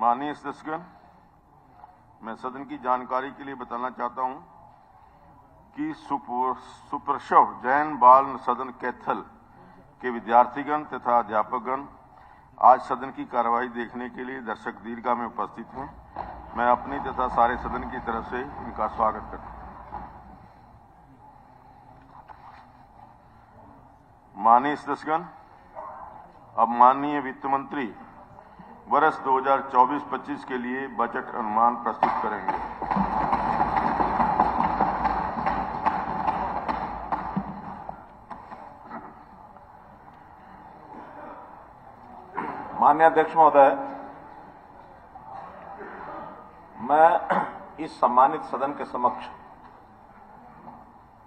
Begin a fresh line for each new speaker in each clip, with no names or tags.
माननीय सदस्यगण, मैं सदन की जानकारी के लिए बताना चाहता हूं कि सुप्रसव जैन बाल सदन कैथल के विद्यार्थीगण तथा अध्यापकगण आज सदन की कार्यवाही देखने के लिए दर्शक दीर्घा में उपस्थित हैं। मैं अपनी तथा सारे सदन की तरफ से इनका स्वागत करता हूं। माननीय सदस्यगण, अब माननीय वित्त मंत्री वर्ष 2024-25 के लिए बजट अनुमान प्रस्तुत करेंगे।
माननीय अध्यक्ष महोदय, मैं इस सम्मानित सदन के समक्ष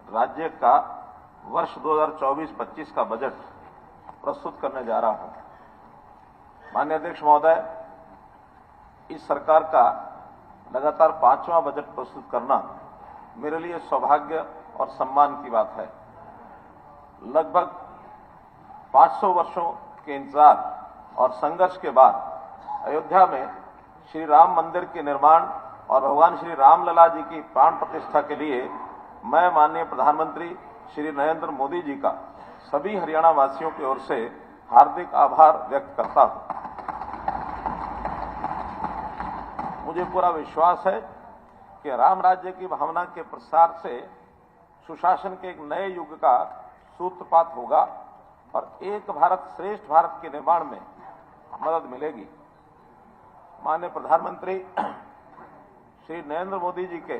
राज्य का वर्ष 2024-25 का बजट प्रस्तुत करने जा रहा हूं। माननीय अध्यक्ष महोदय, इस सरकार का लगातार 5वां बजट प्रस्तुत करना मेरे लिए सौभाग्य और सम्मान की बात है। लगभग 500 वर्षों के इंतजार और संघर्ष के बाद अयोध्या में श्री राम मंदिर के निर्माण और भगवान श्री रामलला जी की प्राण प्रतिष्ठा के लिए मैं माननीय प्रधानमंत्री श्री नरेंद्र मोदी जी का सभी हरियाणा वासियों की ओर से हार्दिक आभार व्यक्त करता हूं। मुझे पूरा विश्वास है कि राम राज्य की भावना के प्रसार से सुशासन के एक नए युग का सूत्रपात होगा और एक भारत श्रेष्ठ भारत के निर्माण में मदद मिलेगी। माननीय प्रधानमंत्री श्री नरेंद्र मोदी जी के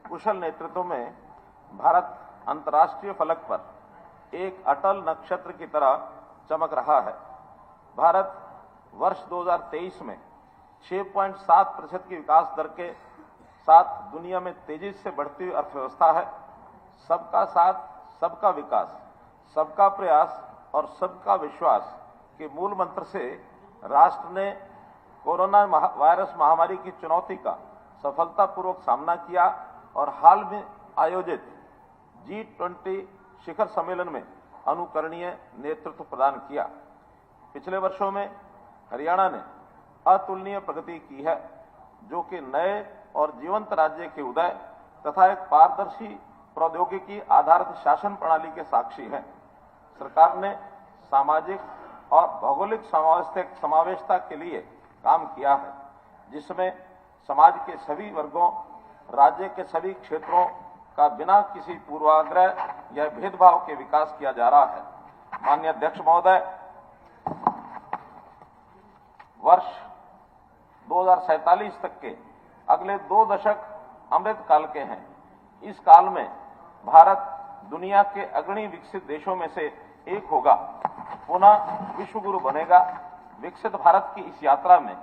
कुशल नेतृत्व में भारत अंतर्राष्ट्रीय फलक पर एक अटल नक्षत्र की तरह चमक रहा है। भारत वर्ष 2023 में 6.7% की विकास दर के साथ दुनिया में तेजी से बढ़ती हुई अर्थव्यवस्था है। सबका साथ, सबका विकास, सबका प्रयास और सबका विश्वास के मूल मंत्र से राष्ट्र ने कोरोना वायरस महामारी की चुनौती का सफलतापूर्वक सामना किया और हाल में आयोजित G20 शिखर सम्मेलन में अनुकरणीय नेतृत्व प्रदान किया। पिछले वर्षों में हरियाणा ने अतुलनीय प्रगति की है, जो कि नए और जीवंत राज्य के उदय तथा एक पारदर्शी प्रौद्योगिकी आधारित शासन प्रणाली के साक्षी है। सरकार ने सामाजिक और भौगोलिक समावेशता के लिए काम किया है, जिसमें समाज के सभी वर्गों, राज्य के सभी क्षेत्रों का बिना किसी पूर्वाग्रह या भेदभाव के विकास किया जा रहा है। माननीय अध्यक्ष महोदय, वर्ष 2047 तक के अगले 2 दशक अमृत काल के हैं। इस काल में भारत दुनिया के अग्रणी विकसित देशों में से एक होगा, पुनः विश्व गुरु बनेगा। विकसित भारत की इस यात्रा में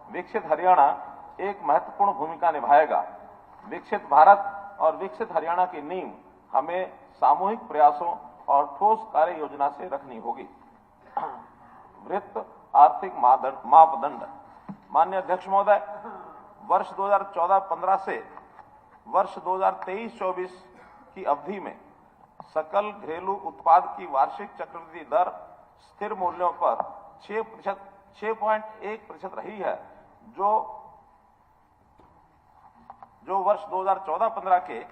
विकसित हरियाणा एक महत्वपूर्ण भूमिका निभाएगा। विकसित भारत और विकसित हरियाणा की नींव हमें सामूहिक प्रयासों और ठोस कार्य योजना से रखनी होगी। वृत्त आर्थिक मापदंड। माननीय अध्यक्ष महोदय, वर्ष 2014-15 से वर्ष 2023-24 की अवधि में सकल घरेलू उत्पाद की वार्षिक चक्रवृद्धि दर स्थिर मूल्यों पर 6.1% रही है, जो वर्ष 2014-15 के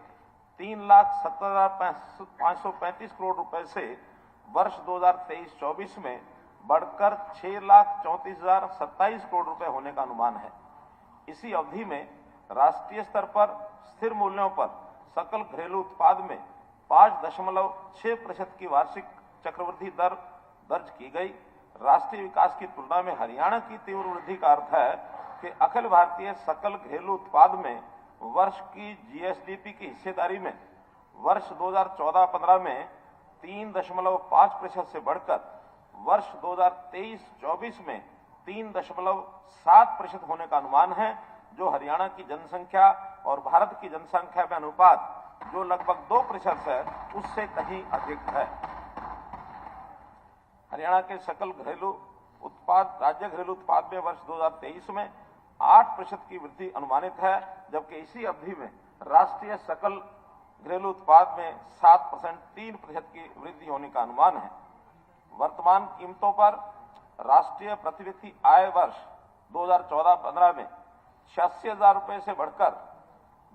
3,70,535 करोड़ रुपए से वर्ष 2023-24 में बढ़कर 6,34,027 करोड़ रुपए होने का अनुमान है। इसी अवधि में राष्ट्रीय स्तर पर स्थिर मूल्यों पर सकल घरेलू उत्पाद में 5.6% की वार्षिक चक्रवृद्धि दर दर्ज की गई। राष्ट्रीय विकास की तुलना में हरियाणा की तीव्र वृद्धि का अर्थ है कि अखिल भारतीय सकल घरेलू उत्पाद में वर्ष की जीएसडीपी की हिस्सेदारी में वर्ष 2014-15 में 3.5% से बढ़कर वर्ष 2023-24 में 3.7% होने का अनुमान है, जो हरियाणा की जनसंख्या और भारत की जनसंख्या में अनुपात जो लगभग 2% है, उससे कहीं अधिक है। हरियाणा के सकल घरेलू उत्पाद, राज्य घरेलू उत्पाद में वर्ष 2023 में 8% की वृद्धि अनुमानित है, जबकि इसी अवधि में राष्ट्रीय सकल घरेलू उत्पाद में 3% की वृद्धि होने का अनुमान है। वर्तमान कीमतों पर राष्ट्रीय प्रति व्यक्ति आय वर्ष 2014-15 में 86,000 रुपए से बढ़कर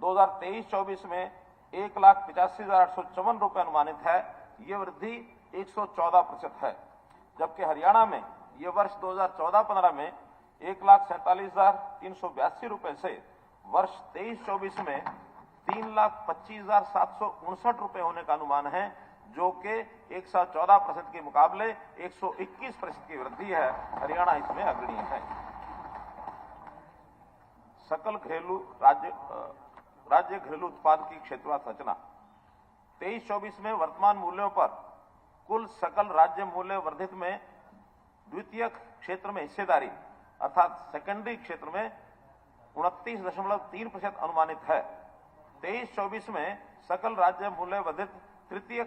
2023-24 में 1,85,854 रुपए अनुमानित है। ये वृद्धि 114% है, जबकि हरियाणा में ये वर्ष 2014-15 में 1,47,382 रुपए से वर्ष 23-24 में 3,25,759 रुपए होने का अनुमान है, जो कि 114% के मुकाबले 121% की वृद्धि है। हरियाणा इसमें अग्रणी है। सकल घरेलू राज्य घरेलू उत्पाद की क्षेत्रवार संरचना 23-24 में वर्तमान मूल्यों पर कुल सकल राज्य मूल्य वर्धित में द्वितीय क्षेत्र में हिस्सेदारी अर्थात सेकेंडरी क्षेत्र में 29.3% अनुमानित है। 23-24 में सकल राज्य मूल्य वर्धित तृतीय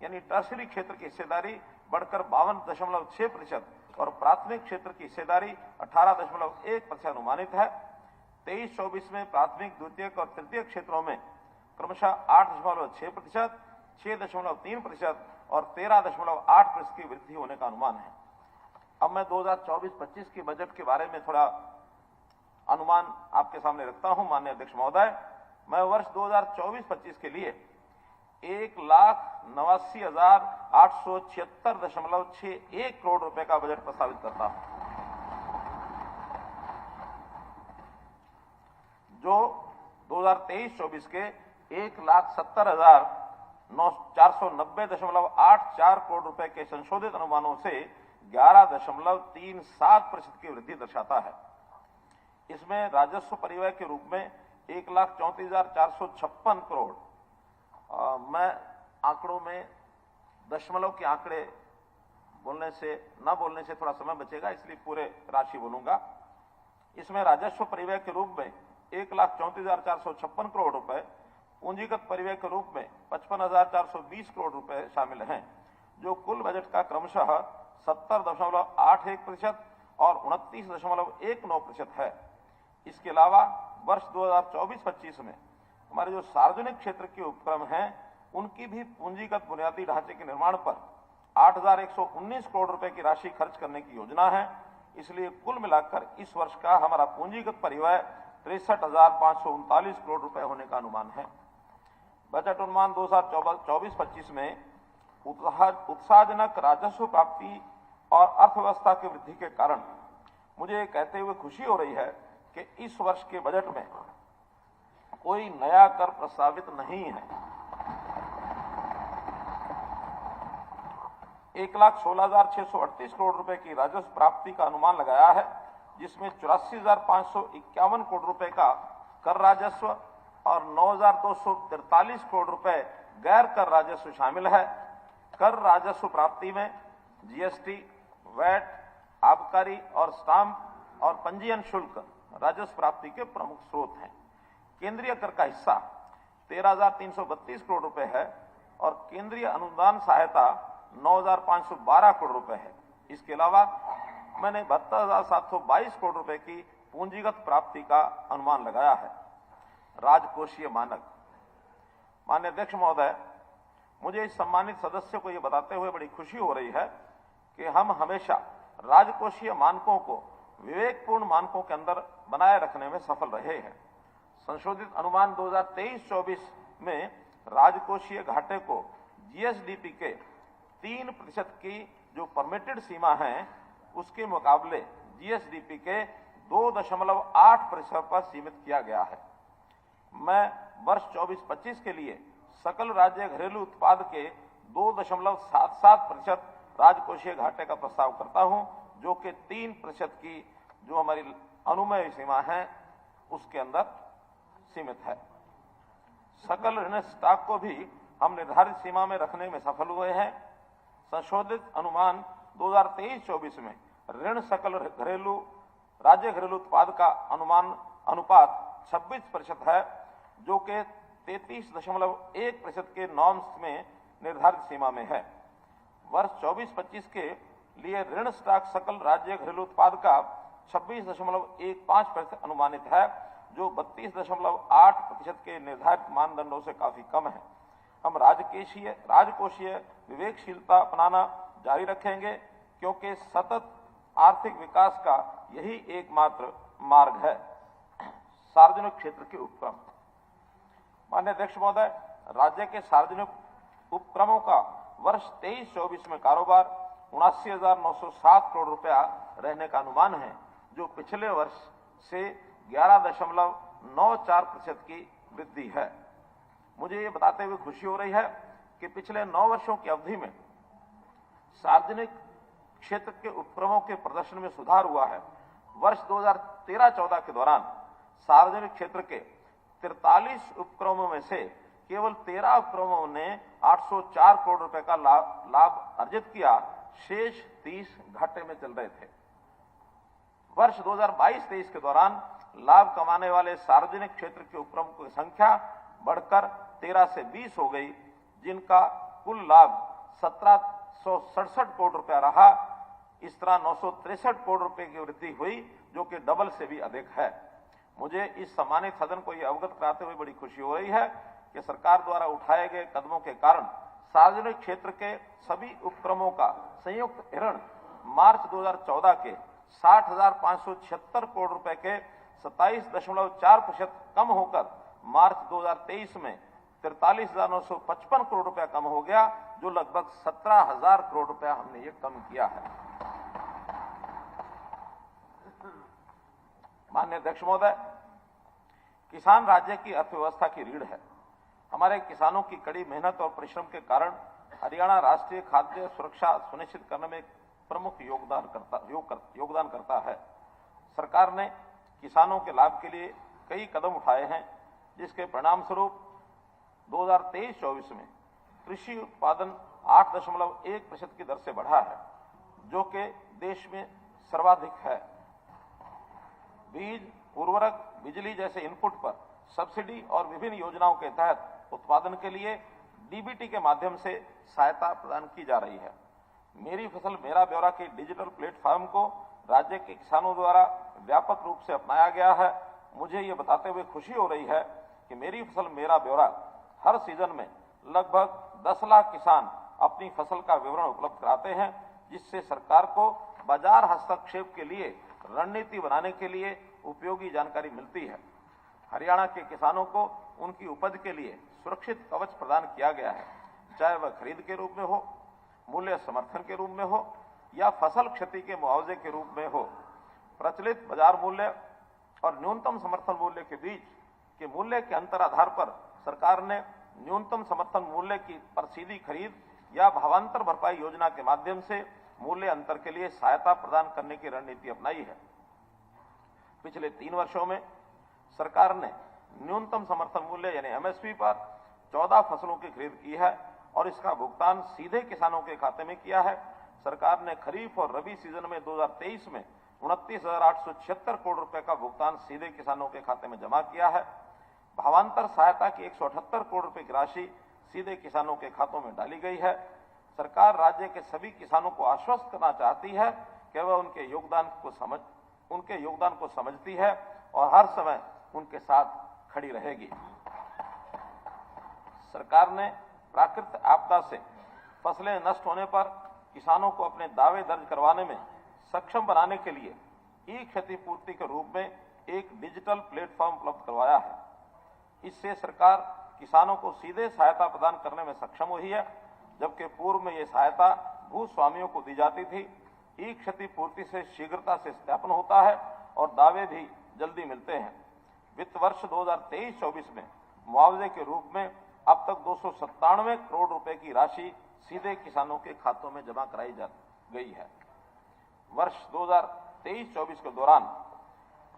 यानी टर्शरी क्षेत्र की हिस्सेदारी बढ़कर 52.6% और प्राथमिक क्षेत्र की हिस्सेदारी 18.1% अनुमानित है। 23-24 में प्राथमिक, द्वितीयक और तृतीय क्षेत्रों में क्रमशः 8.6%, 6.3% और 13.8% की वृद्धि होने का अनुमान है। अब मैं 2024-25 के बजट के बारे में थोड़ा अनुमान आपके सामने रखता हूं। माननीय अध्यक्ष महोदय, मैं वर्ष 2024-25 के लिए 1,89,876.61 करोड़ रुपए का बजट प्रस्तावित करता हूं, जो 2023-24 के 1,70,490.84 करोड़ रुपए के संशोधित अनुमानों से 11.37% की वृद्धि दर्शाता है। इसमें राजस्व परिव्यय के रूप में 1,34,456 करोड़, मैं आंकड़ों में दशमलव के आंकड़े बोलने से थोड़ा समय बचेगा, इसलिए पूरे राशि बोलूंगा। इसमें राजस्व परिव्यय के रूप में 1,34,456 करोड़ रुपए, पूंजीगत परिव्यय के रूप में 55,420 करोड़ रुपए शामिल हैं, जो कुल बजट का क्रमशः 70.81% और 29.19% है। इसके अलावा वर्ष 2024-25 में हमारे जो सार्वजनिक क्षेत्र के उपक्रम हैं, उनकी भी पूंजीगत बुनियादी ढांचे के निर्माण पर 8,119 करोड़ रुपए की राशि खर्च करने की योजना है। इसलिए कुल मिलाकर इस वर्ष का हमारा पूंजीगत परिव्यय 63,539 करोड़ रुपए होने का अनुमान है। बजट अनुमान 2024-25 में उत्साहजनक राजस्व प्राप्ति और अर्थव्यवस्था की वृद्धि के कारण मुझे कहते हुए खुशी हो रही है कि इस वर्ष के बजट में कोई नया कर प्रस्तावित नहीं है। 1,16,638 करोड़ रुपए की राजस्व प्राप्ति का अनुमान लगाया है, जिसमें 84,551 करोड़ रुपए का कर राजस्व और 9,243 करोड़ रुपए गैर कर राजस्व शामिल है। कर राजस्व प्राप्ति में जीएसटी, वैट, आबकारी और स्टाम्प और पंजीयन शुल्क राजस्व प्राप्ति के प्रमुख स्रोत हैं। केंद्रीय कर का हिस्सा 13,332 करोड़ रुपए है और केंद्रीय अनुदान सहायता 9,512 करोड़ रुपए है। इसके अलावा मैंने 72,722 करोड़ रुपए की पूंजीगत प्राप्ति का अनुमान लगाया है। राजकोषीय मानक, माननीय अध्यक्ष महोदय, मुझे इस सम्मानित सदस्य को यह बताते हुए बड़ी खुशी हो रही है कि हम हमेशा राजकोषीय मानकों को विवेकपूर्ण मानकों के अंदर बनाए रखने में सफल रहे हैं। संशोधित अनुमान 2023-24 में राजकोषीय घाटे को जीएसडीपी के 3% की जो परमिटेड सीमा है, उसके मुकाबले जीएसडीपी के 2.8% पर सीमित किया गया है। मैं वर्ष 24-25 के लिए सकल राज्य घरेलू उत्पाद के 2.77% राजकोषीय घाटे का प्रस्ताव करता हूं, जो कि 3% की जो हमारी अनुमेय सीमा है उसके अंदर सीमित है। सकल ऋण स्टॉक को भी हम निर्धारित सीमा में रखने में सफल हुए हैं। संशोधित अनुमान 2023-24 में ऋण सकल राज्य घरेलू उत्पाद का अनुपात 26% है, जो कि 33.1% के नॉर्म्स में निर्धारित सीमा में है। वर्ष 24-25 के लिए ऋण स्टॉक सकल राज्य घरेलू उत्पाद का 26.15% अनुमानित है, जो 32.8% के निर्धारित मानदंडों से काफी कम है। हम राजकोषीय विवेकशीलता अपनाना जारी रखेंगे, क्योंकि सतत आर्थिक विकास का यही एकमात्र मार्ग है। सार्वजनिक क्षेत्र के उपक्रम। माननीय अध्यक्ष महोदय, राज्य के सार्वजनिक उपक्रमों का वर्ष 23-24 में कारोबार 79,907 करोड़ रुपया रहने का अनुमान है, जो पिछले वर्ष से 11.94% की वृद्धि है। मुझे ये बताते हुए खुशी हो रही है कि पिछले 9 वर्षों की अवधि में सार्वजनिक क्षेत्र के उपक्रमों के प्रदर्शन में सुधार हुआ है। वर्ष 2013-14 के दौरान सार्वजनिक क्षेत्र के 43 उपक्रमों में से केवल 13 उपक्रमों ने 804 करोड़ रुपए का लाभ अर्जित किया, शेष 30 घाटे में चल रहे थे। वर्ष 2022-23 के दौरान लाभ कमाने वाले सार्वजनिक क्षेत्र के उपक्रमों की संख्या बढ़कर 13 से 20 हो गई, जिनका कुल लाभ 1767 करोड़ रुपया रहा। इस तरह 963 करोड़ रुपए की वृद्धि हुई, जो कि डबल से भी अधिक है। मुझे इस सम्मानित सदन को यह अवगत कराते हुए बड़ी खुशी हो रही है कि सरकार द्वारा उठाए गए कदमों के कारण सार्वजनिक क्षेत्र के सभी उपक्रमों का संयुक्त ऋण मार्च 2014 के 60,576 करोड़ रुपए के 27.4% कम होकर मार्च 2023 में 43,955 करोड़ रुपया कम हो गया, जो लगभग 17,000 करोड़ रुपया हमने ये कम किया है। माननीय अध्यक्ष महोदय, किसान राज्य की अर्थव्यवस्था की रीढ़ है। हमारे किसानों की कड़ी मेहनत और परिश्रम के कारण हरियाणा राष्ट्रीय खाद्य सुरक्षा सुनिश्चित करने में प्रमुख योगदान करता है। सरकार ने किसानों के लाभ के लिए कई कदम उठाए हैं, जिसके परिणाम स्वरूप 2023-24 में कृषि उत्पादन 8.1% की दर से बढ़ा है, जो कि देश में सर्वाधिक है। बीज, उर्वरक, बिजली जैसे इनपुट पर सब्सिडी और विभिन्न योजनाओं के तहत उत्पादन के लिए डीबीटी के माध्यम से सहायता प्रदान की जा रही है। मेरी फसल मेरा ब्यौरा के डिजिटल प्लेटफॉर्म को राज्य के किसानों द्वारा व्यापक रूप से अपनाया गया है। मुझे ये बताते हुए खुशी हो रही है कि मेरी फसल मेरा ब्यौरा हर सीजन में लगभग 10 लाख किसान अपनी फसल का विवरण उपलब्ध कराते हैं, जिससे सरकार को बाजार हस्तक्षेप के लिए रणनीति बनाने के लिए उपयोगी जानकारी मिलती है। हरियाणा के किसानों को उनकी उपज के लिए सुरक्षित कवच प्रदान किया गया है, चाहे वह खरीद के रूप में हो, मूल्य समर्थन के रूप में हो या फसल क्षति के मुआवजे के रूप में हो। प्रचलित बाजार मूल्य और न्यूनतम समर्थन मूल्य के बीच के मूल्य के अंतर आधार पर सरकार ने न्यूनतम समर्थन मूल्य की पर सीधी खरीद या भावांतर भरपाई योजना के माध्यम से मूल्य अंतर के लिए सहायता प्रदान करने की रणनीति अपनाई है। पिछले 3 वर्षों में सरकार ने न्यूनतम समर्थन मूल्य यानी एमएसपी पर 14 फसलों की खरीद की है और इसका भुगतान सीधे किसानों के खाते में किया है। सरकार ने खरीफ और रबी सीजन में 2023 में 29,876 करोड़ रुपए का भुगतान सीधे किसानों के खाते में जमा किया है। भावांतर सहायता की 178 करोड़ रुपए की राशि सीधे किसानों के खातों में डाली गई है। सरकार राज्य के सभी किसानों को आश्वस्त करना चाहती है कि वह उनके योगदान को समझती है और हर समय उनके साथ खड़ी रहेगी। सरकार ने प्राकृतिक आपदा से फसलें नष्ट होने पर किसानों को अपने दावे दर्ज करवाने में सक्षम बनाने के लिए ई क्षतिपूर्ति के रूप में एक डिजिटल प्लेटफॉर्म उपलब्ध करवाया है। इससे सरकार किसानों को सीधे सहायता प्रदान करने में सक्षम हुई है, जबकि पूर्व में यह सहायता भूस्वामियों को दी जाती थी। ई क्षतिपूर्ति से शीघ्रता से सत्यापन होता है और दावे भी जल्दी मिलते हैं। वित्त वर्ष 2023-24 में मुआवजे के रूप में अब तक 297 करोड़ रुपए की राशि सीधे किसानों के खातों में जमा कराई जा गई है। वर्ष 2023-24 के दौरान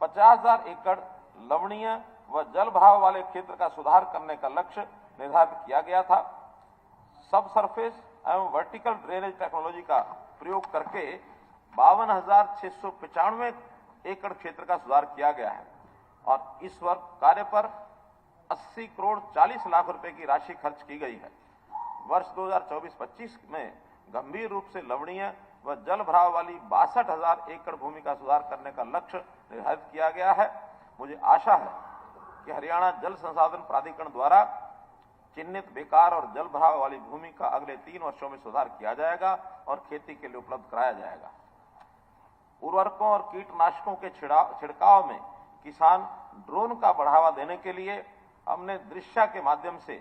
50,000 एकड़ लवणीय व जल भराव वाले क्षेत्र का सुधार करने का लक्ष्य निर्धारित किया गया था। सब सरफेस एवं वर्टिकल ड्रेनेज टेक्नोलॉजी का प्रयोग करके 52,695 एकड़ क्षेत्र का सुधार किया गया है और इस वर्ष कार्य पर 80 करोड़ 40 लाख रुपए की राशि खर्च की गई है। वर्ष 2024-25 में गंभीर रूप से लवणीय व जल भराव वाली 62,000 एकड़ भूमि का सुधार करने का लक्ष्य निर्धारित किया गया है। मुझे आशा है कि हरियाणा जल संसाधन प्राधिकरण द्वारा चिन्हित बेकार और जल भराव वाली भूमि का अगले 3 वर्षों में सुधार किया जाएगा और खेती के लिए उपलब्ध कराया जाएगा। उर्वरकों और कीटनाशकों के छिड़काव में किसान ड्रोन का बढ़ावा देने के लिए हमने दृश्या के माध्यम से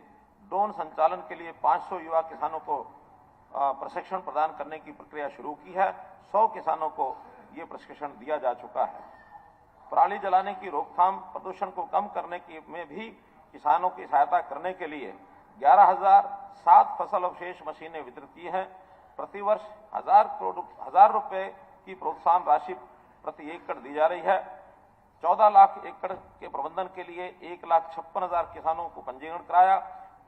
ड्रोन संचालन के लिए 500 युवा किसानों को प्रशिक्षण प्रदान करने की प्रक्रिया शुरू की है। 100 किसानों को ये प्रशिक्षण दिया जा चुका है। पराली जलाने की रोकथाम, प्रदूषण को कम करने की में भी किसानों की सहायता करने के लिए 11,007 फसल अवशेष मशीनें वितरित की हैं। प्रतिवर्ष 1,000 रुपए की प्रोत्साहन राशि प्रति एकड़ दी जा रही है। 14 लाख एकड़ के प्रबंधन के लिए 1,56,000 किसानों को पंजीकरण कराया।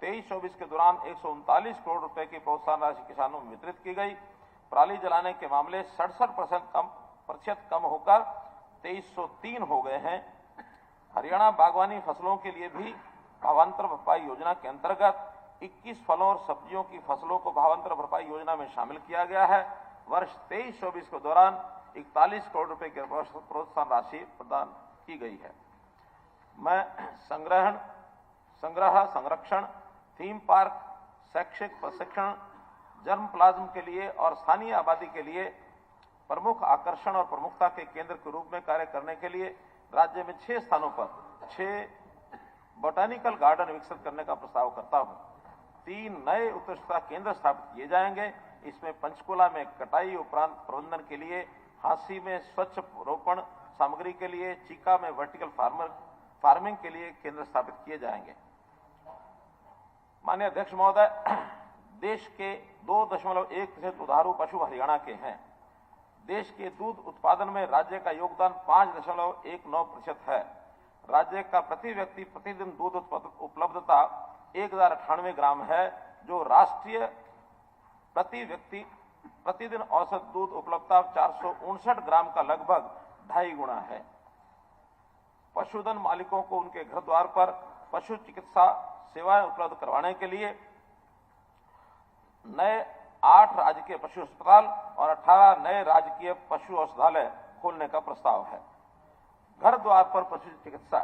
23-24 के दौरान 139 करोड़ रुपए की प्रोत्साहन राशि किसानों में वितरित की गई। पराली जलाने के मामले 67% कम होकर 2303 हो गए हैं। हरियाणा बागवानी फसलों के लिए भी भावांतर भरपाई योजना के अंतर्गत 21 फलों और सब्जियों की फसलों को भावांतर भरपाई योजना में शामिल किया गया है। वर्ष 23-24 के दौरान 41 करोड़ रुपए की प्रोत्साहन राशि प्रदान की गई है। मैं संग्रह, संरक्षण, थीम पार्क, शैक्षिक प्रशिक्षण, जर्म प्लाज्म के लिए और स्थानीय आबादी के लिए प्रमुख आकर्षण और प्रमुखता के केंद्र के रूप में कार्य करने के लिए राज्य में 6 स्थानों पर 6 बोटानिकल गार्डन विकसित करने का प्रस्ताव करता हूं। 3 नए उत्कृष्टता केंद्र स्थापित किए जाएंगे। इसमें पंचकुला में कटाई उपरांत प्रबंधन के लिए, हांसी में स्वच्छ रोपण सामग्री के लिए, चीका में वर्टिकल फार्मिंग के लिए केंद्र स्थापित किए जाएंगे। माननीय अध्यक्ष महोदय, देश के 2.1% दुधारू पशु हरियाणा के हैं। देश के दूध उत्पादन में राज्य का योगदान 5.19% है। राज्य का प्रति व्यक्ति प्रतिदिन दूध उपलब्धता 1098 ग्राम है, जो राष्ट्रीय प्रति व्यक्ति प्रतिदिन औसत दूध उपलब्धता 459 ग्राम का लगभग 2.5 गुना है। पशुधन मालिकों को उनके घर द्वार पर पशु चिकित्सा सेवाएं उपलब्ध करवाने के लिए नए 8 राजकीय पशु अस्पताल और 18 नए राजकीय पशु औषधालय खोलने का प्रस्ताव है। घर द्वार पर पशु चिकित्सा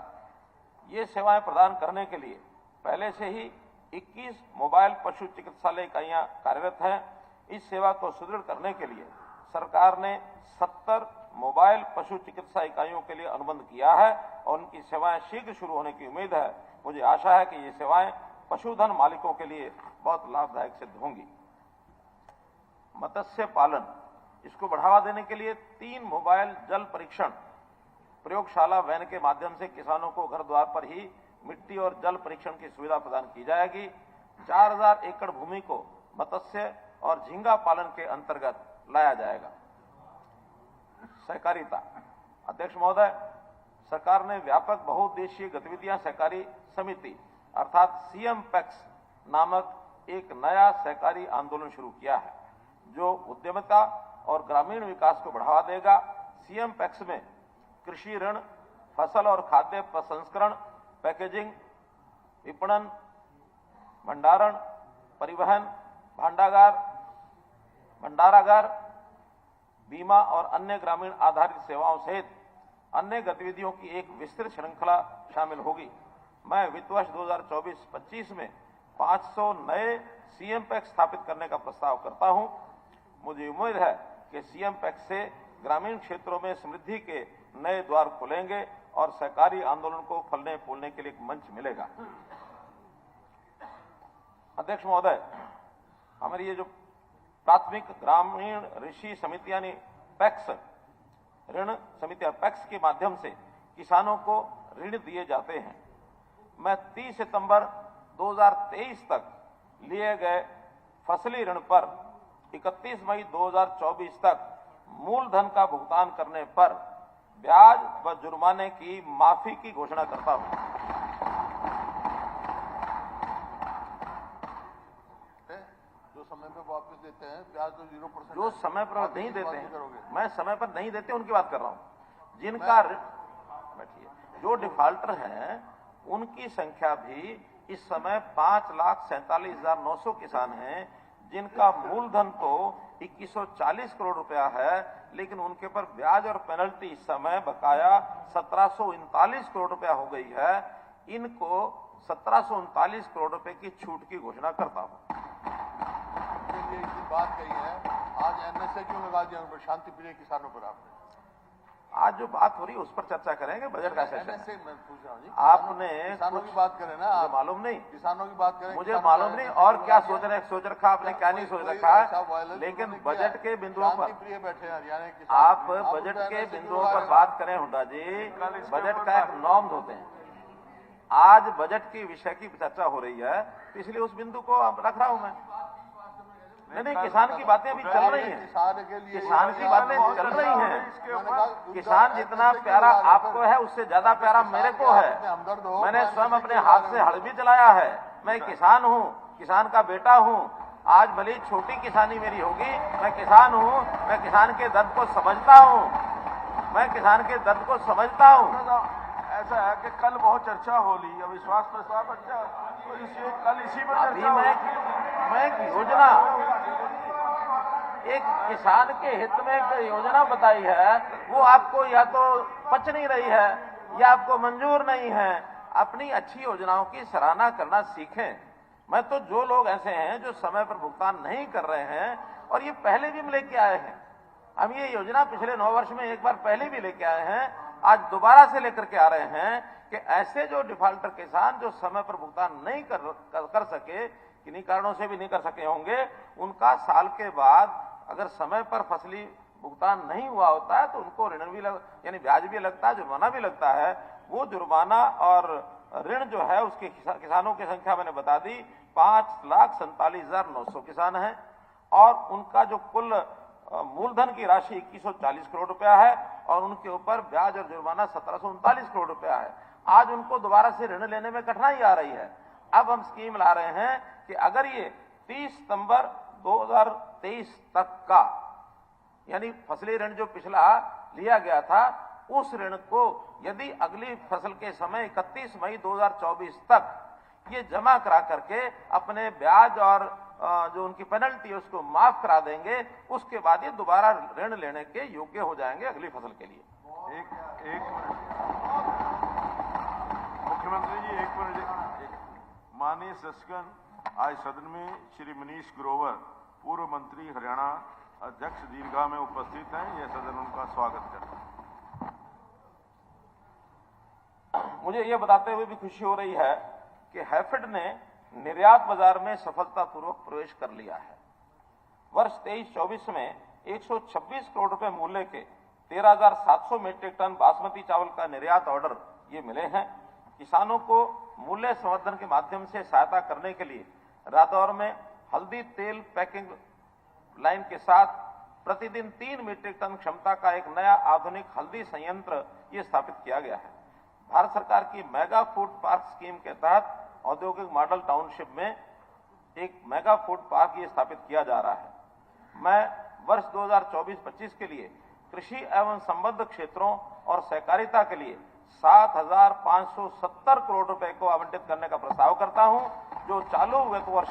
ये सेवाएं प्रदान करने के लिए पहले से ही 21 मोबाइल पशु चिकित्सालय इकाइयां कार्यरत हैं। इस सेवा को सुदृढ़ करने के लिए सरकार ने 70 मोबाइल पशु चिकित्सा इकाइयों के लिए अनुबंध किया है और उनकी सेवाएं शीघ्र शुरू होने की उम्मीद है। मुझे आशा है कि ये सेवाएं पशुधन मालिकों के लिए बहुत लाभदायक सिद्ध होंगी। मत्स्य पालन, इसको बढ़ावा देने के लिए 3 मोबाइल जल परीक्षण प्रयोगशाला वैन के माध्यम से किसानों को घर द्वार पर ही मिट्टी और जल परीक्षण की सुविधा प्रदान की जाएगी। 4000 एकड़ भूमि को मत्स्य और झींगा पालन के अंतर्गत लाया जाएगा। सहकारिता, अध्यक्ष महोदय, सरकार ने व्यापक बहुउद्देशीय गतिविधियां सहकारी समिति अर्थात सीएम पैक्स नामक एक नया सहकारी आंदोलन शुरू किया है, जो उद्यमिता और ग्रामीण विकास को बढ़ावा देगा। सीएम पैक्स में कृषि ऋण, फसल और खाद्य प्रसंस्करण, पैकेजिंग, विपणन, भंडारण, परिवहन, भंडारागार, बीमा और अन्य ग्रामीण आधारित सेवाओं सहित अन्य गतिविधियों की एक विस्तृत श्रृंखला शामिल होगी। मैं वित्त वर्ष 2024-25 में 500 नए सीएम पैक्स स्थापित करने का प्रस्ताव करता हूं। मुझे उम्मीद है कि सीएम पैक्स से ग्रामीण क्षेत्रों में समृद्धि के नए द्वार खुलेंगे और सहकारी आंदोलन को फलने फूलने के लिए एक मंच मिलेगा। अध्यक्ष महोदय, हमारी ये जो प्राथमिक ग्रामीण ऋषि समिति यानी पैक्स ऋण समितियां पैक्स के माध्यम से किसानों को ऋण दिए जाते हैं। मैं 30 सितंबर 2023 तक लिए गए फसली ऋण पर 31 मई 2024 तक मूलधन का भुगतान करने पर ब्याज व जुर्माने की माफी की घोषणा करता हूं।
जो समय पर वापस देते हैं ब्याज तो 0%,
जो समय पर नहीं देते हैं, मैं समय पर नहीं देते उनकी बात कर रहा हूं। जिनका बैठिए, जो डिफॉल्टर हैं उनकी संख्या भी इस समय 5,47,900 किसान हैं, जिनका मूलधन तो 2140 करोड़ रुपया है, लेकिन उनके पर ब्याज और पेनल्टी इस समय बकाया 1739 करोड़ रुपया हो गई है। इनको 1739 करोड़ रुपए की छूट की घोषणा करता हूं।
बात कही है, आज एनएसए क्यों लगा दिया शांति प्रिय किसानों पर आपने?
आज जो बात हो रही है उस पर चर्चा करेंगे, बजट का सेशन है।
मैं पूछ रहा हूँ जी,
आपने
किसानों की बात करें ना,
मुझे मालूम नहीं,
किसानों की बात करें,
मुझे मालूम नहीं और क्या सोच रखा आपने, क्या नहीं सोच रखा, लेकिन बजट के बिंदुओं पर
प्रिय बैठे हरियाणा के
आप बजट के बिंदुओं पर बात करें हुड्डा जी, बजट का एक नॉर्म्स होते हैं। आज बजट की विषय की चर्चा हो रही है, तो इसलिए उस बिंदु को रख रहा हूं मैं। नहीं, किसान की बातें अभी चल रही हैं, किसान की बातें चल रही हैं। किसान जितना प्यारा आपको है उससे ज्यादा प्यारा मेरे को है। मैंने स्वयं अपने हाथ से हल भी चलाया है। मैं किसान हूँ, किसान का बेटा हूँ। आज भले ही छोटी किसानी मेरी होगी, मैं किसान हूँ, मैं किसान के दर्द को समझता हूँ, मैं किसान के दर्द को समझता हूँ।
ऐसा है कि कल बहुत चर्चा हो ली, अविश्वास प्रस्ताव अच्छा, तो कल इसी पर
अभी मैं एक योजना, एक किसान के हित में एक योजना बताई है, वो आपको या तो पच नहीं रही है या आपको मंजूर नहीं है। अपनी अच्छी योजनाओं की सराहना करना सीखें। मैं तो जो लोग ऐसे हैं जो समय पर भुगतान नहीं कर रहे हैं, और ये पहले भी हम लेके आए हैं, हम ये योजना पिछले 9 वर्ष में एक बार पहले भी लेके आए हैं, आज दोबारा से लेकर के आ रहे हैं कि ऐसे जो डिफॉल्टर किसान जो समय पर भुगतान नहीं कर सके, किन्हीं कारणों से भी नहीं कर सके होंगे, उनका साल के बाद अगर समय पर फसली भुगतान नहीं हुआ होता है तो उनको ऋण भी यानी ब्याज भी लगता है, जुर्माना भी लगता है। वो जुर्माना और ऋण जो है उसके किसानों की संख्या मैंने बता दी, 5,47,900 किसान हैं, और उनका जो कुल मूलधन की राशि 2140 करोड़ रुपया है, और उनके ऊपर ब्याज और जुर्माना 1739 करोड़ रुपया है। आज उनको दोबारा से ऋण लेने में कठिनाई आ रही है। अब हम स्कीम ला रहे हैं कि अगर ये 30 सितंबर 2023 तक का, यानी फसली ऋण जो पिछला लिया गया था, उस ऋण को यदि अगली फसल के समय 31 मई 2024 तक ये जमा करा करके अपने ब्याज और जो उनकी पेनल्टी है उसको माफ करा देंगे, उसके बाद ये दोबारा ऋण लेने के योग्य हो जाएंगे अगली फसल के लिए।
एक मुख्यमंत्री जी, एक मिनट। माननीय सदस्यगण, आज सदन में श्री मनीष ग्रोवर, पूर्व मंत्री हरियाणा, अध्यक्ष दीर्घा में उपस्थित हैं। यह सदन उनका स्वागत करता है।
मुझे यह बताते हुए भी खुशी हो रही है कि हैफेड ने निर्यात बाजार में सफलतापूर्वक प्रवेश कर लिया है। वर्ष 23-24 में 126 करोड़ रुपए मूल्य के 13,700 मीट्रिक टन बासमती चावल का निर्यात ऑर्डर ये मिले हैं। किसानों को मूल्य संवर्धन के माध्यम से सहायता करने के लिए रादौर में हल्दी तेल पैकिंग लाइन के साथ प्रतिदिन 3 मीट्रिक टन क्षमता का एक नया आधुनिक हल्दी संयंत्र ये स्थापित किया गया है। भारत सरकार की मेगा फूड पार्क स्कीम के तहत औद्योगिक मॉडल टाउनशिप में एक मेगा फूड पार्क ये स्थापित किया जा रहा है। मैं वर्ष 2024-25 के लिए कृषि एवं संबद्ध क्षेत्रों और सहकारिता के लिए 7,570 करोड़ रुपए को आवंटित करने का प्रस्ताव करता हूं, जो चालू वित्त वर्ष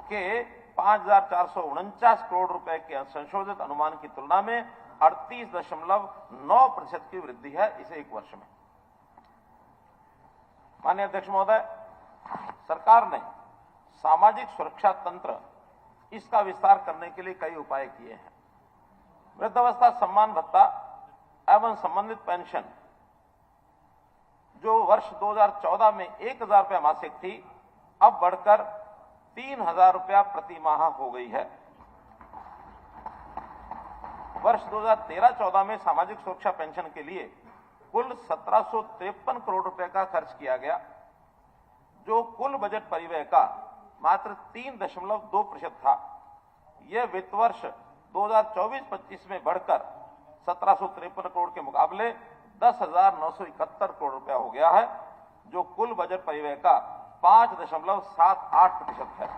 के 5,449 करोड़ रुपए के संशोधित अनुमान की तुलना में 38.9% की वृद्धि है इसे एक वर्ष में। माननीय अध्यक्ष महोदय, सरकार ने सामाजिक सुरक्षा तंत्र इसका विस्तार करने के लिए कई उपाय किए हैं। वृद्धावस्था सम्मान भत्ता एवं संबंधित पेंशन जो वर्ष 2014 में 1,000 रुपया मासिक थी, अब बढ़कर 3,000 रुपया प्रति माह हो गई है। वर्ष 2013-14 में सामाजिक सुरक्षा पेंशन के लिए कुल 1753 करोड़ रुपए का खर्च किया गया, जो कुल बजट परिव्यय का मात्र 3.2% था। यह वित्त वर्ष 2024-25 में बढ़कर 1753 करोड़ के मुकाबले 10,971 करोड़ रुपया हो गया है, जो कुल बजट परिव्यय का 5.78% है,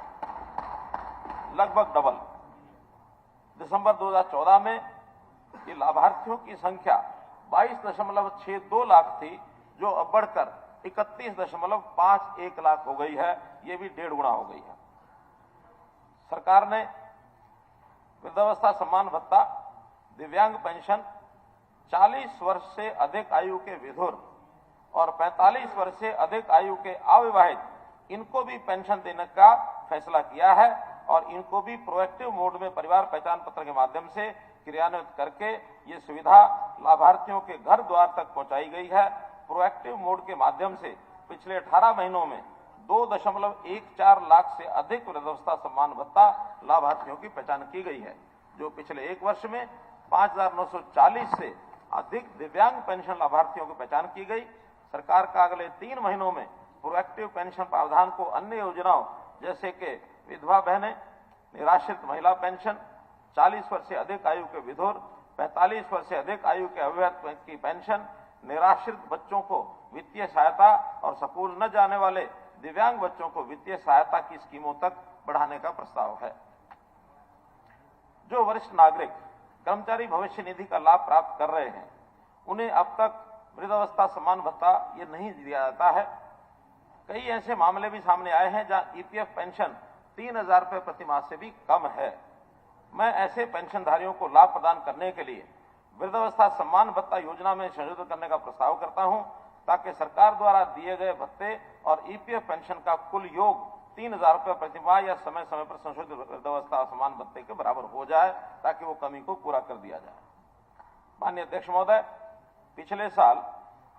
लगभग डबल। दिसंबर 2014 में ये लाभार्थियों की संख्या 22.62 लाख थी, जो अब बढ़कर 31.51 लाख हो गई है। ये भी 1.5 गुना हो गई है। सरकार ने वृद्धावस्था सम्मान भत्ता, दिव्यांग पेंशन, 40 वर्ष से अधिक आयु के विधुर और 45 वर्ष से अधिक आयु के अविवाहित, इनको भी पेंशन देने का फैसला किया है, और इनको भी प्रोएक्टिव मोड में परिवार पहचान पत्र के माध्यम से क्रियान्वित करके ये सुविधा लाभार्थियों के घर द्वार तक पहुंचाई गई है। प्रोएक्टिव मोड के माध्यम से पिछले 18 महीनों में 2.14 लाख से अधिक वृद्धावस्था सम्मान भत्ता लाभार्थियों की पहचान की गई है, जो पिछले एक वर्ष में 5,940 से अधिक दिव्यांग पेंशन लाभार्थियों की पहचान की गई। सरकार का अगले 3 महीनों में प्रोएक्टिव पेंशन प्रावधान को अन्य योजनाओं जैसे कि विधवा बहनें, निराश्रित महिला पेंशन, 40 वर्ष से अधिक आयु के विधुर, 45 वर्ष से अधिक आयु के अविवाहित की पेंशन, निराश्रित बच्चों को वित्तीय सहायता और स्कूल न जाने वाले दिव्यांग बच्चों को वित्तीय सहायता की स्कीमों तक बढ़ाने का प्रस्ताव है। जो वरिष्ठ नागरिक कर्मचारी भविष्य निधि का लाभ प्राप्त कर रहे हैं, उन्हें अब तक वृद्धावस्था सम्मान भत्ता ये नहीं दिया जाता है। कई ऐसे मामले भी सामने आए हैं जहां ईपीएफ पेंशन 3,000 रुपये प्रति माह से भी कम है। मैं ऐसे पेंशनधारियों को लाभ प्रदान करने के लिए वृद्धावस्था सम्मान भत्ता योजना में संशोधन करने का प्रस्ताव करता हूं, ताकि सरकार द्वारा दिए गए भत्ते और ईपीएफ पेंशन का कुल योग 3,000 रुपये प्रति माह या समय समय पर संशोधित वृद्धावस्था सम्मान भत्ते के बराबर हो जाए, ताकि वो कमी को पूरा कर दिया जाए। माननीय अध्यक्ष महोदय, पिछले साल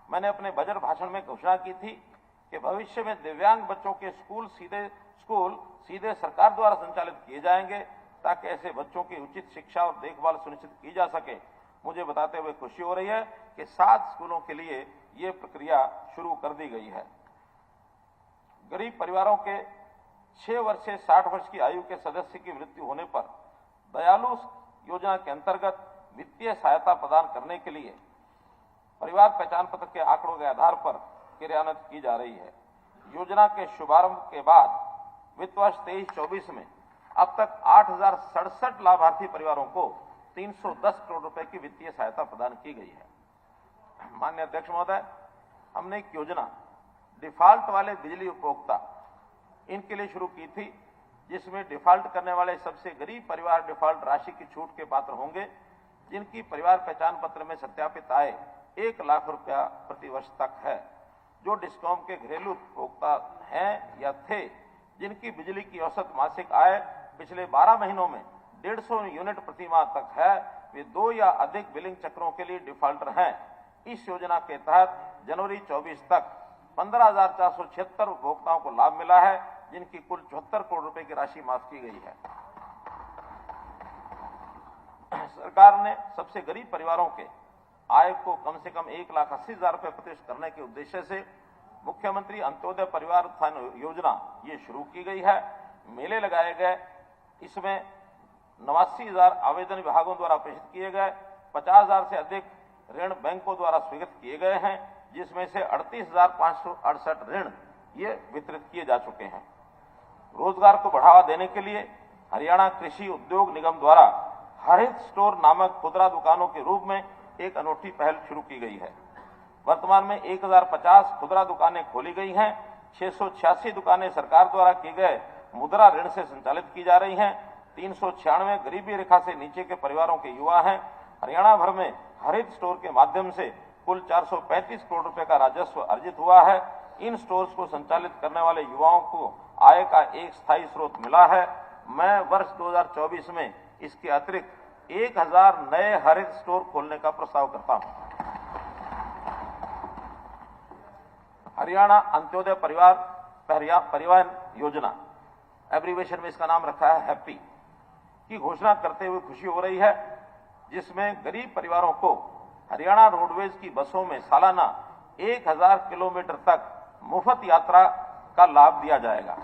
मैंने अपने बजट भाषण में घोषणा की थी कि भविष्य में दिव्यांग बच्चों के स्कूल सीधे सरकार द्वारा संचालित किए जाएंगे, ताकि ऐसे बच्चों की उचित शिक्षा और देखभाल सुनिश्चित की जा सके। मुझे बताते हुए खुशी हो रही है कि 7 स्कूलों के लिए ये प्रक्रिया शुरू कर दी गई है। गरीब परिवारों के 6 वर्ष से 60 वर्ष की आयु के सदस्य की मृत्यु होने पर दयालु योजना के अंतर्गत वित्तीय सहायता प्रदान करने के लिए परिवार पहचान पत्र के आंकड़ों के आधार पर क्रियान्वित की जा रही है। योजना के शुभारंभ के बाद वित्त वर्ष 23-24 में अब तक 8,067 लाभार्थी परिवारों को 310 करोड़ रुपए की वित्तीय सहायता प्रदान की गई है। माननीय अध्यक्ष महोदय, हमने एक योजना डिफॉल्ट वाले बिजली उपभोक्ता इनके लिए शुरू की थी, जिसमें डिफॉल्ट करने वाले सबसे गरीब परिवार डिफॉल्ट राशि की छूट के पात्र होंगे, जिनकी परिवार पहचान पत्र में सत्यापित आय 1 लाख रुपया प्रति वर्ष तक है। जो डिस्कॉम के घरेलू उपभोक्ता हैं या थे, जिनकी बिजली की औसत मासिक आय पिछले 12 महीनों में 150 यूनिट प्रति माह तक है, वे 2 या अधिक बिलिंग चक्रों के लिए डिफॉल्टर हैं। इस योजना के तहत जनवरी 24 तक 15,476 उपभोक्ताओं को लाभ मिला है, जिनकी कुल 74 करोड़ रुपए की राशि माफ की गई है। सरकार ने सबसे गरीब परिवारों के आय को कम से कम 1,80,000 रुपए प्रतिशत करने के उद्देश्य से मुख्यमंत्री अंत्योदय परिवार उत्थान योजना ये शुरू की गई है। मेले लगाए गए, इसमें 89,000 आवेदन विभागों द्वारा प्रेषित किए गए, 50,000 से अधिक ऋण बैंकों द्वारा स्वीकृत किए गए हैं, जिसमें से 38,568 ऋण ये वितरित किए जा चुके हैं। रोजगार को बढ़ावा देने के लिए हरियाणा कृषि उद्योग निगम द्वारा हरित स्टोर नामक खुदरा दुकानों के रूप में एक अनूठी पहल शुरू की गई है। वर्तमान में 1,050 खुदरा दुकानें खोली गई हैं। 686 दुकानें सरकार द्वारा किए गए मुद्रा ऋण से संचालित की जा रही हैं। 396 गरीबी रेखा से नीचे के परिवारों के युवा हैं। हरियाणा भर में हरित स्टोर के माध्यम से कुल 435 करोड़ रुपए का राजस्व अर्जित हुआ है। इन स्टोर्स को संचालित करने वाले युवाओं को आय का एक स्थायी स्रोत मिला है। मैं वर्ष 2024 में इसके अतिरिक्त 1,000 नए हरित स्टोर खोलने का प्रस्ताव करता हूं। हरियाणा अंत्योदय परिवहन योजना, एब्रीवेशन में इसका नाम रखा है हैप्पी, की घोषणा करते हुए खुशी हो रही है, जिसमें गरीब परिवारों को हरियाणा रोडवेज की बसों में सालाना 1,000 किलोमीटर तक मुफ्त यात्रा का लाभ दिया जाएगा।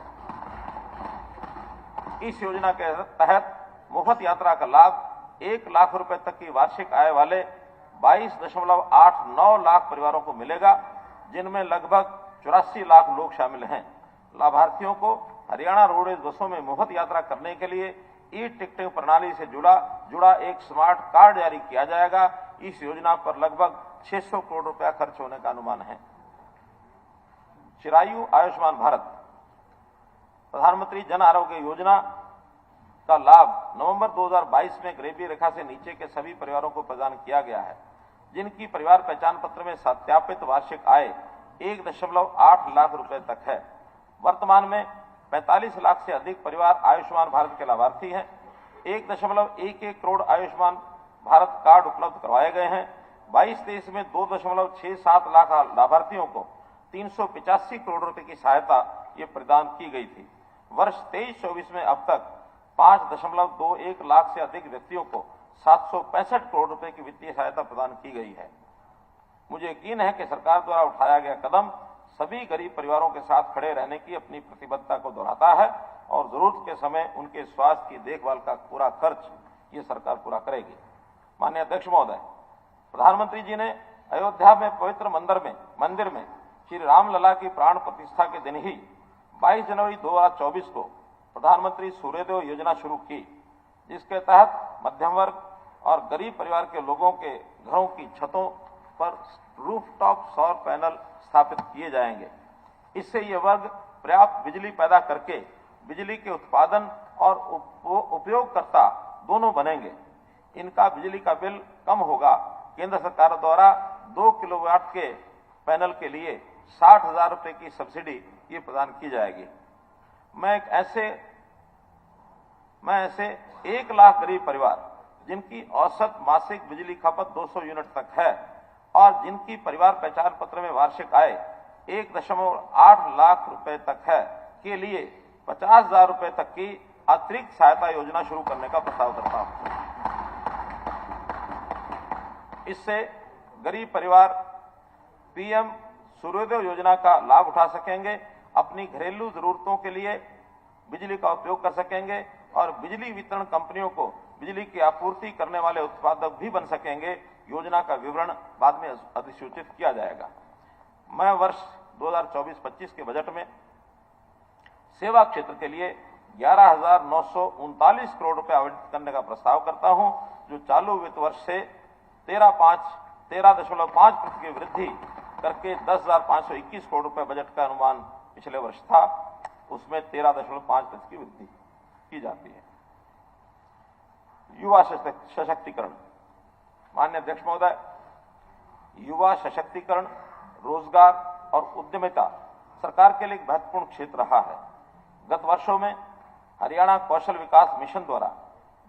इस योजना के तहत मुफ्त यात्रा का लाभ 1 लाख रुपए तक की वार्षिक आय वाले 22.89 लाख परिवारों को मिलेगा, जिनमें लगभग 84 लाख लोग शामिल हैं। लाभार्थियों को हरियाणा रोडवेज बसों में मुफ्त यात्रा करने के लिए ई टिकटिंग प्रणाली से जुड़ा एक स्मार्ट कार्ड जारी किया जाएगा। इस योजना पर लगभग 600 करोड़ रुपया खर्च होने का अनुमान है। चिरायु आयुष्मान भारत प्रधानमंत्री जन आरोग्य योजना का लाभ नवंबर 2022 में गरीबी रेखा से नीचे के सभी परिवारों को प्रदान किया गया है, जिनकी परिवार पहचान पत्र में सत्यापित वार्षिक आय 1.8 लाख रुपए तक है। वर्तमान में 45 लाख से अधिक परिवार आयुष्मान भारत के लाभार्थी हैं। 1.11 करोड़ आयुष्मान भारत कार्ड उपलब्ध करवाए गए हैं। 22-23 में 2.67 लाख लाभार्थियों को 385 करोड़ रुपए की सहायता ये प्रदान की गई थी। वर्ष 23-24 में अब तक 5.21 लाख से अधिक व्यक्तियों को 765 करोड़ रुपए की वित्तीय सहायता प्रदान की गई है। मुझे यकीन है कि सरकार द्वारा उठाया गया कदम सभी गरीब परिवारों के साथ खड़े रहने की अपनी प्रतिबद्धता को दोहराता है और जरूरत के समय उनके स्वास्थ्य की देखभाल का पूरा खर्च ये सरकार पूरा करेगी। माननीय अध्यक्ष महोदय, प्रधानमंत्री जी ने अयोध्या में पवित्र मंदिर में श्री रामलला की प्राण प्रतिष्ठा के दिन ही 22 जनवरी 2024 को प्रधानमंत्री सूर्योदय योजना शुरू की, जिसके तहत मध्यम वर्ग और गरीब परिवार के लोगों के घरों की छतों पर रूफटॉप सौर पैनल स्थापित किए जाएंगे। इससे ये वर्ग पर्याप्त बिजली पैदा करके बिजली के उत्पादन और उपयोगकर्ता दोनों बनेंगे। इनका बिजली का बिल कम होगा। केंद्र सरकार द्वारा 2 किलोवाट के पैनल के लिए 60,000 रुपए की सब्सिडी ये प्रदान की जाएगी। मैं ऐसे 1 लाख गरीब परिवार जिनकी औसत मासिक बिजली खपत 200 यूनिट तक है और जिनकी परिवार पहचान पत्र में वार्षिक आय 1.8 लाख रुपए तक है के लिए 50,000 रुपए तक की अतिरिक्त सहायता योजना शुरू करने का प्रस्ताव करता हूं। इससे गरीब परिवार पीएम सूर्योदय योजना का लाभ उठा सकेंगे, अपनी घरेलू जरूरतों के लिए बिजली का उपयोग कर सकेंगे और बिजली वितरण कंपनियों को बिजली की आपूर्ति करने वाले उत्पादक भी बन सकेंगे। योजना का विवरण बाद में अधिसूचित किया जाएगा। मैं वर्ष 2024-25 के बजट में सेवा क्षेत्र के लिए 11,939 करोड़ रुपए आवंटित करने का प्रस्ताव करता हूं, जो चालू वित्त वर्ष से 13.5% की वृद्धि करके 10,521 करोड़ रुपए बजट का अनुमान पिछले वर्ष था, उसमें 13.5% की वृद्धि की जाती है। युवा सशक्तिकरण। माननीय अध्यक्ष महोदय, युवा सशक्तिकरण, रोजगार और उद्यमिता सरकार के लिए एक महत्वपूर्ण क्षेत्र रहा है। गत वर्षों में हरियाणा कौशल विकास मिशन द्वारा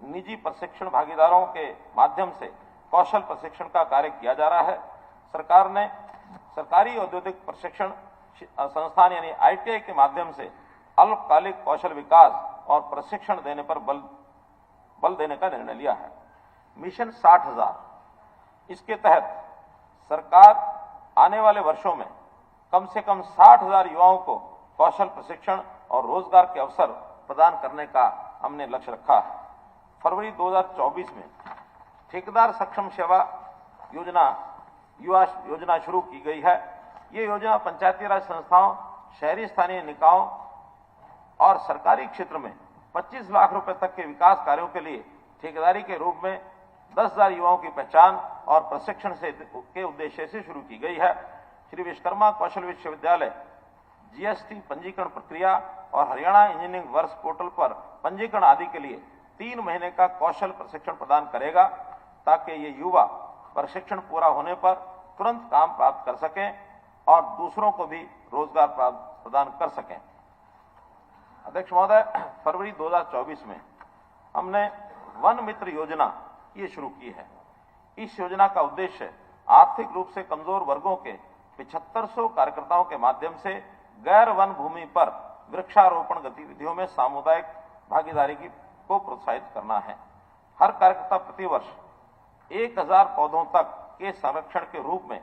निजी प्रशिक्षण भागीदारों के माध्यम से कौशल प्रशिक्षण का कार्य किया जा रहा है। सरकार ने सरकारी औद्योगिक प्रशिक्षण संस्थान यानी ITI के माध्यम से अल्पकालिक कौशल विकास और प्रशिक्षण देने पर बल देने का निर्णय लिया है। मिशन 60,000, इसके तहत सरकार आने वाले वर्षों में कम से कम 60,000 युवाओं को कौशल प्रशिक्षण और रोजगार के अवसर प्रदान करने का हमने लक्ष्य रखा है। फरवरी 2024 में ठेकेदार सक्षम सेवा योजना युवा योजना शुरू की गई है। ये योजना पंचायती राज संस्थाओं, शहरी स्थानीय निकायों और सरकारी क्षेत्र में 25 लाख रुपए तक के विकास कार्यों के लिए ठेकेदारी के रूप में 10,000 युवाओं की पहचान और प्रशिक्षण के उद्देश्य से शुरू की गई है। श्री विश्वकर्मा कौशल विश्वविद्यालय GST पंजीकरण प्रक्रिया और हरियाणा इंजीनियरिंग वर्ष पोर्टल पर पंजीकरण आदि के लिए 3 महीने का कौशल प्रशिक्षण प्रदान करेगा, ताकि ये युवा प्रशिक्षण पूरा होने पर तुरंत काम प्राप्त कर सकें और दूसरों को भी रोजगार प्रदान कर सकें। अध्यक्ष महोदय, फरवरी 2024 में हमने वन मित्र योजना ये शुरू की है। इस योजना का उद्देश्य आर्थिक रूप से कमजोर वर्गों के 7500 कार्यकर्ताओं के माध्यम से गैर वन भूमि पर वृक्षारोपण गतिविधियों में सामुदायिक भागीदारी को प्रोत्साहित करना है। हर कार्यकर्ता प्रतिवर्ष 1000 पौधों तक के संरक्षण के रूप में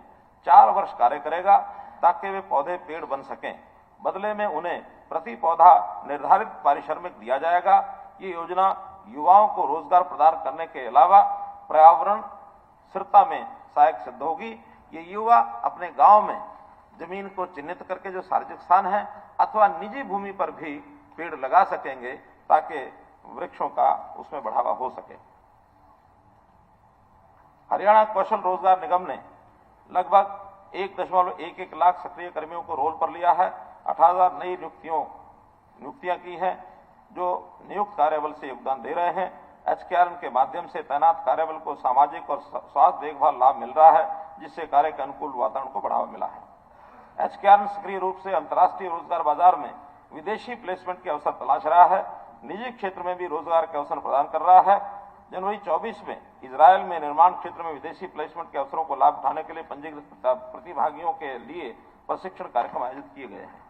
4 वर्ष कार्य करेगा, ताकि वे पौधे पेड़ बन सकें। बदले में उन्हें प्रति पौधा निर्धारित पारिश्रमिक दिया जाएगा। ये योजना युवाओं को रोजगार प्रदान करने के अलावा पर्यावरण स्थिरता में सहायक सिद्ध होगी। ये युवा अपने गांव में जमीन को चिन्हित करके जो सार्वजनिक स्थान है अथवा निजी भूमि पर भी पेड़ लगा सकेंगे, ताकि वृक्षों का उसमें बढ़ावा हो सके। हरियाणा कौशल रोजगार निगम ने लगभग 1.11 लाख सक्रिय कर्मियों को रोल पर लिया है। 18,000 नई नियुक्तियां की हैं, जो नियुक्त कार्यबल से योगदान दे रहे हैं। HKRN के माध्यम से तैनात कार्यबल को सामाजिक और स्वास्थ्य देखभाल लाभ मिल रहा है, जिससे कार्य के अनुकूल वातावरण को बढ़ावा मिला है। HKRN सक्रिय रूप से अंतर्राष्ट्रीय रोजगार बाजार में विदेशी प्लेसमेंट के अवसर तलाश रहा है। निजी क्षेत्र में भी रोजगार के अवसर प्रदान कर रहा है। जनवरी 24 में इजरायल में निर्माण क्षेत्र में विदेशी प्लेसमेंट के अवसरों को लाभ उठाने के लिए पंजीकृत प्रतिभागियों के लिए प्रशिक्षण कार्यक्रम आयोजित किए गए हैं।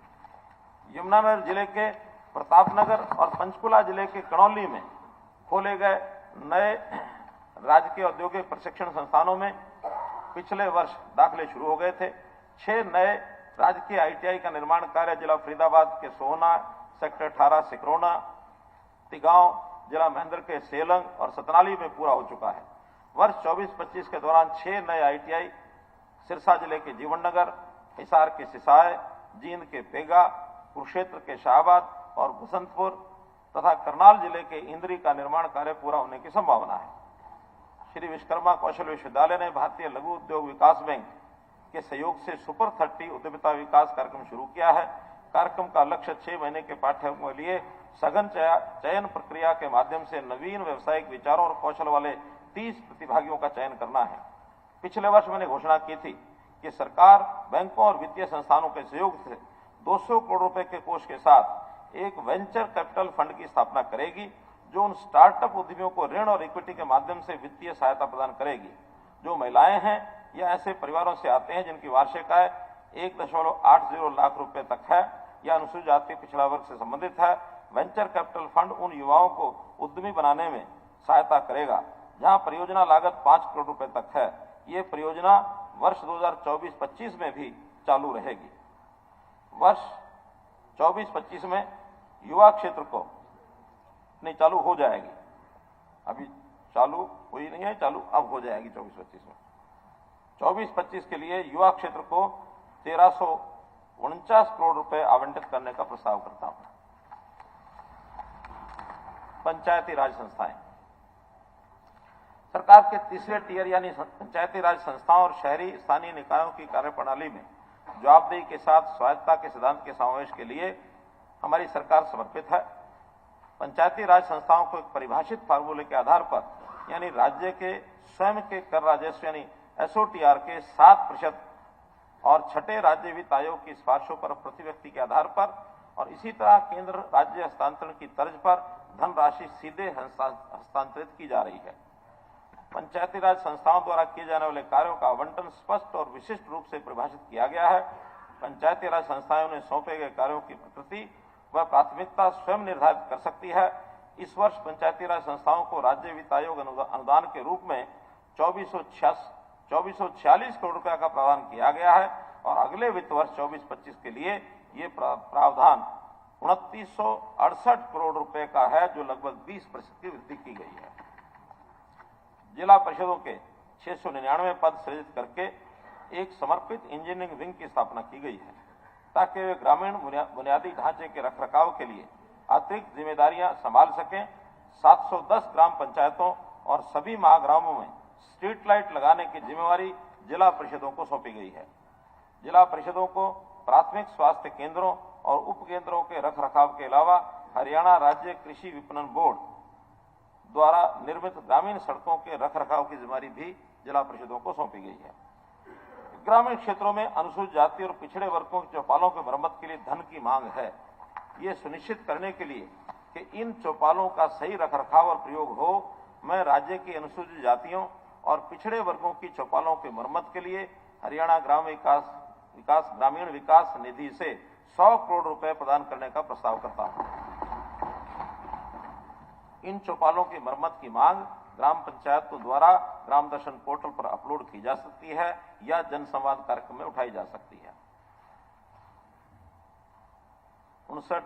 यमुनानगर जिले के प्रतापनगर और पंचकुला जिले के कणौली में खोले गए नए राजकीय औद्योगिक प्रशिक्षण संस्थानों में पिछले वर्ष दाखिले शुरू हो गए थे। 6 नए राजकीय ITI का निर्माण कार्य जिला फरीदाबाद के सोहना, सेक्टर 18 सिकरोना, तिगांव, जिला महेंद्र के सेलंग और सतनाली में पूरा हो चुका है। वर्ष 24-25 के दौरान 6 नए ITI सिरसा जिले के जीवननगर, हिसार के सिसाय, जींद के पेगा, कुरुक्षेत्र के शाहबाद और बसंतपुर तथा करनाल जिले के इंद्री का निर्माण कार्य पूरा होने की संभावना है। श्री विश्वकर्मा कौशल विश्वविद्यालय ने भारतीय लघु उद्योग विकास बैंक के सहयोग से सुपर 30 उद्यमिता विकास कार्यक्रम शुरू किया है। कार्यक्रम का लक्ष्य 6 महीने के पाठ्यक्रम के लिए सघन चयन प्रक्रिया के माध्यम से नवीन व्यावसायिक विचारों और कौशल वाले 30 प्रतिभागियों का चयन करना है। पिछले वर्ष मैंने घोषणा की थी कि सरकार बैंकों और वित्तीय संस्थानों के सहयोग से 200 करोड़ रुपए के कोष के साथ एक वेंचर कैपिटल फंड की स्थापना करेगी, जो उन स्टार्टअप उद्यमियों को ऋण और इक्विटी के माध्यम से वित्तीय सहायता प्रदान करेगी। जो महिलाएं हैं या ऐसे परिवारों से आते हैं जिनकी वार्षिक आय 1.80 लाख रुपए तक है या अनुसूचित जाति पिछड़ा वर्ग से संबंधित है, वेंचर कैपिटल फंड उन युवाओं को उद्यमी बनाने में सहायता करेगा जहां परियोजना लागत 5 करोड़ रुपए तक है। ये परियोजना वर्ष 2024-25 में भी चालू रहेगी। वर्ष 24-25 में युवा क्षेत्र को नहीं चालू हो जाएगी, अभी चालू हुई नहीं है, चालू अब हो जाएगी 24-25 में। 24-25 के लिए युवा क्षेत्र को 1349 करोड़ रुपए आवंटित करने का प्रस्ताव करता हूं। पंचायती राज संस्थाएं, सरकार के तीसरे टियर यानी पंचायती राज संस्थाओं और शहरी स्थानीय निकायों की कार्यप्रणाली में जवाबदेही के साथ स्वायत्तता के सिद्धांत के समावेश के लिए हमारी सरकार समर्पित है। पंचायती राज संस्थाओं को एक परिभाषित फार्मूले के आधार पर यानी राज्य के स्वयं के कर राजस्व यानी SOTR के 7% और छठे राज्य वित्त आयोग की सिफारिशों पर प्रति व्यक्ति के आधार पर और इसी तरह केंद्र राज्य हस्तांतरण की तर्ज पर धनराशि सीधे हस्तांतरित की जा रही है। पंचायती राज संस्थाओं द्वारा किए जाने वाले कार्यों का आवंटन स्पष्ट और विशिष्ट रूप से परिभाषित किया गया है। पंचायती राज संस्थाओं ने सौंपे गए कार्यों की प्रकृति व प्राथमिकता स्वयं निर्धारित कर सकती है। इस वर्ष पंचायती राज संस्थाओं को राज्य वित्त आयोग अनुदान के रूप में 2446 करोड़ रुपए का प्रावधान किया गया है और अगले वित्त वर्ष 24-25 के लिए ये प्रावधान 2968 करोड़ रुपए का है, जो लगभग 20% की वृद्धि की गई है। जिला परिषदों के 699 पद सृजित करके एक समर्पित इंजीनियरिंग विंग की स्थापना की गई है ताकि वे ग्रामीण बुनियादी ढांचे के रखरखाव के लिए अतिरिक्त जिम्मेदारियां संभाल सकें। 710 ग्राम पंचायतों और सभी महाग्रामों में स्ट्रीट लाइट लगाने की जिम्मेवारी जिला परिषदों को सौंपी गई है। जिला परिषदों को प्राथमिक स्वास्थ्य केंद्रों और उप केंद्रों के रखरखाव के अलावा हरियाणा राज्य कृषि विपणन बोर्ड द्वारा निर्मित ग्रामीण सड़कों के रखरखाव की जिम्मेदारी भी जिला परिषदों को सौंपी गई है। ग्रामीण क्षेत्रों में अनुसूचित जाति और पिछड़े वर्गों के चौपालों की मरम्मत के लिए धन की मांग है। ये सुनिश्चित करने के लिए कि इन चौपालों का सही रखरखाव और प्रयोग हो, मैं राज्य की अनुसूचित जातियों और पिछड़े वर्गों की चौपालों की मरम्मत के लिए हरियाणा ग्रामीण विकास निधि से 100 करोड़ रुपए प्रदान करने का प्रस्ताव करता हूं। इन चौपालों की मरम्मत की मांग ग्राम पंचायतों द्वारा ग्राम दर्शन पोर्टल पर अपलोड की जा सकती है या जनसंवाद कार्यक्रम में उठाई जा सकती है। 59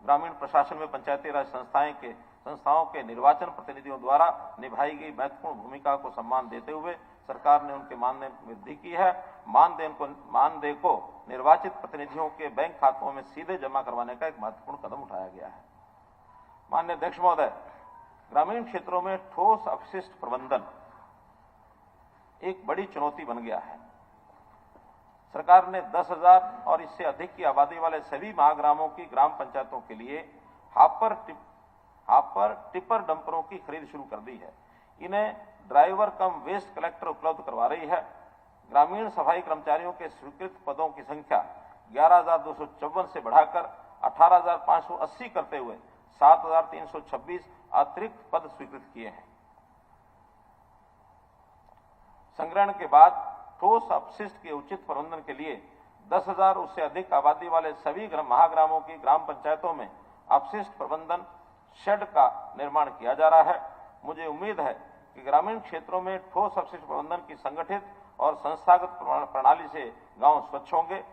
ग्रामीण प्रशासन में पंचायती राज संस्थाओं के निर्वाचन प्रतिनिधियों द्वारा निभाई गई महत्वपूर्ण भूमिका को सम्मान देते हुए सरकार ने उनके मानदेय में वृद्धि की है। मानदेय को निर्वाचित प्रतिनिधियों के बैंक खातों में सीधे जमा करवाने का एक महत्वपूर्ण कदम उठाया गया है। माननीय अध्यक्ष महोदय, ग्रामीण क्षेत्रों में ठोस अपशिष्ट प्रबंधन एक बड़ी चुनौती बन गया है। सरकार ने 10,000 और इससे अधिक की आबादी वाले सभी महाग्रामों की ग्राम पंचायतों के लिए हापर टिपर डंपरों की खरीद शुरू कर दी है। इन्हें ड्राइवर कम वेस्ट कलेक्टर उपलब्ध करवा रही है। ग्रामीण सफाई कर्मचारियों के स्वीकृत पदों की संख्या 11,254 से बढ़ाकर 18,580 करते हुए 7,326 अतिरिक्त पद स्वीकृत किए हैं। संग्रहण के बाद ठोस अपशिष्ट के उचित प्रबंधन के लिए 10,000 उससे अधिक आबादी वाले सभी महाग्रामों की ग्राम पंचायतों में अपशिष्ट प्रबंधन शेड का निर्माण किया जा रहा है। मुझे उम्मीद है कि ग्रामीण क्षेत्रों में ठोस अपशिष्ट प्रबंधन की संगठित और संस्थागत प्रणाली से गांव स्वच्छ होंगे।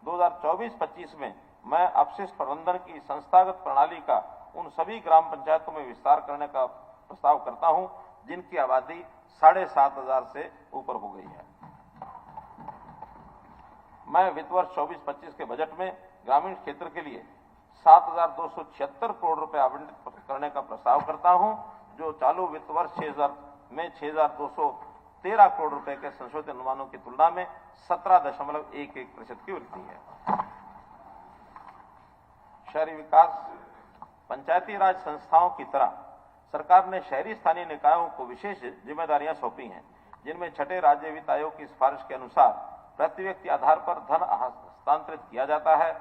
2024-25 में मैं अपशिष्ट प्रबंधन की संस्थागत प्रणाली का उन सभी ग्राम पंचायतों में विस्तार करने का प्रस्ताव करता हूं जिनकी आबादी 7,500 से ऊपर हो गई है। मैं वित्त वर्ष 24-25 के बजट में ग्रामीण क्षेत्र के लिए 7,276 करोड़ रुपए आवंटित करने का प्रस्ताव करता हूं, जो चालू वित्त वर्ष 6,213 करोड़ रुपए के संशोधित अनुमानों की तुलना में 17.11% की वृद्धि है। शहरी विकास पंचायती राज संस्थाओं की तरह सरकार ने शहरी स्थानीय निकायों को विशेष जिम्मेदारियां सौंपी हैं, जिनमें छठे राज्य वित्त आयोग की सिफारिश के अनुसार प्रति व्यक्ति आधार पर धन हस्तांतरित किया जाता है।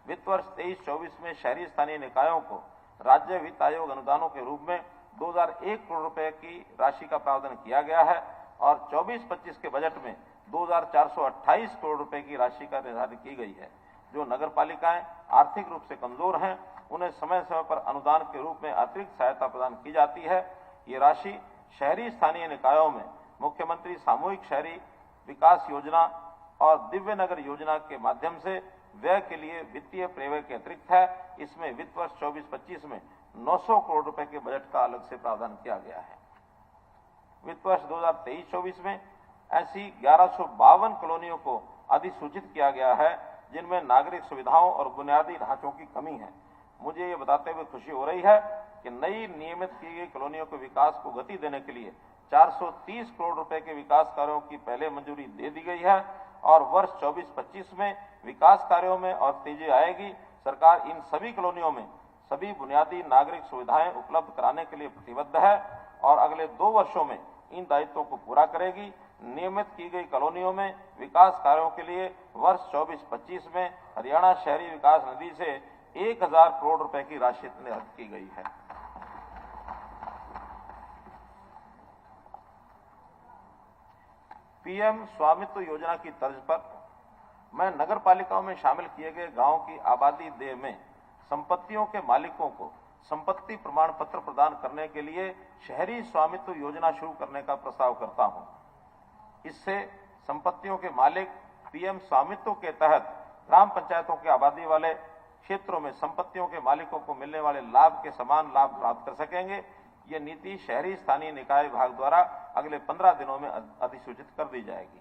वित्त वर्ष 23-24 में शहरी स्थानीय निकायों को राज्य वित्त आयोग अनुदानों के रूप में 2001 करोड़ रुपए की राशि का प्रावधान किया गया है और 24-25 के बजट में 2,428 करोड़ रुपए की राशि का निर्धारित की गई है। जो नगर पालिकाएं आर्थिक रूप से कमजोर हैं, उन्हें समय समय पर अनुदान के रूप में अतिरिक्त सहायता प्रदान की जाती है। ये राशि शहरी स्थानीय निकायों में मुख्यमंत्री सामूहिक शहरी विकास योजना और दिव्य नगर योजना के माध्यम से व्यय के लिए वित्तीय प्रव्यय के अतिरिक्त है। इसमें वित्त वर्ष 24-25 में 900 करोड़ रुपए के बजट का अलग से प्रावधान किया गया है। वित्त वर्ष 2023-24 में ऐसी 1152 कॉलोनियों को अधिसूचित किया गया है जिनमें नागरिक सुविधाओं और बुनियादी ढांचों की कमी है। मुझे ये बताते हुए खुशी हो रही है कि नई नियमित की गई कॉलोनियों के विकास को गति देने के लिए 430 करोड़ रुपए के विकास कार्यों की पहले मंजूरी दे दी गई है और वर्ष 24-25 में विकास कार्यों में और तेजी आएगी। सरकार इन सभी कॉलोनियों में सभी बुनियादी नागरिक सुविधाएं उपलब्ध कराने के लिए प्रतिबद्ध है और अगले 2 वर्षों में इन दायित्वों को पूरा करेगी। नियमित की गई कॉलोनियों में विकास कार्यों के लिए वर्ष 24-25 में हरियाणा शहरी विकास निधि से 1,000 करोड़ रुपए की राशि निर्धारित की गई है। पीएम स्वामित्व योजना की तर्ज पर मैं नगर पालिकाओं में शामिल किए गए गांव की आबादी देय में संपत्तियों के मालिकों को संपत्ति प्रमाण पत्र प्रदान करने के लिए शहरी स्वामित्व योजना शुरू करने का प्रस्ताव करता हूं। इससे संपत्तियों के मालिक पीएम स्वामित्व के तहत ग्राम पंचायतों के आबादी वाले क्षेत्रों में संपत्तियों के मालिकों को मिलने वाले लाभ के समान लाभ प्राप्त कर सकेंगे। ये नीति शहरी स्थानीय निकाय विभाग द्वारा अगले 15 दिनों में अधिसूचित कर दी जाएगी।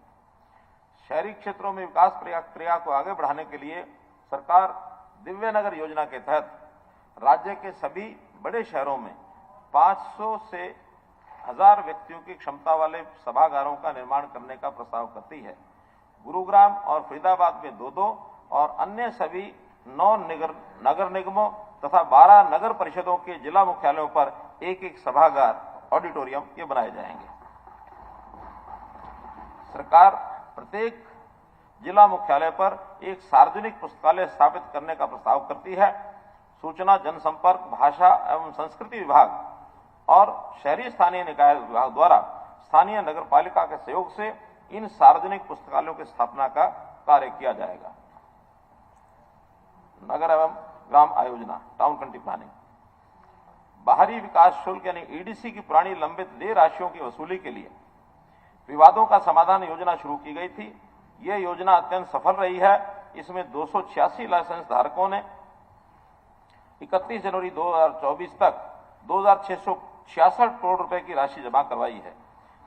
शहरी क्षेत्रों में विकास प्रक्रिया को आगे बढ़ाने के लिए सरकार दिव्य नगर योजना के तहत राज्य के सभी बड़े शहरों में 500 से 1000 व्यक्तियों की क्षमता वाले सभागारों का निर्माण करने का प्रस्ताव करती है। गुरुग्राम और फरीदाबाद में 2-2 और अन्य सभी 9 नगर निगमों तथा 12 नगर परिषदों के जिला मुख्यालयों पर एक सभागार ऑडिटोरियम ये बनाए जाएंगे। सरकार प्रत्येक जिला मुख्यालय पर एक सार्वजनिक पुस्तकालय स्थापित करने का प्रस्ताव करती है। सूचना जनसंपर्क भाषा एवं संस्कृति विभाग और शहरी स्थानीय निकाय विभाग द्वारा स्थानीय नगर पालिका के सहयोग से इन सार्वजनिक पुस्तकालयों की स्थापना का कार्य किया जाएगा। नगर एवं ग्राम आयोजना टाउन कंट्री प्लानिंग बाहरी विकास शुल्क यानी ईडीसी की पुरानी लंबित देय राशियों की वसूली के लिए विवादों का समाधान योजना शुरू की गई थी। यह योजना अत्यंत सफल रही है। इसमें 286 लाइसेंस धारकों ने 31 जनवरी 2024 तक 2,666 करोड़ रुपए की राशि जमा करवाई है।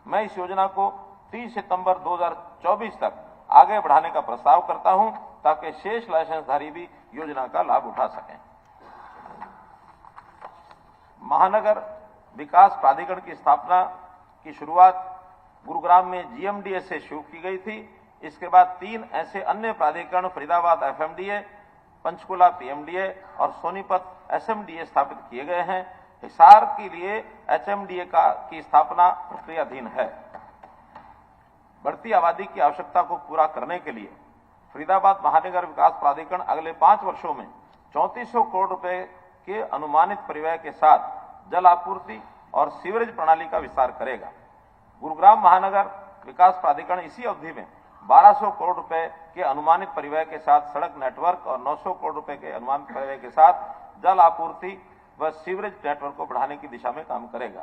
मैं इस योजना को 30 सितंबर 2024 तक आगे बढ़ाने का प्रस्ताव करता हूं ताकि शेष लाइसेंसधारी भी योजना का लाभ उठा सकें। महानगर विकास प्राधिकरण की स्थापना की शुरुआत गुरुग्राम में जीएमडीए से शुरू की गई थी। इसके बाद 3 ऐसे अन्य प्राधिकरण फरीदाबाद एफएमडीए, पंचकुला पीएमडीए और सोनीपत एसएमडीए स्थापित किए गए हैं। हिसार के लिए एचएमडीए की स्थापना प्रक्रियाधीन है। बढ़ती आबादी की आवश्यकता को पूरा करने के लिए फरीदाबाद महानगर विकास प्राधिकरण अगले 5 वर्षों में 3400 करोड़ रुपए के अनुमानित परिव्यय के साथ जल आपूर्ति और सीवरेज प्रणाली का विस्तार करेगा। गुरुग्राम महानगर विकास प्राधिकरण इसी अवधि में 1200 करोड़ रुपए के अनुमानित परिव्यय के साथ सड़क नेटवर्क और 900 करोड़ रुपए के अनुमानित परिव्यय के साथ जल आपूर्ति व सीवरेज नेटवर्क को बढ़ाने की दिशा में काम करेगा।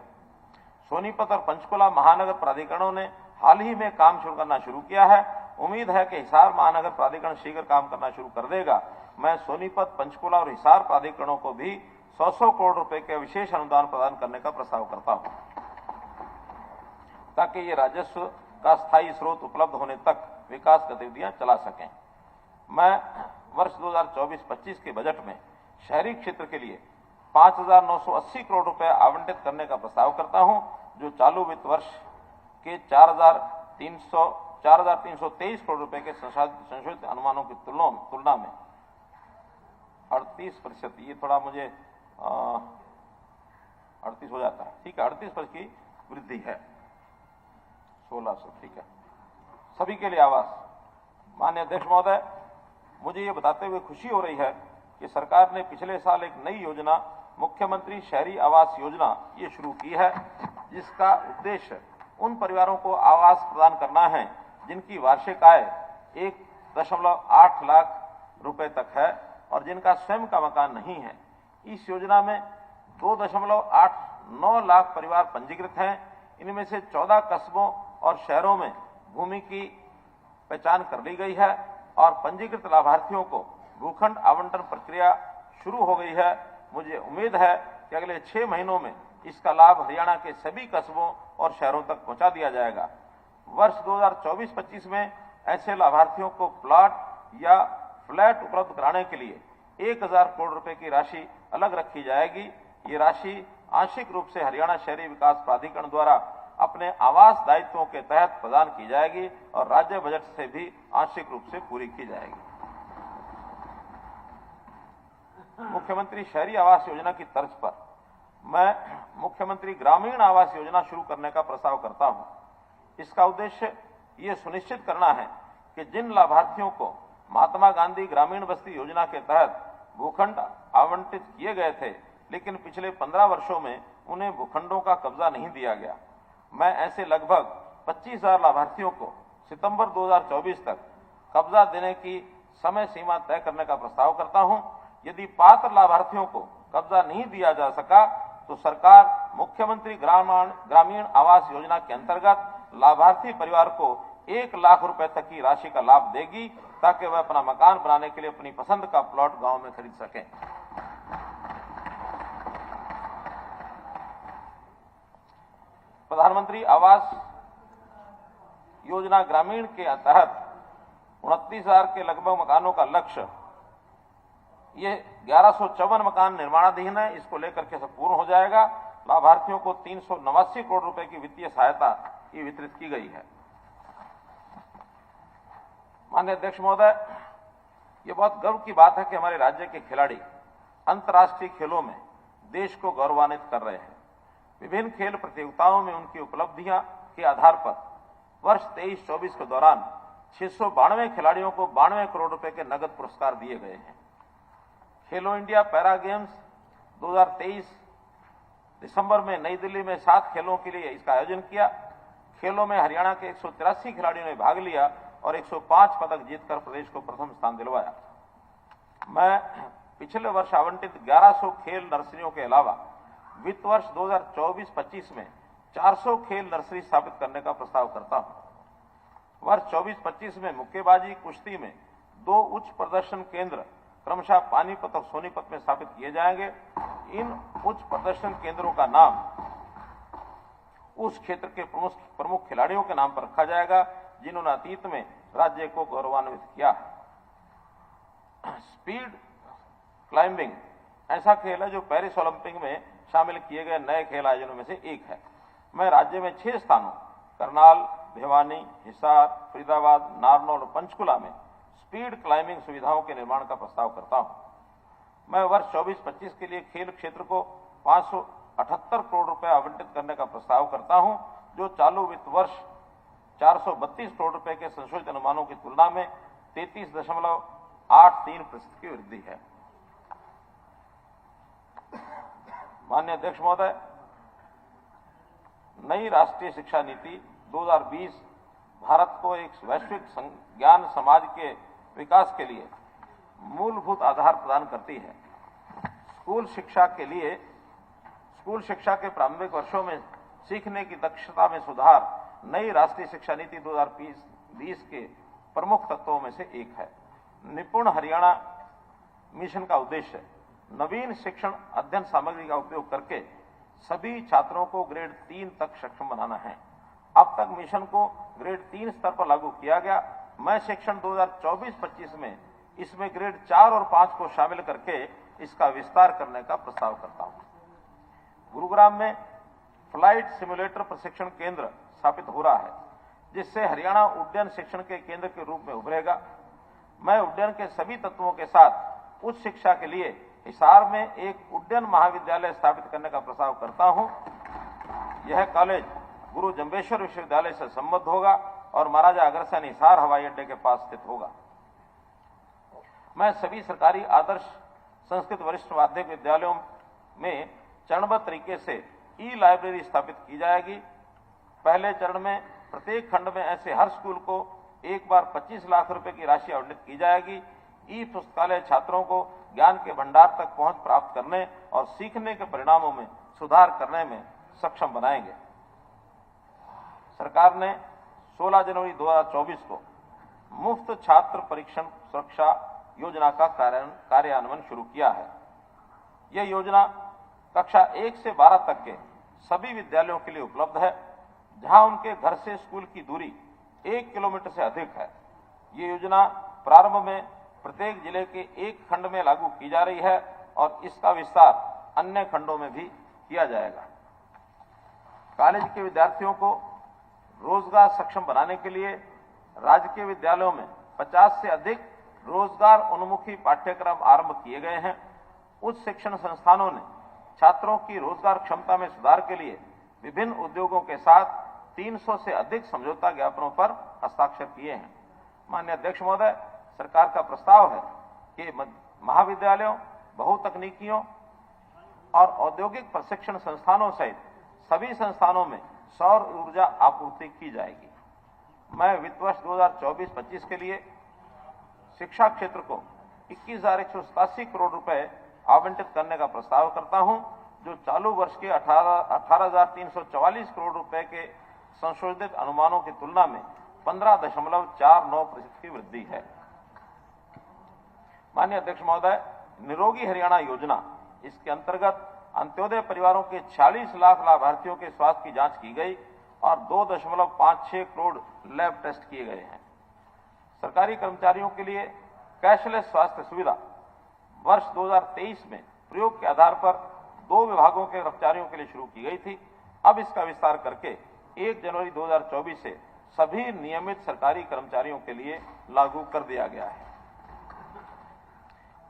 सोनीपत और पंचकुला महानगर प्राधिकरणों ने हाल ही में काम शुरू करना शुरू किया है। उम्मीद है कि हिसार महानगर प्राधिकरण शीघ्र काम करना शुरू कर देगा। मैं सोनीपत, पंचकुला और हिसार प्राधिकरणों को भी 100 करोड़ रुपए के विशेष अनुदान प्रदान करने का प्रस्ताव करता हूं, ताकि ये राजस्व का स्थायी स्रोत उपलब्ध होने तक विकास गतिविधियां चला सकें। मैं वर्ष 2024-25 के बजट में शहरी क्षेत्र के लिए 5,980 करोड़ रुपए आवंटित करने का प्रस्ताव करता हूं, जो चालू वित्त वर्ष के 4,323 करोड़ रुपए के संशोधित अनुमानों की तुलना में 38%, ये थोड़ा मुझे 38 हो जाता है, ठीक है, 38% की वृद्धि है, 1600, ठीक है। सभी के लिए आवास। माननीय अध्यक्ष महोदय, मुझे ये बताते हुए खुशी हो रही है कि सरकार ने पिछले साल एक नई योजना मुख्यमंत्री शहरी आवास योजना ये शुरू की है, जिसका उद्देश्य उन परिवारों को आवास प्रदान करना है जिनकी वार्षिक आय 1.8 लाख रुपए तक है और जिनका स्वयं का मकान नहीं है। इस योजना में 2.89 लाख परिवार पंजीकृत हैं। इनमें से 14 कस्बों और शहरों में भूमि की पहचान कर ली गई है और पंजीकृत लाभार्थियों को भूखंड आवंटन प्रक्रिया शुरू हो गई है। मुझे उम्मीद है कि अगले 6 महीनों में इसका लाभ हरियाणा के सभी कस्बों और शहरों तक पहुंचा दिया जाएगा। वर्ष 2024-25 में ऐसे लाभार्थियों को प्लॉट या फ्लैट उपलब्ध कराने के लिए 1,000 करोड़ रुपए की राशि अलग रखी जाएगी। ये राशि आंशिक रूप से हरियाणा शहरी विकास प्राधिकरण द्वारा अपने आवास दायित्वों के तहत प्रदान की जाएगी और राज्य बजट से भी आंशिक रूप से पूरी की जाएगी। मुख्यमंत्री शहरी आवास योजना की तर्ज पर मैं मुख्यमंत्री ग्रामीण आवास योजना शुरू करने का प्रस्ताव करता हूं। इसका उद्देश्य ये सुनिश्चित करना है कि जिन लाभार्थियों को महात्मा गांधी ग्रामीण बस्ती योजना के तहत भूखंड आवंटित किए गए थे, लेकिन पिछले 15 वर्षों में उन्हें भूखंडों का कब्जा नहीं दिया गया, मैं ऐसे लगभग 25,000 लाभार्थियों को सितंबर 2024 तक कब्जा देने की समय सीमा तय करने का प्रस्ताव करता हूं। यदि पात्र लाभार्थियों को कब्जा नहीं दिया जा सका तो सरकार मुख्यमंत्री ग्रामीण आवास योजना के अंतर्गत लाभार्थी परिवार को 1 लाख रुपए तक की राशि का लाभ देगी, ताकि वह अपना मकान बनाने के लिए अपनी पसंद का प्लॉट गांव में खरीद सकें। प्रधानमंत्री आवास योजना ग्रामीण के तहत 29,000 के लगभग मकानों का लक्ष्य, ये 1154 मकान निर्माणाधीन है, इसको लेकर के सब पूर्ण हो जाएगा। लाभार्थियों को 389 करोड़ रुपए की वित्तीय सहायता ये वितरित की गई है। माननीय अध्यक्ष महोदय, ये बहुत गर्व की बात है कि हमारे राज्य के खिलाड़ी अंतर्राष्ट्रीय खेलों में देश को गौरवान्वित कर रहे हैं। विभिन्न खेल प्रतियोगिताओं में उनकी उपलब्धियां के आधार पर वर्ष 23-24 के दौरान 692 खिलाड़ियों को 92 करोड़ रुपए के नगद पुरस्कार दिए गए हैं। खेलो इंडिया पैरा गेम्स 2023 दिसंबर में नई दिल्ली में 7 खेलों के लिए इसका आयोजन किया। खेलों में हरियाणा के 183 खिलाड़ियों ने भाग लिया और 105 पदक जीतकर प्रदेश को प्रथम स्थान दिलवाया। मैं पिछले वर्ष आवंटित 1100 खेल नर्सरियों के अलावा वित्त वर्ष 2024-25 में 400 खेल नर्सरी स्थापित करने का प्रस्ताव करता हूं। वर्ष 24-25 में मुक्केबाजी, कुश्ती में 2 उच्च प्रदर्शन केंद्र क्रमशः पानीपत और सोनीपत में स्थापित किए जाएंगे। इन उच्च प्रदर्शन केंद्रों का नाम उस क्षेत्र के प्रमुख खिलाड़ियों के नाम पर रखा जाएगा जिन्होंने अतीत में राज्य को गौरवान्वित किया है। स्पीड क्लाइंबिंग ऐसा खेल है जो पेरिस ओलंपिक में शामिल किए गए नए खेल आयोजनों में से एक है। मैं राज्य में 6 स्थानों करनाल, भिवानी, हिसार, फरीदाबाद, नारनौल और पंचकुला में स्पीड क्लाइंबिंग सुविधाओं के निर्माण का प्रस्ताव करता हूं। मैं वर्ष 24-25 के लिए खेल क्षेत्र को 578 करोड़ रुपए आवंटित करने का प्रस्ताव करता हूं, जो चालू वित्त वर्ष 432 करोड़ रुपए के संशोधित अनुमानों की तुलना में 33.83% की वृद्धि है। माननीय अध्यक्ष महोदय, नई राष्ट्रीय शिक्षा नीति 2020 भारत को एक वैश्विक ज्ञान समाज के विकास के लिए मूलभूत आधार प्रदान करती है। स्कूल शिक्षा के प्रारंभिक वर्षों में सीखने की दक्षता में सुधार नई राष्ट्रीय शिक्षा नीति 2020 के प्रमुख तत्वों में से एक है। निपुण हरियाणा मिशन का उद्देश्य नवीन शिक्षण अध्ययन सामग्री का उपयोग करके सभी छात्रों को ग्रेड 3 तक सक्षम बनाना है। अब तक मिशन को ग्रेड 3 स्तर पर लागू किया गया। मैं शिक्षण 2024-25 में इसमें ग्रेड 4 और 5 को शामिल करके इसका विस्तार करने का प्रस्ताव करता हूं। गुरुग्राम में फ्लाइट सिमुलेटर प्रशिक्षण केंद्र स्थापित हो रहा है, जिससे हरियाणा उड्डयन शिक्षण के केंद्र के रूप में उभरेगा। मैं उड्डयन के सभी तत्वों के साथ उच्च शिक्षा के लिए हिसार में एक उड्डयन महाविद्यालय स्थापित करने का प्रस्ताव करता हूं। यह कॉलेज गुरु जम्बेश्वर विश्वविद्यालय से संबद्ध होगा और महाराजा अग्रसेन हिसार हवाई अड्डे के पास स्थित होगा। मैं सभी सरकारी आदर्श संस्कृत वरिष्ठ माध्यमिक विद्यालयों में चरणबद्ध तरीके से ई लाइब्रेरी स्थापित की जाएगी। पहले चरण में प्रत्येक खंड में ऐसे हर स्कूल को एक बार 25 लाख रुपए की राशि आवंटित की जाएगी। ई पुस्तकालय छात्रों को ज्ञान के भंडार तक पहुंच प्राप्त करने और सीखने के परिणामों में सुधार करने में सक्षम बनाएंगे। सरकार ने 16 जनवरी 2024 को मुफ्त छात्र परीक्षण सुरक्षा योजना का कार्यान्वयन शुरू किया है। यह योजना कक्षा 1 से 12 तक के सभी विद्यालयों के लिए उपलब्ध है, जहां उनके घर से स्कूल की दूरी 1 किलोमीटर से अधिक है। ये योजना प्रारंभ में प्रत्येक जिले के एक खंड में लागू की जा रही है और इसका विस्तार अन्य खंडों में भी किया जाएगा। कॉलेज के विद्यार्थियों को रोजगार सक्षम बनाने के लिए राज्य के विद्यालयों में 50 से अधिक रोजगार उन्मुखी पाठ्यक्रम आरंभ किए गए हैं। उच्च शिक्षण संस्थानों ने छात्रों की रोजगार क्षमता में सुधार के लिए विभिन्न उद्योगों के साथ 300 से अधिक समझौता ज्ञापनों पर हस्ताक्षर किए हैं। माननीय अध्यक्ष महोदय, सरकार का प्रस्ताव है कि महाविद्यालयों, बहुतकनीकियों और औद्योगिक प्रशिक्षण संस्थानों सहित सभी संस्थानों में सौर ऊर्जा आपूर्ति की जाएगी। मैं वित्त वर्ष 2024-25 के लिए शिक्षा क्षेत्र को 21,187 करोड़ रुपए आवंटित करने का प्रस्ताव करता हूं, जो चालू वर्ष के 18,344 करोड़ रुपए के संशोधित अनुमानों की तुलना में 15.49% की वृद्धि है। माननीय अध्यक्ष महोदय, निरोगी हरियाणा योजना, इसके अंतर्गत अंत्योदय परिवारों के 46 लाख लाभार्थियों के स्वास्थ्य की जांच की गई और 2.56 करोड़ लैब टेस्ट किए गए हैं। सरकारी कर्मचारियों के लिए कैशलेस स्वास्थ्य सुविधा वर्ष 2023 में प्रयोग के आधार पर 2 विभागों के कर्मचारियों के लिए शुरू की गई थी। अब इसका विस्तार करके 1 जनवरी 2024 से सभी नियमित सरकारी कर्मचारियों के लिए लागू कर दिया गया है।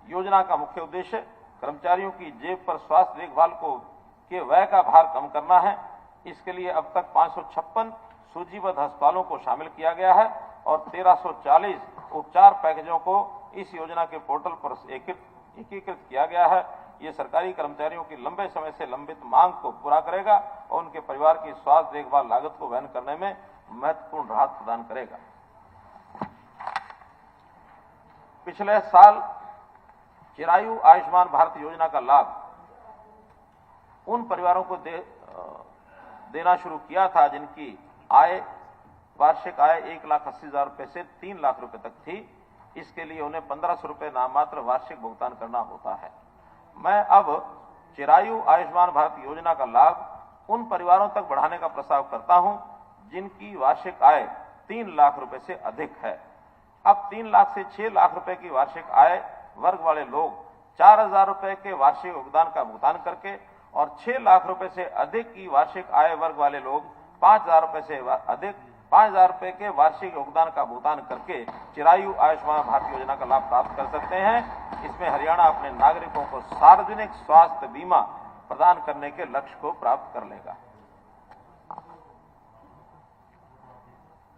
योजना का मुख्य उद्देश्य कर्मचारियों की जेब पर स्वास्थ्य देखभाल के व्यय का भार कम करना है। इसके लिए अब तक 556 सूचीबद्ध अस्पतालों को शामिल किया गया है और 1340 उपचार पैकेजों को इस योजना के पोर्टल पर एकीकृत किया गया है। ये सरकारी कर्मचारियों की लंबे समय से लंबित मांग को पूरा करेगा और उनके परिवार की स्वास्थ्य देखभाल लागत को वहन करने में महत्वपूर्ण राहत प्रदान करेगा। पिछले साल चिरायु आयुष्मान भारत योजना का लाभ उन परिवारों को देना शुरू किया था जिनकी वार्षिक आय 1,80,000 रुपए से 3 लाख रुपए तक थी। इसके लिए उन्हें 1,500 रुपए नाममात्र वार्षिक भुगतान करना होता है। मैं अब चिरायु आयुष्मान भारत योजना का लाभ उन परिवारों तक बढ़ाने का प्रस्ताव करता हूं जिनकी वार्षिक आय 3 लाख रुपए से अधिक है। अब 3 लाख से 6 लाख रुपए की वार्षिक आय वर्ग वाले लोग 4,000 रुपए के वार्षिक योगदान का भुगतान करके और 6 लाख रुपए से अधिक की वार्षिक आय वर्ग वाले लोग 5,000 रुपए से अधिक 5,000 रुपए के वार्षिक योगदान का भुगतान करके चिरायु आयुष्मान भारत योजना का लाभ प्राप्त कर सकते हैं। इसमें हरियाणा अपने नागरिकों को सार्वजनिक स्वास्थ्य बीमा प्रदान करने के लक्ष्य को प्राप्त कर लेगा।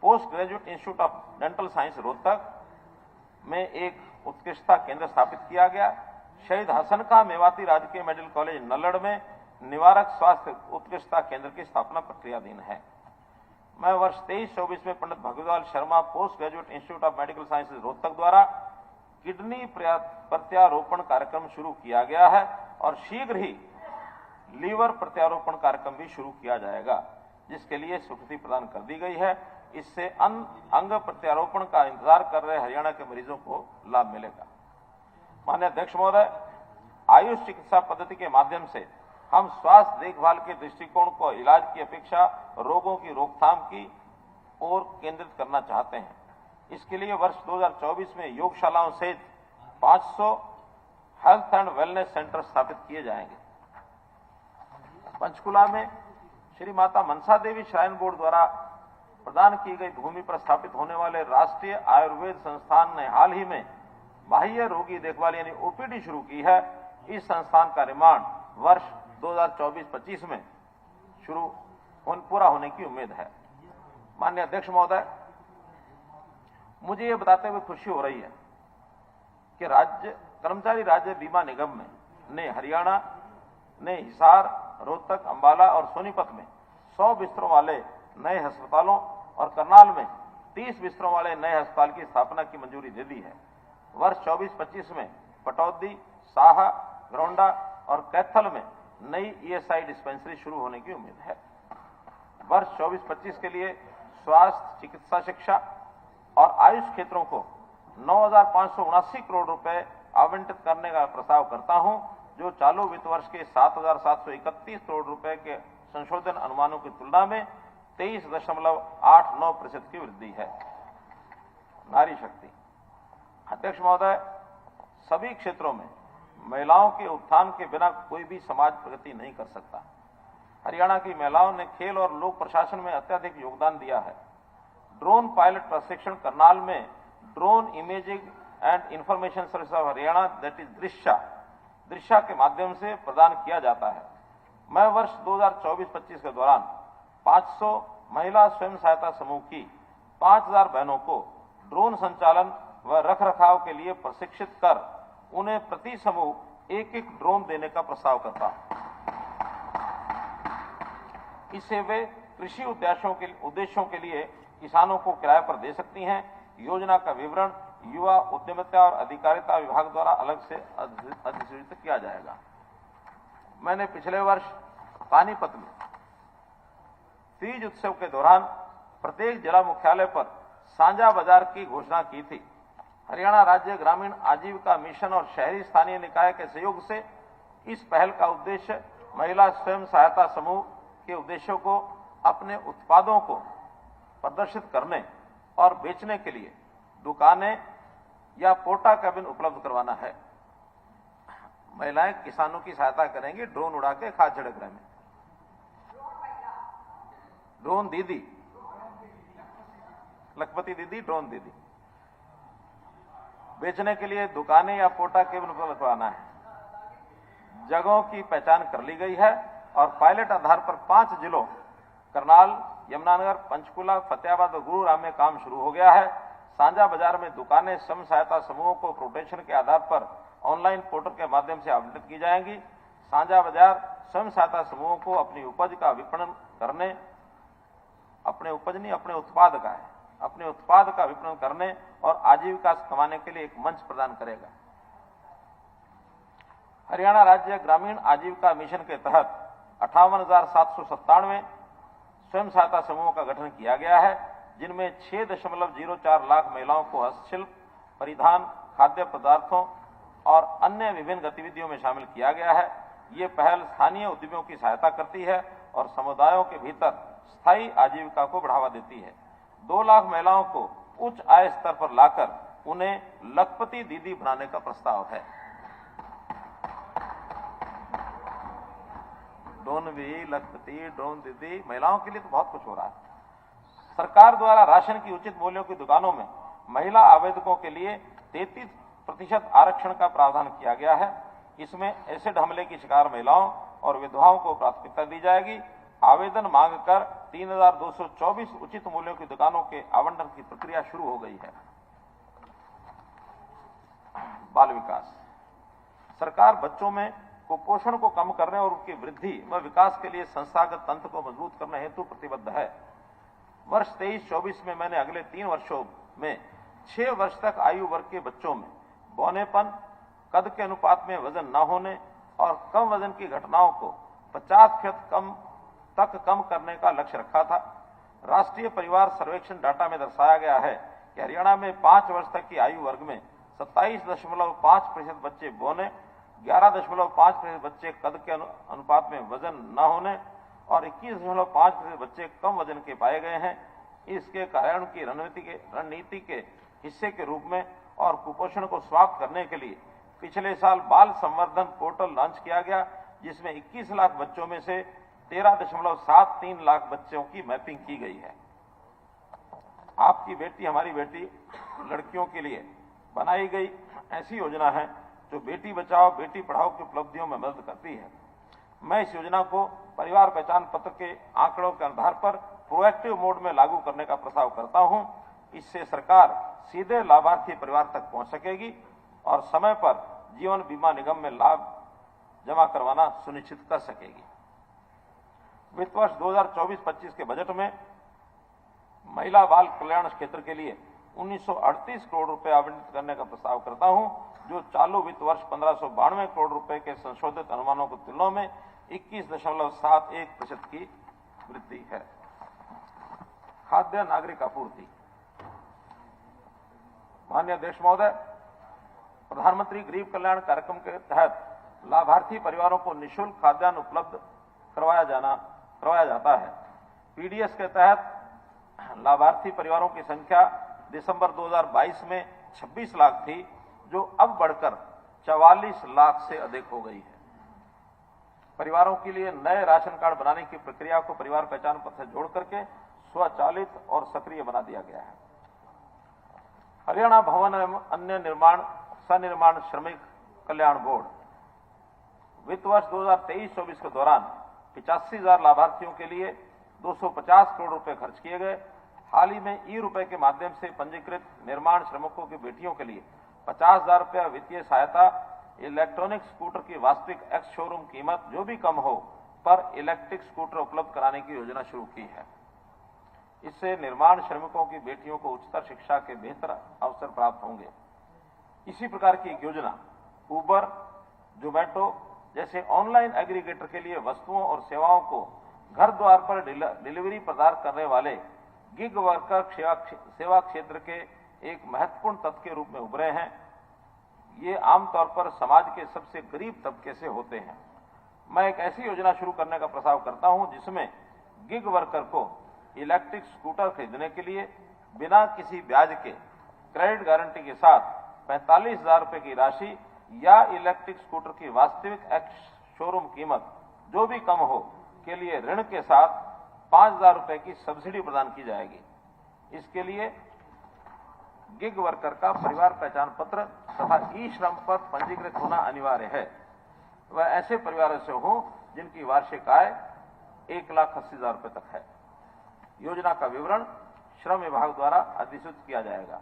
Post graduate institute of dental science Rohtak में एक उत्कृष्टता केंद्र स्थापित किया गया। शहीद हसन खां मेवाती राजकीय मेडिकल कॉलेज नल्लड़ में निवारक स्वास्थ्य उत्कृष्टता केंद्र की स्थापना प्रक्रियाधीन है। मैं वर्ष 23-24 में Pandit Bhagwatlal Sharma post graduate institute of medical sciences Rohtak द्वारा किडनी प्रत्यारोपण कार्यक्रम शुरू किया गया है और शीघ्र ही लीवर प्रत्यारोपण कार्यक्रम भी शुरू किया जाएगा, जिसके लिए स्वीकृति प्रदान कर दी गई है। इससे अंग प्रत्यारोपण का इंतजार कर रहे हरियाणा के मरीजों को लाभ मिलेगा। माननीय अध्यक्ष महोदय, आयुष चिकित्सा पद्धति के माध्यम से हम स्वास्थ्य देखभाल के दृष्टिकोण को इलाज की अपेक्षा रोगों की रोकथाम की ओर केंद्रित करना चाहते हैं। इसके लिए वर्ष 2024 में योगशालाओं सहित 500 हेल्थ एंड वेलनेस सेंटर स्थापित किए जाएंगे। पंचकुला में श्री माता मनसा देवी श्राइन बोर्ड द्वारा प्रदान की गई भूमि पर स्थापित होने वाले राष्ट्रीय आयुर्वेद संस्थान ने हाल ही में बाह्य रोगी देखभाल यानी ओपीडी शुरू की है। इस संस्थान का निर्माण वर्ष 2024-25 में पूरा होने की उम्मीद है। माननीय अध्यक्ष महोदय, मुझे ये बताते हुए खुशी हो रही है कि कर्मचारी राज्य बीमा निगम ने हरियाणा ने हिसार, रोहतक, अंबाला और सोनीपत में 100 बिस्तरों वाले नए अस्पतालों और करनाल में 30 बिस्तरों वाले नए अस्पताल की स्थापना की मंजूरी दे दी है। वर्ष 24-25 में पटौदी, साहा, घरौंडा और कैथल में नई ईएसआई डिस्पेंसरी शुरू होने की उम्मीद है। वर्ष 24-25 के लिए स्वास्थ्य, चिकित्सा शिक्षा और आयुष क्षेत्रों को 9,579 करोड़ रुपए आवंटित करने का प्रस्ताव करता हूं, जो चालू वित्त वर्ष के 7,731 करोड़ रुपए के संशोधन अनुमानों की तुलना में 23.89% की वृद्धि है। नारी शक्ति। अध्यक्ष महोदय, सभी क्षेत्रों में महिलाओं के उत्थान के बिना कोई भी समाज प्रगति नहीं कर सकता। हरियाणा की महिलाओं ने खेल और लोक प्रशासन में अत्यधिक योगदान दिया है। ड्रोन पायलट प्रशिक्षण करनाल में drone imaging and information service of Haryana that is Drishya के माध्यम से प्रदान किया जाता है। मैं वर्ष 2024-25 के दौरान 500 महिला स्वयं सहायता समूह की 5000 बहनों को ड्रोन संचालन व रखरखाव के लिए प्रशिक्षित कर उन्हें प्रति समूह एक ड्रोन देने का प्रस्ताव करता हूं। इससे वे कृषि उद्देश्यों के लिए किसानों को किराए पर दे सकती हैं। योजना का विवरण युवा उद्यमिता और अधिकारिता विभाग द्वारा अलग से अधिसूचित किया जाएगा। मैंने पिछले वर्ष पानीपत में तीज उत्सव के दौरान प्रत्येक जिला मुख्यालय पर साझा बाजार की घोषणा की थी। हरियाणा राज्य ग्रामीण आजीविका मिशन और शहरी स्थानीय निकाय के सहयोग से इस पहल का उद्देश्य महिला स्वयं सहायता समूह के उद्देश्यों को अपने उत्पादों को प्रदर्शित करने और बेचने के लिए दुकानें या पोटा कैबिन उपलब्ध करवाना है। महिलाएं किसानों की सहायता करेंगी ड्रोन उड़ा के खाद छिड़कने में। ड्रोन दीदी, लखपति दीदी, ड्रोन दीदी। बेचने के लिए दुकानें या पोटा केबिन उपलब्ध करवाना है। जगहों की पहचान कर ली गई है और पायलट आधार पर 5 जिलों करनाल, यमुनानगर, पंचकुला, फतेहाबाद और गुरुग्राम में काम शुरू हो गया है। साझा बाजार में दुकानें स्वयं सहायता समूहों को प्रोटेक्शन के आधार पर ऑनलाइन पोर्टल के माध्यम से आवंटित की जाएंगी। साझा बाजार स्वयं सहायता समूहों को अपनी उपज का विपणन करने, अपने उत्पाद का विपणन करने और आजीविका कमाने के लिए एक मंच प्रदान करेगा। हरियाणा राज्य ग्रामीण आजीविका मिशन के तहत 58,797 स्वयं सहायता समूहों का गठन किया गया है, जिनमें 6.04 लाख महिलाओं को हस्तशिल्प, परिधान, खाद्य पदार्थों और अन्य विभिन्न गतिविधियों में शामिल किया गया है। ये पहल स्थानीय उद्यमियों की सहायता करती है और समुदायों के भीतर स्थायी आजीविका को बढ़ावा देती है। 2 लाख महिलाओं को उच्च आय स्तर पर लाकर उन्हें लखपति दीदी बनाने का प्रस्ताव है। ड्रोन भी, लखपति, ड्रोन दीदी, महिलाओं के लिए तो बहुत कुछ हो रहा है। सरकार द्वारा राशन की उचित मूल्यों की दुकानों में महिला आवेदकों के लिए 33% आरक्षण का प्रावधान किया गया है। इसमें एसिड हमले की शिकार महिलाओं और विधवाओं को प्राथमिकता दी जाएगी। आवेदन मांगकर 3,224 उचित मूल्यों की दुकानों के आवंटन की प्रक्रिया शुरू हो गई है। बाल विकास। सरकार बच्चों में कुपोषण को कम करने और उनकी वृद्धि व विकास के लिए संस्थागत तंत्र को मजबूत करने हेतु प्रतिबद्ध है। वर्ष 23-24 में मैंने अगले 3 वर्षों में 6 वर्ष तक आयु वर्ग के बच्चों में बौनेपन, कद के अनुपात में वजन न होने और कम वजन की घटनाओं को 50% तक कम करने का लक्ष्य रखा था। राष्ट्रीय परिवार सर्वेक्षण डाटा में दर्शाया गया है कि हरियाणा में 5 वर्ष तक की आयु वर्ग में 27.5% बच्चे बौने, 11.5% बच्चे कद के अनुपात में वजन न होने और 21.5% बच्चे कम वजन के पाए गए हैं। इसके कारण की रणनीति के हिस्से के रूप में और कुपोषण को समाप्त करने के लिए पिछले साल बाल संवर्धन पोर्टल लॉन्च किया गया, जिसमें 21 लाख बच्चों में से 13.73 लाख बच्चों की मैपिंग की गई है। आपकी बेटी हमारी बेटी लड़कियों के लिए बनाई गई ऐसी योजना है जो बेटी बचाओ बेटी पढ़ाओ की उपलब्धियों में मदद करती है। मैं इस योजना को परिवार पहचान पत्र के आंकड़ों के आधार पर प्रोएक्टिव मोड में लागू करने का प्रस्ताव करता हूं। इससे सरकार सीधे लाभार्थी परिवार तक पहुंच सकेगी और समय पर जीवन बीमा निगम में लाभ जमा करवाना सुनिश्चित कर सकेगी। वित्त वर्ष 2024-25 के बजट में महिला बाल कल्याण क्षेत्र के लिए 1938 करोड़ रुपए आवंटित करने का प्रस्ताव करता हूं, जो चालू वित्त वर्ष 1592 करोड़ रुपए के संशोधित अनुमानों की तुलना में 21.71% की वृद्धि है। खाद्य नागरिक आपूर्ति। माननीय अध्यक्ष महोदय, प्रधानमंत्री गरीब कल्याण कार्यक्रम के तहत लाभार्थी परिवारों को निःशुल्क खाद्यान्न उपलब्ध करवाया जाता है। पीडीएस के तहत लाभार्थी परिवारों की संख्या दिसंबर 2022 में 26 लाख थी, जो अब बढ़कर 44 लाख से अधिक हो गई है। परिवारों के लिए नए राशन कार्ड बनाने की प्रक्रिया को परिवार पहचान पत्र से जोड़ करके स्वचालित और सक्रिय बना दिया गया है। हरियाणा भवन एवं अन्य सनिर्माण श्रमिक कल्याण बोर्ड वित्त वर्ष 2023-24 के दौरान 85,000 लाभार्थियों के लिए 250 करोड़ रुपए खर्च किए गए। हाल ही में ई-रुपए के माध्यम से पंजीकृत निर्माण श्रमिकों की बेटियों के लिए 50,000 रुपया वित्तीय सहायता, इलेक्ट्रॉनिक स्कूटर की वास्तविक एक्स शोरूम कीमत जो भी कम हो पर इलेक्ट्रिक स्कूटर उपलब्ध कराने की योजना शुरू की है। इससे निर्माण श्रमिकों की बेटियों को उच्चतर शिक्षा के बेहतर अवसर प्राप्त होंगे। इसी प्रकार की एक योजना उबर, जोमेटो जैसे ऑनलाइन एग्रीगेटर के लिए वस्तुओं और सेवाओं को घर द्वार पर डिलीवरी प्रदान करने वाले गिग वर्कर सेवा क्षेत्र के एक महत्वपूर्ण तत्व के रूप में उभरे हैं। ये आमतौर पर समाज के सबसे गरीब तबके से होते हैं। मैं एक ऐसी योजना शुरू करने का प्रस्ताव करता हूं जिसमें गिग वर्कर को इलेक्ट्रिक स्कूटर खरीदने के लिए बिना किसी ब्याज के क्रेडिट गारंटी के साथ 45,000 रुपए की राशि या इलेक्ट्रिक स्कूटर की वास्तविक एक्स शोरूम कीमत जो भी कम हो के लिए ऋण के साथ 5,000 रुपए की सब्सिडी प्रदान की जाएगी। इसके लिए गिग वर्कर का परिवार पहचान पत्र तथा ई श्रम पर पंजीकृत होना अनिवार्य है। वह ऐसे परिवारों से हो जिनकी वार्षिक आय 1,80,000 रुपए तक है। योजना का विवरण श्रम विभाग द्वारा अधिसूचित किया जाएगा।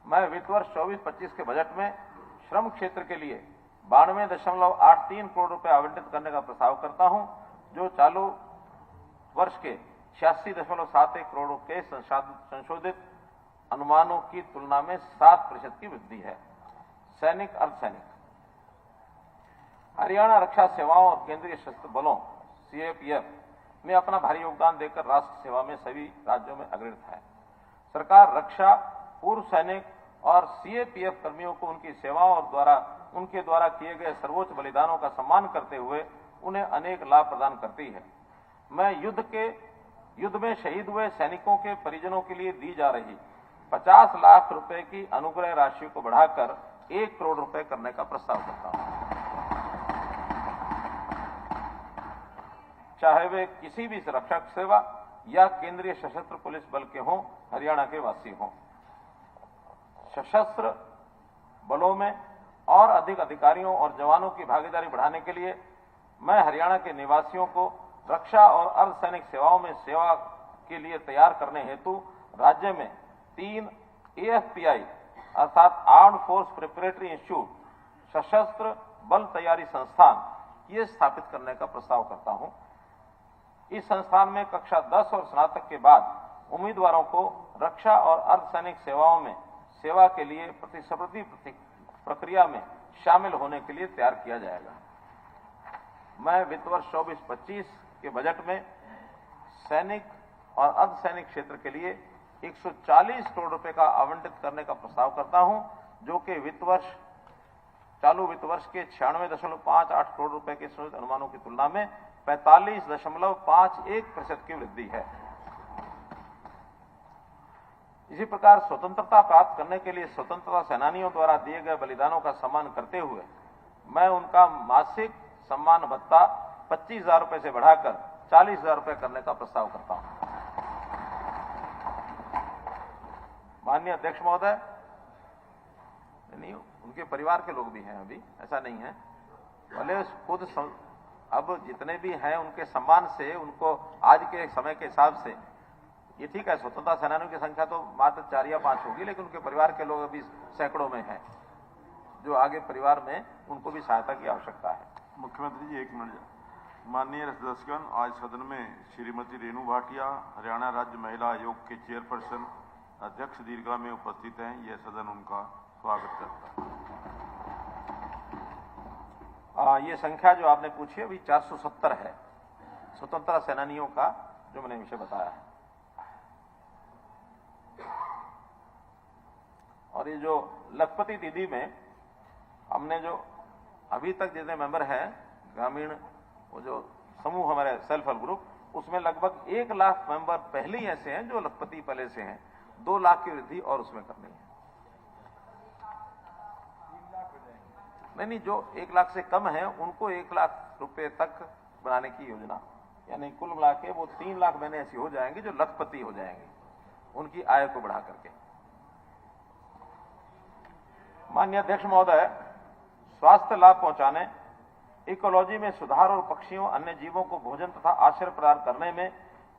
मैं वित्त वर्ष 24-25 के बजट में श्रम क्षेत्र के लिए 92.83 करोड़ रुपए आवंटित करने का प्रस्ताव करता हूं, जो चालू वर्ष के 86.71 करोड़ के संशोधित अनुमानों की तुलना में 7% की वृद्धि है। सैनिक अर्धसैनिक। हरियाणा रक्षा सेवाओं और केंद्रीय सशस्त्र बलों सीएपीएफ में अपना भारी योगदान देकर राष्ट्र सेवा में सभी राज्यों में अग्रणी है। सरकार रक्षा, पूर्व सैनिक और सीएपीएफ कर्मियों को उनकी सेवाओं और उनके द्वारा किए गए सर्वोच्च बलिदानों का सम्मान करते हुए उन्हें अनेक लाभ प्रदान करती है। मैं युद्ध में शहीद हुए सैनिकों के परिजनों के लिए दी जा रही 50 लाख रुपए की अनुग्रह राशि को बढ़ाकर 1 करोड़ रुपए करने का प्रस्ताव करता हूं। चाहे वे किसी भी रक्षक सेवा या केंद्रीय सशस्त्र पुलिस बल के हों, हरियाणा के वासी हों। सशस्त्र बलों में और अधिक अधिकारियों और जवानों की भागीदारी बढ़ाने के लिए मैं हरियाणा के निवासियों को रक्षा और अर्धसैनिक सेवाओं में सेवा के लिए तैयार करने हेतु राज्य में 3 AFPI अर्थात आर्म्ड फोर्स प्रिपरेटरी इंस्टीट्यूट सशस्त्र बल तैयारी संस्थान ये स्थापित करने का प्रस्ताव करता हूं। इस संस्थान में कक्षा 10 और स्नातक के बाद उम्मीदवारों को रक्षा और अर्धसैनिक सेवाओं में सेवा के लिए प्रतिस्पर्धी प्रक्रिया में शामिल होने के लिए तैयार किया जाएगा। मैं वित्त वर्ष 24-25 के बजट में सैनिक और अर्धसैनिक क्षेत्र के लिए 140 करोड़ रुपए का आवंटित करने का प्रस्ताव करता हूं, जो कि चालू वित्त वर्ष के 96.58 करोड़ रुपए के संशोधित अनुमानों की तुलना में 45.51% की वृद्धि है। इसी प्रकार स्वतंत्रता प्राप्त करने के लिए स्वतंत्रता सेनानियों द्वारा दिए गए बलिदानों का सम्मान करते हुए मैं उनका मासिक सम्मान भत्ता 25,000 रुपए से बढ़ाकर 40,000 रुपए करने का प्रस्ताव करता हूं। माननीय अध्यक्ष महोदय, नहीं, उनके परिवार के लोग भी हैं, अभी ऐसा नहीं है, भले खुद अब जितने भी हैं उनके सम्मान से उनको आज के समय के हिसाब से ये ठीक है, स्वतंत्रता सेनानियों की संख्या तो मात्र 4 या 5 होगी, लेकिन उनके परिवार के लोग अभी सैकड़ों में हैं, जो आगे परिवार में उनको भी सहायता की आवश्यकता है।
मुख्यमंत्री जी, 1 मिनट। माननीय सदस्यगण, आज सदन में श्रीमती रेणु भाटिया, हरियाणा राज्य महिला आयोग के चेयरपर्सन अध्यक्ष दीर्घा में उपस्थित हैं। यह सदन उनका स्वागत करता है।
ये संख्या जो आपने पूछी अभी 470 है स्वतंत्रता सेनानियों का, जो मैंने विषय बताया है। और ये जो लखपति दीदी में हमने जो अभी तक जितने मेंबर हैं ग्रामीण, वो जो समूह हमारे सेल्फ हेल्प ग्रुप, उसमें लगभग 1 लाख मेंबर पहले ही ऐसे हैं जो लखपति पहले से हैं। 2 लाख की वृद्धि और उसमें करनी है। नहीं, जो 1 लाख से कम है उनको 1 लाख रुपए तक बनाने की योजना, यानी कुल मिला के वो 3 लाख महीने ऐसी हो जाएंगी जो लखपति हो जाएंगे, उनकी आय को बढ़ा करके। माननीय अध्यक्ष महोदय, स्वास्थ्य लाभ पहुंचाने, इकोलॉजी में सुधार और पक्षियों अन्य जीवों को भोजन तथा आश्रय प्रदान करने में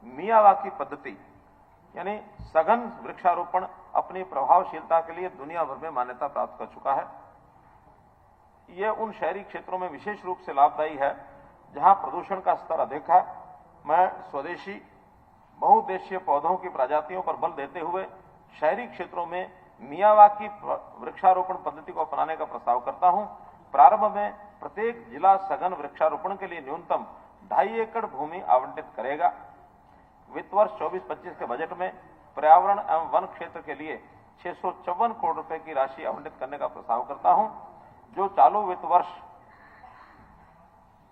मियावाकी पद्धति यानी सघन वृक्षारोपण अपनी प्रभावशीलता के लिए दुनिया भर में मान्यता प्राप्त कर चुका है। यह उन शहरी क्षेत्रों में विशेष रूप से लाभदायी है जहां प्रदूषण का स्तर अधिक है। मैं स्वदेशी बहुउद्देशीय पौधों की प्रजातियों पर बल देते हुए शहरी क्षेत्रों में मियावाकी वृक्षारोपण पद्धति को अपनाने का प्रस्ताव करता हूं। प्रारंभ में प्रत्येक जिला सघन वृक्षारोपण के लिए न्यूनतम 2.5 एकड़ भूमि आवंटित करेगा। वित्त वर्ष 24-25 के बजट में पर्यावरण एवं वन क्षेत्र के लिए 654 करोड़ रुपए की राशि आवंटित करने का प्रस्ताव करता हूं, जो चालू वित्त वर्ष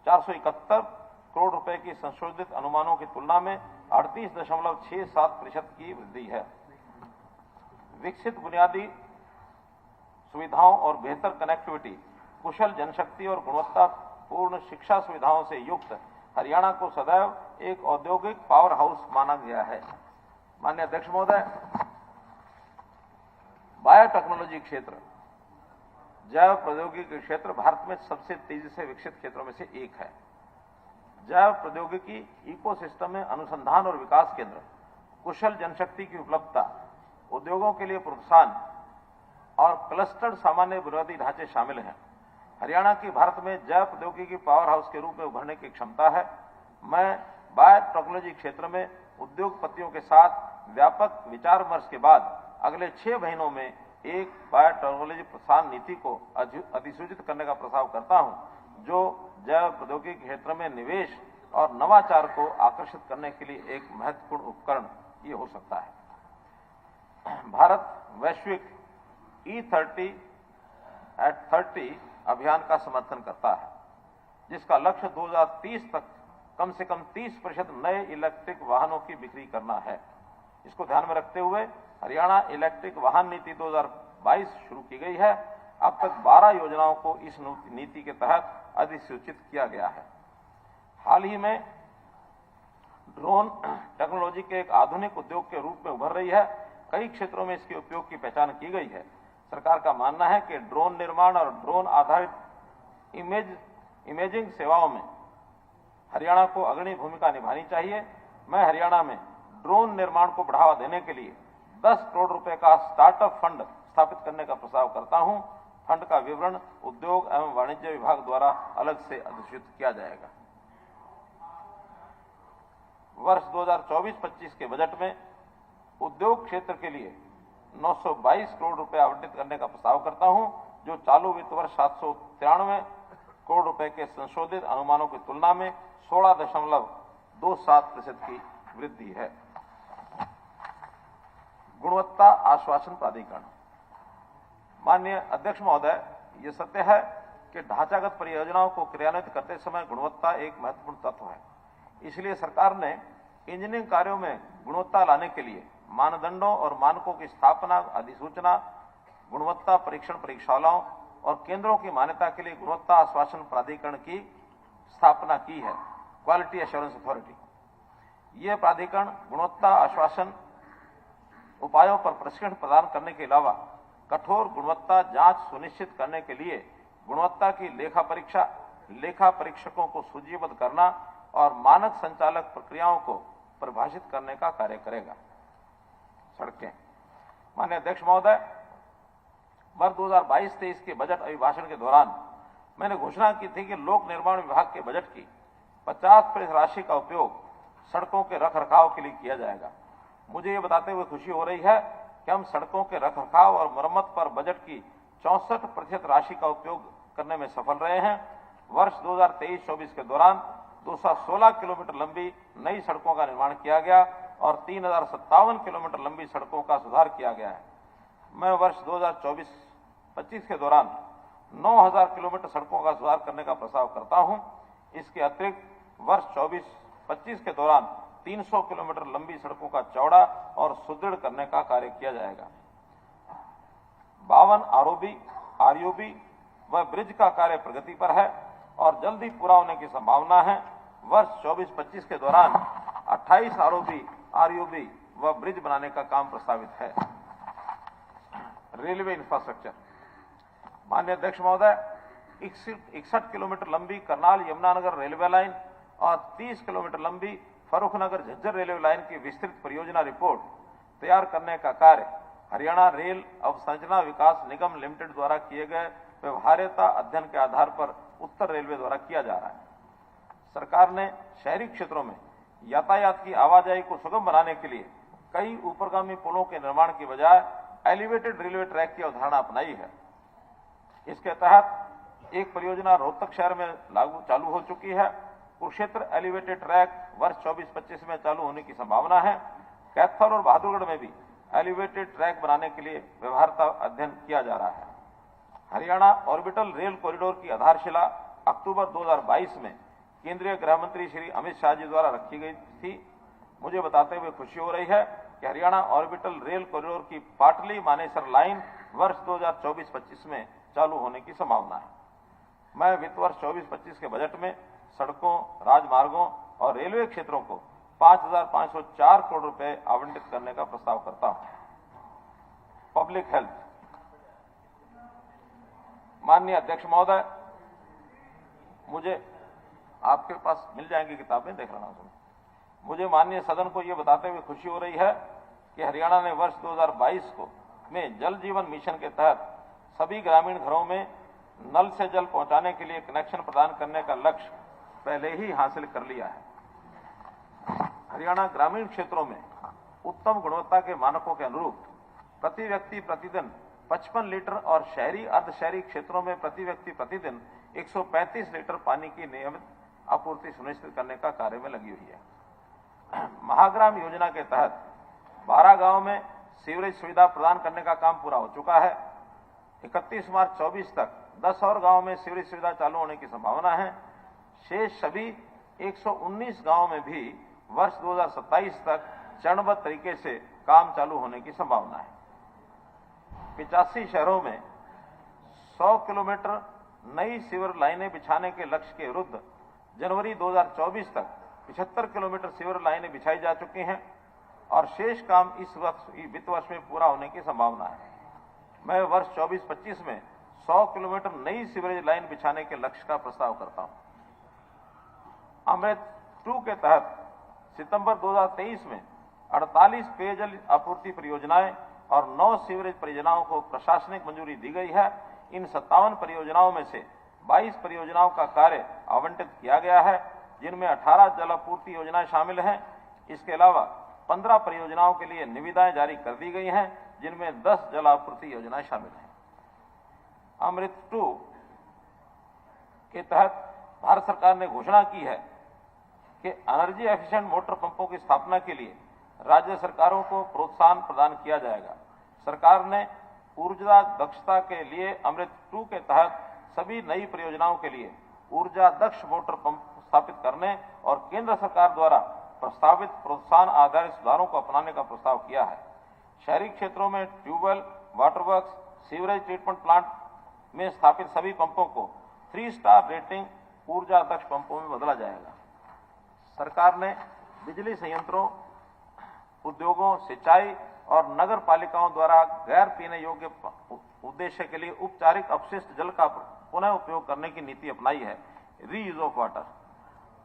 471 करोड़ रुपए की संशोधित अनुमानों की तुलना में 38.67% की वृद्धि है। विकसित बुनियादी सुविधाओं और बेहतर कनेक्टिविटी, कुशल जनशक्ति और गुणवत्तापूर्ण शिक्षा सुविधाओं से युक्त हरियाणा को सदैव एक औद्योगिक पावर हाउस माना गया है। माननीय अध्यक्ष महोदय, बायोटेक्नोलॉजी क्षेत्र, जैव प्रौद्योगिकी क्षेत्र भारत में सबसे तेजी से विकसित क्षेत्रों में से एक है। जैव प्रौद्योगिकी इकोसिस्टम में अनुसंधान और विकास केंद्र, कुशल जनशक्ति की उपलब्धता, उद्योगों के लिए प्रोत्साहन और क्लस्टर्ड सामान्य बुनियादी ढांचे शामिल हैं। हरियाणा की भारत में जैव प्रौद्योगिकी पावर हाउस के रूप में उभरने की क्षमता है। मैं बायोटेक्नोलॉजी क्षेत्र में उद्योगपतियों के साथ व्यापक विचार विमर्श के बाद अगले 6 महीनों में एक बायोटेक्नोलॉजी प्रोत्साहन नीति को अधिसूचित करने का प्रस्ताव करता हूं, जो जैव प्रौद्योगिकी क्षेत्र में निवेश और नवाचार को आकर्षित करने के लिए एक महत्वपूर्ण उपकरण ये हो सकता है। भारत वैश्विक E30 अभियान का समर्थन करता है, जिसका लक्ष्य 2030 तक कम से कम 30% नए इलेक्ट्रिक वाहनों की बिक्री करना है। इसको ध्यान में रखते हुए हरियाणा इलेक्ट्रिक वाहन नीति 2022 शुरू की गई है। अब तक 12 योजनाओं को इस नीति के तहत अधिसूचित किया गया है। हाल ही में ड्रोन टेक्नोलॉजी के एक आधुनिक उद्योग के रूप में उभर रही है। कई क्षेत्रों में इसके उपयोग की पहचान की गई है। सरकार का मानना है कि ड्रोन निर्माण और ड्रोन आधारित इमेजिंग सेवाओं में हरियाणा को अग्रणी भूमिका निभानी चाहिए। मैं हरियाणा में ड्रोन निर्माण को बढ़ावा देने के लिए 10 करोड़ रुपए का स्टार्टअप फंड स्थापित करने का प्रस्ताव करता हूं। फंड का विवरण उद्योग एवं वाणिज्य विभाग द्वारा अलग से अधिसूचित किया जाएगा। वर्ष 2024-25 के बजट में उद्योग क्षेत्र के लिए 922 करोड़ रुपए आवंटित करने का प्रस्ताव करता हूं, जो चालू वित्त वर्ष 793 करोड़ रुपए के संशोधित अनुमानों की तुलना में 16.27% की वृद्धि है। गुणवत्ता आश्वासन प्राधिकरण। माननीय अध्यक्ष महोदय, ये सत्य है कि ढांचागत परियोजनाओं को क्रियान्वित करते समय गुणवत्ता एक महत्वपूर्ण तत्व है। इसलिए सरकार ने इंजीनियरिंग कार्यों में गुणवत्ता लाने के लिए मानदंडों और मानकों की स्थापना, अधिसूचना, गुणवत्ता परीक्षण प्रयोगशालाओं और केंद्रों की मान्यता के लिए गुणवत्ता आश्वासन प्राधिकरण की स्थापना की है, क्वालिटी एश्योरेंस अथॉरिटी। यह प्राधिकरण गुणवत्ता आश्वासन उपायों पर प्रशिक्षण प्रदान करने के अलावा कठोर गुणवत्ता जांच सुनिश्चित करने के लिए गुणवत्ता की लेखा परीक्षा, लेखा परीक्षकों को सूचीबद्ध करना और मानक संचालक प्रक्रियाओं को परिभाषित करने का कार्य करेगा। सड़कें। माननीय अध्यक्ष महोदय, वर्ष 2022-23 के बजट अभिभाषण के दौरान मैंने घोषणा की थी कि लोक निर्माण विभाग के बजट की 50% राशि का उपयोग सड़कों के रखरखाव के लिए किया जाएगा। मुझे ये बताते हुए खुशी हो रही है कि हम सड़कों के रखरखाव और मरम्मत पर बजट की 64% राशि का उपयोग करने में सफल रहे हैं। वर्ष 2023-24 के दौरान 216 किलोमीटर लंबी नई सड़कों का निर्माण किया गया और 3057 किलोमीटर लंबी सड़कों का सुधार किया गया है। मैं वर्ष 2024-25 के दौरान 9000 किलोमीटर सड़कों का सुधार करने का प्रस्ताव करता हूं। इसके अतिरिक्त वर्ष 24-25 के दौरान 300 किलोमीटर लंबी सड़कों का चौड़ा और सुदृढ़ करने का कार्य किया जाएगा। 52 आरओबी, आरयूबी व ब्रिज का कार्य प्रगति पर है और जल्दी पूरा होने की संभावना है। वर्ष 24-25 के दौरान 28 आरओबी, आरयूबी व ब्रिज बनाने का काम प्रस्तावित है। Railway infrastructure. माननीय अध्यक्ष महोदय, 61 किलोमीटर लंबी करनाल यमुनानगर रेलवे लाइन और 30 किलोमीटर लंबी फर्रुखनगर झज्जर रेलवे लाइन की विस्तृत परियोजना रिपोर्ट तैयार करने का कार्य हरियाणा रेल अवसंरचना विकास निगम लिमिटेड द्वारा किए गए व्यवहार्यता अध्ययन के आधार पर उत्तर रेलवे द्वारा किया जा रहा है। सरकार ने शहरी क्षेत्रों में यातायात की आवाजाही को सुगम बनाने के लिए कई ऊपरगामी पुलों के निर्माण की बजाय एलिवेटेड रेलवे ट्रैक की अवधारणा अपनाई है। इसके तहत एक परियोजना रोहतक शहर में चालू हो चुकी है। कुरुक्षेत्र एलिवेटेड ट्रैक वर्ष 24-25 में चालू होने की संभावना है। कैथल और बहादुरगढ़ में भी एलिवेटेड ट्रैक बनाने के लिए व्यवहार्यता अध्ययन किया जा रहा है। हरियाणा ऑर्बिटल रेल कॉरिडोर की आधारशिला अक्टूबर 2022 में केंद्रीय गृह मंत्री श्री अमित शाह जी द्वारा रखी गई थी। मुझे बताते हुए खुशी हो रही है कि हरियाणा ऑर्बिटल रेल कॉरिडोर की पाटली मानेसर लाइन वर्ष 2024-25 में चालू होने की संभावना है। मैं वित्त वर्ष 24-25 के बजट में सड़कों, राजमार्गों और रेलवे क्षेत्रों को 5504 करोड़ रुपए आवंटित करने का प्रस्ताव करता हूं। Public health. माननीय अध्यक्ष महोदय, मुझे आपके पास मिल जाएंगी किताबें, देख लेना। मुझे माननीय सदन को यह बताते हुए खुशी हो रही है कि हरियाणा ने वर्ष 2022 में जल जीवन मिशन के तहत सभी ग्रामीण घरों में नल से जल पहुंचाने के लिए कनेक्शन प्रदान करने का लक्ष्य पहले ही हासिल कर लिया है। हरियाणा ग्रामीण क्षेत्रों में उत्तम गुणवत्ता के मानकों के अनुरूप प्रति व्यक्ति प्रतिदिन 55 लीटर और शहरी अर्धशहरी क्षेत्रों में प्रति व्यक्ति प्रतिदिन 135 लीटर पानी की नियमित आपूर्ति सुनिश्चित करने का कार्य में लगी हुई है। महाग्राम योजना के तहत 12 गांवों में सीवरेज सुविधा प्रदान करने का काम पूरा हो चुका है। 31 मार्च 24 तक 10 और गांवों में सीवरेज सुविधा चालू होने की संभावना है। शेष सभी 119 गांवों में भी वर्ष 2027 तक चरणबद्ध तरीके से काम चालू होने की संभावना है। 85 शहरों में 100 किलोमीटर नई सीवर लाइनें बिछाने के लक्ष्य के विरुद्ध जनवरी 2024 तक 75 किलोमीटर सीवर लाइनें बिछाई जा चुकी हैं और शेष काम इस वित्त वर्ष में पूरा होने की संभावना है। मैं वर्ष 24-25 में 100 किलोमीटर नई सीवरेज लाइन बिछाने के लक्ष्य का प्रस्ताव करता हूं। अमृत 2 के तहत सितंबर 2023 में 48 पेयजल आपूर्ति परियोजनाएं और 9 सीवरेज परियोजनाओं को प्रशासनिक मंजूरी दी गई है। इन 57 परियोजनाओं में से 22 परियोजनाओं का कार्य आवंटित किया गया है, जिनमें 18 जल आपूर्ति योजनाएं शामिल हैं। इसके अलावा 15 परियोजनाओं के लिए निविदाएं जारी कर दी गई हैं, जिनमें 10 जल आपूर्ति योजनाएं शामिल हैं। अमृत 2 के तहत भारत सरकार ने घोषणा की है कि एनर्जी एफिशिएंट मोटर पंपों की स्थापना के लिए राज्य सरकारों को प्रोत्साहन प्रदान किया जाएगा। सरकार ने ऊर्जा दक्षता के लिए अमृत 2 के तहत सभी नई परियोजनाओं के लिए ऊर्जा दक्ष मोटर पंप स्थापित करने और केंद्र सरकार द्वारा प्रस्तावित प्रोत्साहन आधारित सुधारों को अपनाने का प्रस्ताव किया है। शहरी क्षेत्रों में tubewell, water works, sewerage treatment plant में स्थापित सभी पंपों को 3 स्टार रेटिंग ऊर्जा दक्ष पंपों में बदला जाएगा। सरकार ने बिजली संयंत्रों, उद्योगों, सिंचाई और नगर पालिकाओं द्वारा गैर पीने योग्य उद्देश्य के लिए उपचारिक अपशिष्ट जल का पुनः उपयोग करने की नीति अपनाई है, रीयूज ऑफ वाटर।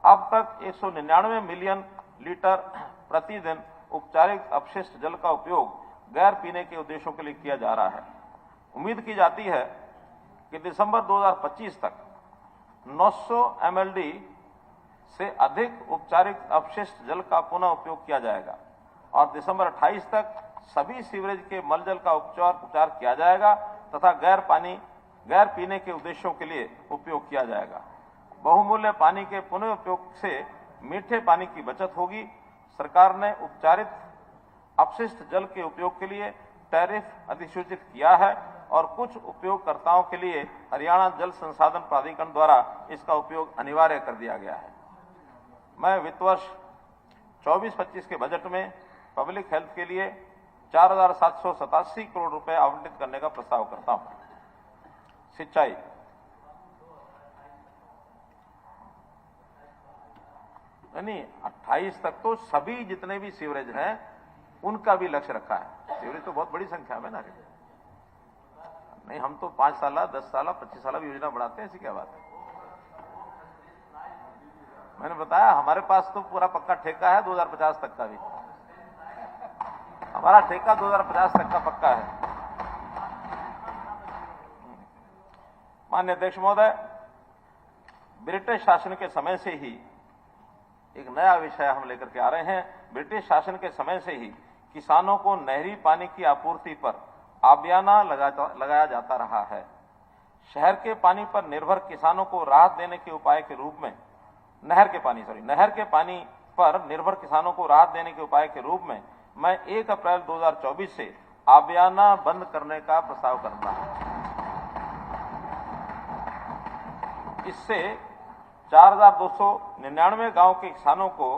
अब तक 199 मिलियन लीटर प्रतिदिन उपचारिक अपशिष्ट जल का उपयोग गैर पीने के उद्देश्यों के लिए किया जा रहा है। उम्मीद की जाती है कि दिसंबर 2025 तक 900 MLD से अधिक उपचारिक अपशिष्ट जल का पुनः उपयोग किया जाएगा और दिसंबर 28 तक सभी सीवरेज के मलजल का उपचार किया जाएगा तथा गैर पीने के उद्देश्यों के लिए उपयोग किया जाएगा। बहुमूल्य पानी के पुनः उपयोग से मीठे पानी की बचत होगी। सरकार ने उपचारित अपशिष्ट जल के उपयोग के लिए टैरिफ अधिसूचित किया है और कुछ उपयोगकर्ताओं के लिए हरियाणा जल संसाधन प्राधिकरण द्वारा इसका उपयोग अनिवार्य कर दिया गया है। मैं वित्त वर्ष 24-25 के बजट में पब्लिक हेल्थ के लिए 4,787 करोड़ रुपए आवंटित करने का प्रस्ताव करता हूं। सिंचाई, नहीं 28 तक तो सभी जितने भी सीवरेज हैं उनका भी लक्ष्य रखा है। सीवरेज तो बहुत बड़ी संख्या में ना, नहीं हम तो 5 साल, 10 साल, 25 साल भी योजना बढ़ाते हैं, ऐसी क्या बात है। मैंने बताया हमारे पास तो पूरा पक्का ठेका है 2050 तक का भी, हमारा ठेका 2050 तक का पक्का है। माननीय अध्यक्ष महोदय, ब्रिटिश शासन के समय से ही एक नया विषय हम लेकर के आ रहे हैं। ब्रिटिश शासन के समय से ही किसानों को नहरी पानी की आपूर्ति पर आबियाना लगाया जाता रहा है। शहर के पानी पर निर्भर किसानों को राहत देने के उपाय के रूप में नहर के पानी पर निर्भर किसानों को राहत देने के उपाय के रूप में मैं 1 अप्रैल 2024 से आबियाना बंद करने का प्रस्ताव करता हूं। इससे 4,299 गांव के किसानों को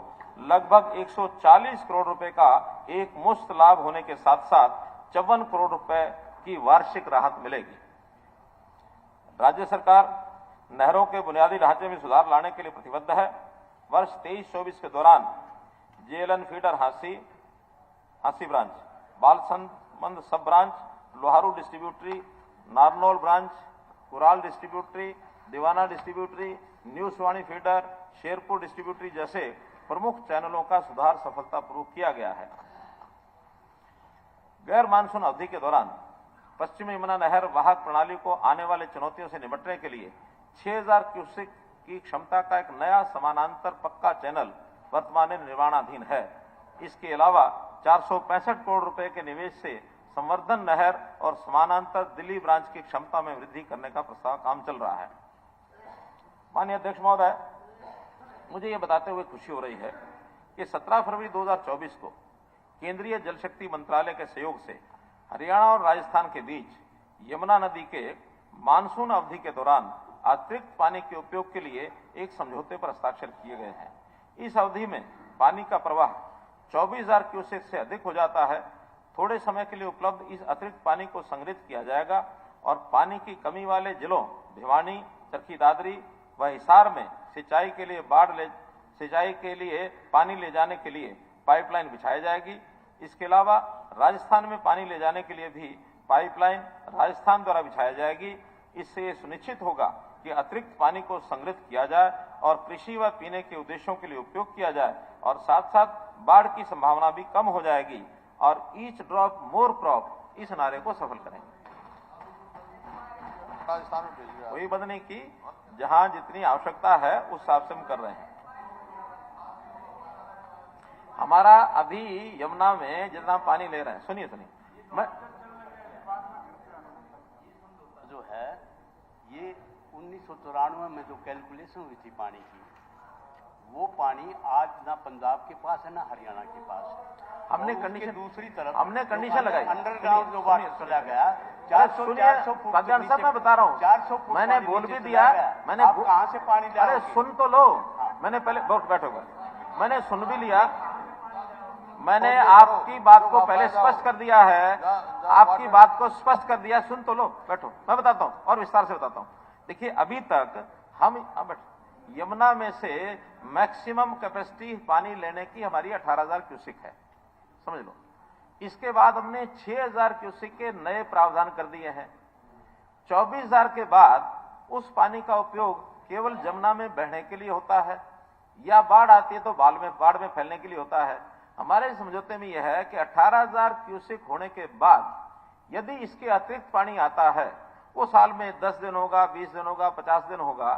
लगभग 140 करोड़ रुपए का एक मुश्त लाभ होने के साथ साथ 54 करोड़ रुपए की वार्षिक राहत मिलेगी। राज्य सरकार नहरों के बुनियादी ढांचे में सुधार लाने के लिए प्रतिबद्ध है। वर्ष 23-24 के दौरान JLN feeder Hansi branch, Balsamand sub branch, Loharu distributary, Narnaul branch, Kural distributary, Diwana distributary, new Suwani feeder, Sherpur distributary जैसे प्रमुख चैनलों का सुधार सफलतापूर्वक किया गया है। गैर मानसून अवधि के दौरान पश्चिमी यमुना नहर वाहक प्रणाली को आने वाले चुनौतियों से निपटने के लिए 6000 क्यूसेक की क्षमता का एक नया समानांतर पक्का चैनल वर्तमान में निर्माणाधीन है। इसके अलावा 465 करोड़ रुपए के निवेश से संवर्धन नहर और समानांतर दिल्ली ब्रांच की क्षमता में वृद्धि करने का प्रस्ताव काम चल रहा है। माननीय अध्यक्ष महोदय, मुझे ये बताते हुए खुशी हो रही है कि 17 फरवरी 2024 को केंद्रीय जल शक्ति मंत्रालय के सहयोग से हरियाणा और राजस्थान के बीच यमुना नदी के मानसून अवधि के दौरान अतिरिक्त पानी के उपयोग के लिए एक समझौते पर हस्ताक्षर किए गए हैं। इस अवधि में पानी का प्रवाह 24,000 क्यूसेक से अधिक हो जाता है। थोड़े समय के लिए उपलब्ध इस अतिरिक्त पानी को संग्रहित किया जाएगा और पानी की कमी वाले जिलों भिवानी, चरखी दादरी व हिसार में सिंचाई के लिए पानी ले जाने के लिए पाइपलाइन बिछाई जाएगी। इसके अलावा राजस्थान में पानी ले जाने के लिए भी पाइपलाइन राजस्थान द्वारा बिछाई जाएगी। इससे सुनिश्चित होगा कि अतिरिक्त पानी को संग्रहित किया जाए और कृषि व पीने के उद्देश्यों के लिए उपयोग किया जाए और साथ साथ बाढ़ की संभावना भी कम हो जाएगी और ईच ड्रॉप मोर क्रॉप इस नारे को सफल करेंगे।
राजस्थान में भेज दिया।
कोई बंद नहीं की, जहां जितनी आवश्यकता है उस हिसाब से हम कर रहे हैं। हमारा अभी यमुना में जितना पानी ले रहे हैं, सुनिए मैं
जो है ये 1994 में जो कैलकुलेशन हुई थी पानी की, वो पानी आज ना पंजाब के पास है ना हरियाणा के पास।
हमने कंडीशन
दूसरी तरफ
हमने कंडीशन लगाई,
अंडरग्राउंड जो वाटर चला गया 400 फुट,
साहब मैं बता रहा हूँ
400 फुट
मैंने बोल भी दिया, मैंने
आप कहां से पानी लाओगे?
अरे सुन तो लो, मैंने पहले बैठो, मैंने सुन भी लिया, मैंने आपकी बात को पहले स्पष्ट कर दिया है, आपकी बात को स्पष्ट कर दिया, सुन तो लो, बैठो मैं बताता हूं और विस्तार से बताता हूं। देखिए अभी तक हम यमुना में से मैक्सिमम कैपेसिटी पानी लेने की हमारी 18,000 क्यूसेक है, समझ लो। इसके बाद हमने 6,000 क्यूसेक के नए प्रावधान कर दिए हैं। 24,000 के बाद उस पानी का उपयोग केवल जमुना में बहने के लिए होता है या बाढ़ आती है तो बाढ़ में फैलने के लिए होता है। हमारे समझौते में यह है कि 18,000 क्यूसेक होने के बाद यदि इसके अतिरिक्त पानी आता है, वो साल में 10 दिन होगा, 20 दिन होगा, 50 दिन होगा,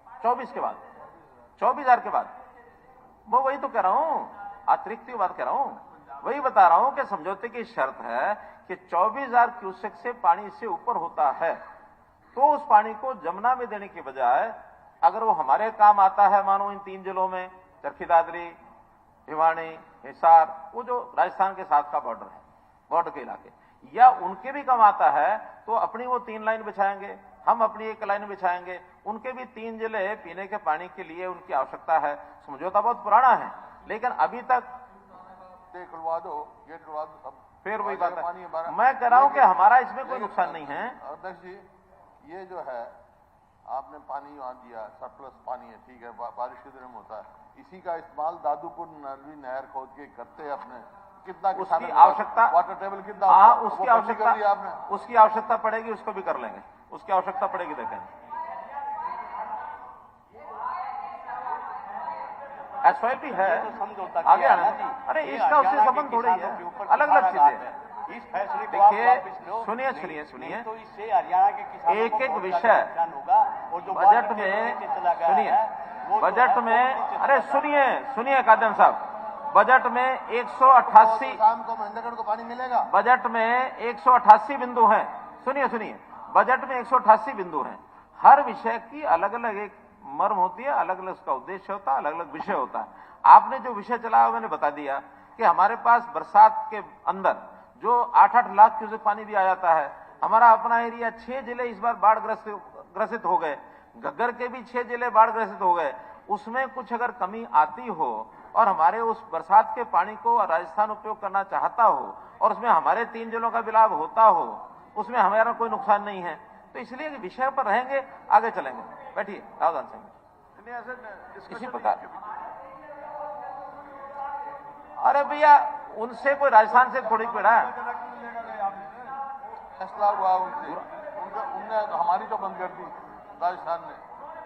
24 के बाद, 24,000 के बाद, मैं वही तो कह रहा हूं, अतिरिक्त की बात कह रहा हूं, वही बता रहा हूं कि समझौते की शर्त है कि 24,000 क्यूसेक से पानी से ऊपर होता है तो उस पानी को जमुना में देने के बजाय अगर वो हमारे काम आता है, मानो इन 3 जिलों में चरखी दादरी, भिवानी, हिसार, वो जो राजस्थान के साथ का बॉर्डर है, बॉर्डर के इलाके, या उनके भी काम आता है तो अपनी वो 3 लाइन बिछाएंगे, हम अपनी 1 लाइन बिछाएंगे, उनके भी 3 जिले पीने के पानी के लिए उनकी आवश्यकता है। समझौता बहुत पुराना है लेकिन अभी तक
खुलवा दो, गेट खुलवा दो, सब
फिर वही बात है। मैं कह रहा हूं कि हमारा इसमें कोई नुकसान नहीं है।
अध्यक्ष जी, ये जो है आपने पानी वहां दिया, सरप्लस पानी है, ठीक है, बारिश के दिनों में होता है, इसी का इस्तेमाल दादूपुर नरवी नहर खोद के करते हैं अपने, कितना
उसकी आवश्यकता,
वाटर टेबल कितना,
उसकी आवश्यकता पड़ेगी, उसको भी कर लेंगे, उसकी आवश्यकता पड़ेगी, देखेंगे। एसवाईपी है
तो समझौता
आगे आना, अरे इसका उससे संबंध थोड़ी है, अलग अलग चीजें हैं।
इस फैसले को आप वापस लो।
सुनिए
तो इससे हरियाणा के किसानों
एक
को
एक
बहुत
विषय
ज्यादा नुकसान होगा और जो
बजट में सुनिए, बजट में, अरे सुनिए कादन साहब, बजट में 188
शाम को महेंद्रगढ़ को पानी मिलेगा।
बजट में 188 बिंदु हैं। सुनिए, बजट में 188 बिंदु हैं। हर विषय की अलग अलग एक मर्म होती है, अलग अलग उसका उद्देश्य होता है, अलग अलग विषय होता है। आपने जो विषय चलाया मैंने बता दिया कि हमारे पास बरसात के अंदर जो 8-8 लाख क्यूसेक पानी भी आ जाता है। हमारा अपना एरिया 6 जिले इस बार बाढ़ ग्रसित हो गए, घग्गर के भी 6 जिले बाढ़ ग्रसित हो गए। उसमें कुछ अगर कमी आती हो और हमारे उस बरसात के पानी को राजस्थान उपयोग करना चाहता हो और उसमें हमारे 3 जिलों का भी लाभ होता हो, उसमें हमारा कोई नुकसान नहीं है। तो इसलिए विषय पर रहेंगे, आगे चलेंगे। बैठिए रावधान सिंह। इसी प्रकार, अरे भैया उनसे कोई राजस्थान से थोड़ी पीड़ा है,
फैसला हुआ उनसे, उनने हमारी तो बंद कर दी राजस्थान ने,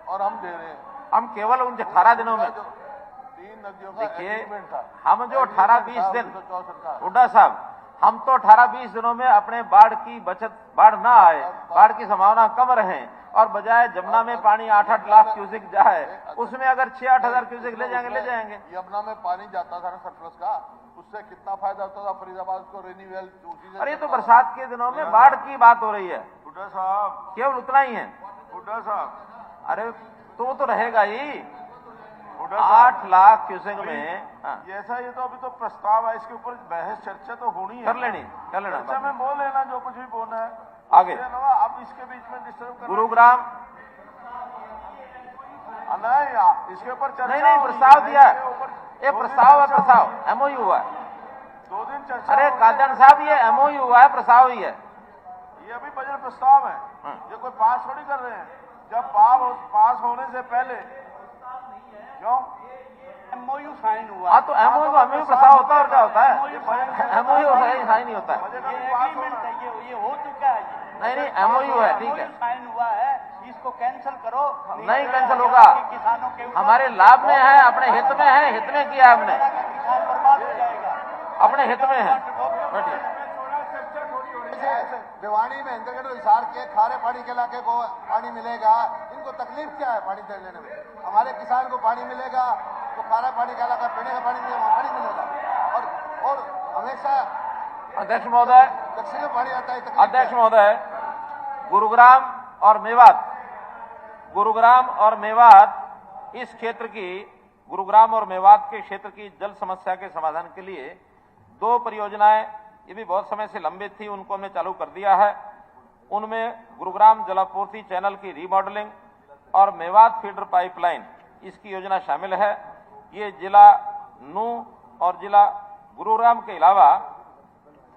और हम दे रहे हैं।
हम केवल उन 18 दिनों में,
3 नदियों का
देखिए
एग्रीमेंट था,
हम जो 18-20 दिन,
1964 का,
हुड्डा साहब, हम तो 18-20 दिनों में अपने बाढ़ की बचत, बाढ़ ना आए, बाढ़ की संभावना कम रहे और बजाय जमुना में पानी 8-8 लाख क्यूसेक जाए, उसमें अगर 6-8 हजार क्यूसेक ले जाएंगे।
यमुना में पानी जाता था ना सरप्लस का, उससे कितना फायदा होता था फरीदाबाद को, रिन्यूएल।
अरे तो बरसात के दिनों में बाढ़ की बात हो रही है,
हुड्डा साहब,
केवल उतना ही है।
हुड्डा साहब,
अरे तो वो तो रहेगा ही 8 लाख क्यूसेक में।
जैसा ये तो अभी तो प्रस्ताव है, इसके ऊपर बहस चर्चा तो होनी है,
कर लेना।
चर्चा में बोल लेना जो कुछ भी बोलना है
आगे।
अब इसके बीच में डिस्टर्ब करना,
गुरुग्राम
नहीं, इसके ऊपर चर्चा
नहीं प्रस्ताव दिया है, ये प्रस्ताव है, प्रस्ताव एमओयू हुआ है।
2 दिन चर्चा।
अरे कादन साहब ये एमओयू हुआ है, प्रस्ताव ही है,
ये अभी बजट प्रस्ताव है, ये कोई पास थोड़ी कर रहे हैं। जब पास होने से पहले क्यों
एमओयू साइन हुआ।
हाँ तो एमओयू प्रस्ताव होता है और क्या होता है, एमओयू साइन नहीं होता है,
एग्रीमेंट है, ये हो चुका है।
नहीं एमओयू है, ठीक है,
साइन हुआ है, इसको कैंसिल करो।
नहीं कैंसिल होगा,
किसानों के
हमारे लाभ में है, अपने हित में है, हित में किया हमने,
किसान बर्बाद हो जाएगा,
अपने हित में है। बैठिए।
भिवानी में इंद्रगढ़ हिसार के खारे पानी के इलाके को पानी मिलेगा, इनको तकलीफ क्या है पानी लेने में? हमारे किसान को पानी मिलेगा, तो खारा पानी का इलाका, पीने का पानी नहीं, वहाँ पानी मिलेगा। और हमेशा
अध्यक्ष महोदय,
दक्षिण में पानी आता है।
अध्यक्ष महोदय, गुरुग्राम और मेवात इस क्षेत्र की, गुरुग्राम और मेवात के क्षेत्र की जल समस्या के समाधान के लिए 2 परियोजनाएं, ये भी बहुत समय से लंबित थी, उनको हमने चालू कर दिया है। उनमें गुरुग्राम जलापूर्ति चैनल की रीमॉडलिंग और मेवात फीडर पाइपलाइन, इसकी योजना शामिल है। ये जिला नूंह और जिला गुरुग्राम के अलावा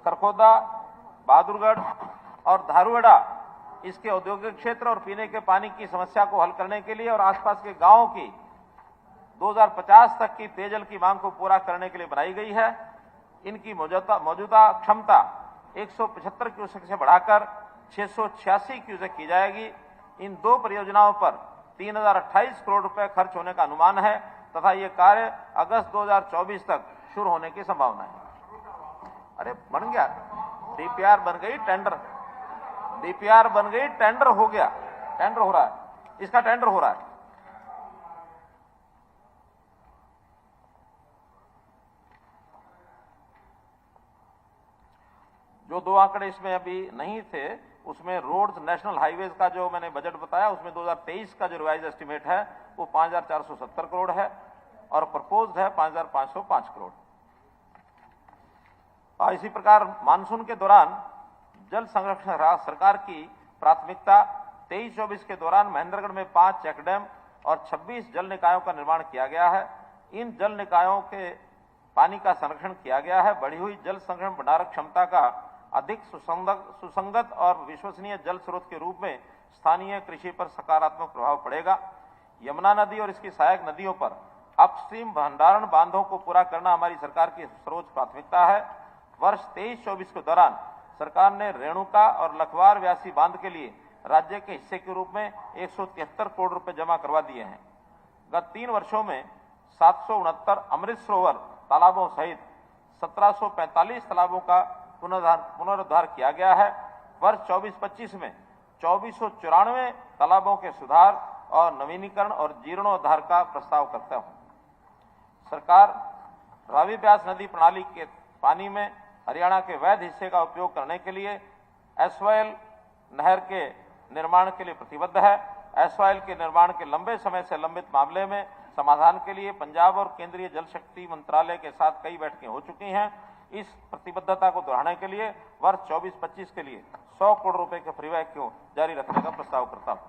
खरखोदा, बहादुरगढ़ और धारूहेड़ा इसके औद्योगिक क्षेत्र और पीने के पानी की समस्या को हल करने के लिए और आसपास के गांवों की 2050 तक की पेयजल की मांग को पूरा करने के लिए बनाई गई है। इनकी मौजूदा क्षमता 175 क्यूसेक से बढ़ाकर 686 क्यूसेक की जाएगी। इन 2 परियोजनाओं पर 3028 करोड़ रुपए खर्च होने का अनुमान है तथा ये कार्य अगस्त 2024 तक शुरू होने की संभावना है। अरे बन गया, डीपीआर बन गई, डीपीआर बन गई, टेंडर हो गया, टेंडर हो रहा है, इसका टेंडर हो रहा है। जो 2 आंकड़े इसमें अभी नहीं थे, उसमें रोड्स, नेशनल हाईवेज का जो मैंने बजट बताया, उसमें 2023 का जो रिवाइज एस्टीमेट है वो 5470 करोड़ है और प्रपोज्ड है 5505 करोड़। और इसी प्रकार मानसून के दौरान जल संरक्षण सरकार की प्राथमिकता 23-24 के दौरान महेंद्रगढ़ में 5 चेक डैम और 26 जल निकायों का निर्माण किया गया है। इन जल निकायों के पानी का संरक्षण किया गया है। बढ़ी हुई जल संग्रहण भंडारण क्षमता का अधिक सुसंगत और विश्वसनीय जल स्रोत के रूप में स्थानीय कृषि पर सकारात्मक प्रभाव पड़ेगा। यमुना नदी और इसकी सहायक नदियों पर अपस्ट्रीम भंडारण बांधों को पूरा करना हमारी सरकार की सर्वोच्च प्राथमिकता है। वर्ष 23-24 के दौरान सरकार ने रेणुका और लखवार व्यासी बांध के लिए राज्य के हिस्से के रूप में 173 करोड़ रुपए जमा करवा दिए हैं। गत 3 वर्षों में 769 अमृत सरोवर तालाबों सहित 1745 तालाबों का पुनरुद्धार किया गया है। वर्ष 24-25 में 2494 तालाबों के सुधार और नवीनीकरण और जीर्णोद्धार का प्रस्ताव करता हूं। सरकार रावी ब्यास नदी प्रणाली के पानी में हरियाणा के वैध हिस्से का उपयोग करने के लिए एसवाइएल नहर के निर्माण के लिए प्रतिबद्ध है। एसवाइएल के निर्माण के लंबे समय से लंबित मामले में समाधान के लिए पंजाब और केंद्रीय जल शक्ति मंत्रालय के साथ कई बैठकें हो चुकी हैं। इस प्रतिबद्धता को दोहराने के लिए वर्ष 24-25 के लिए 100 करोड़ रुपए के फ्रीवैग को जारी रखने का प्रस्ताव करता हूं।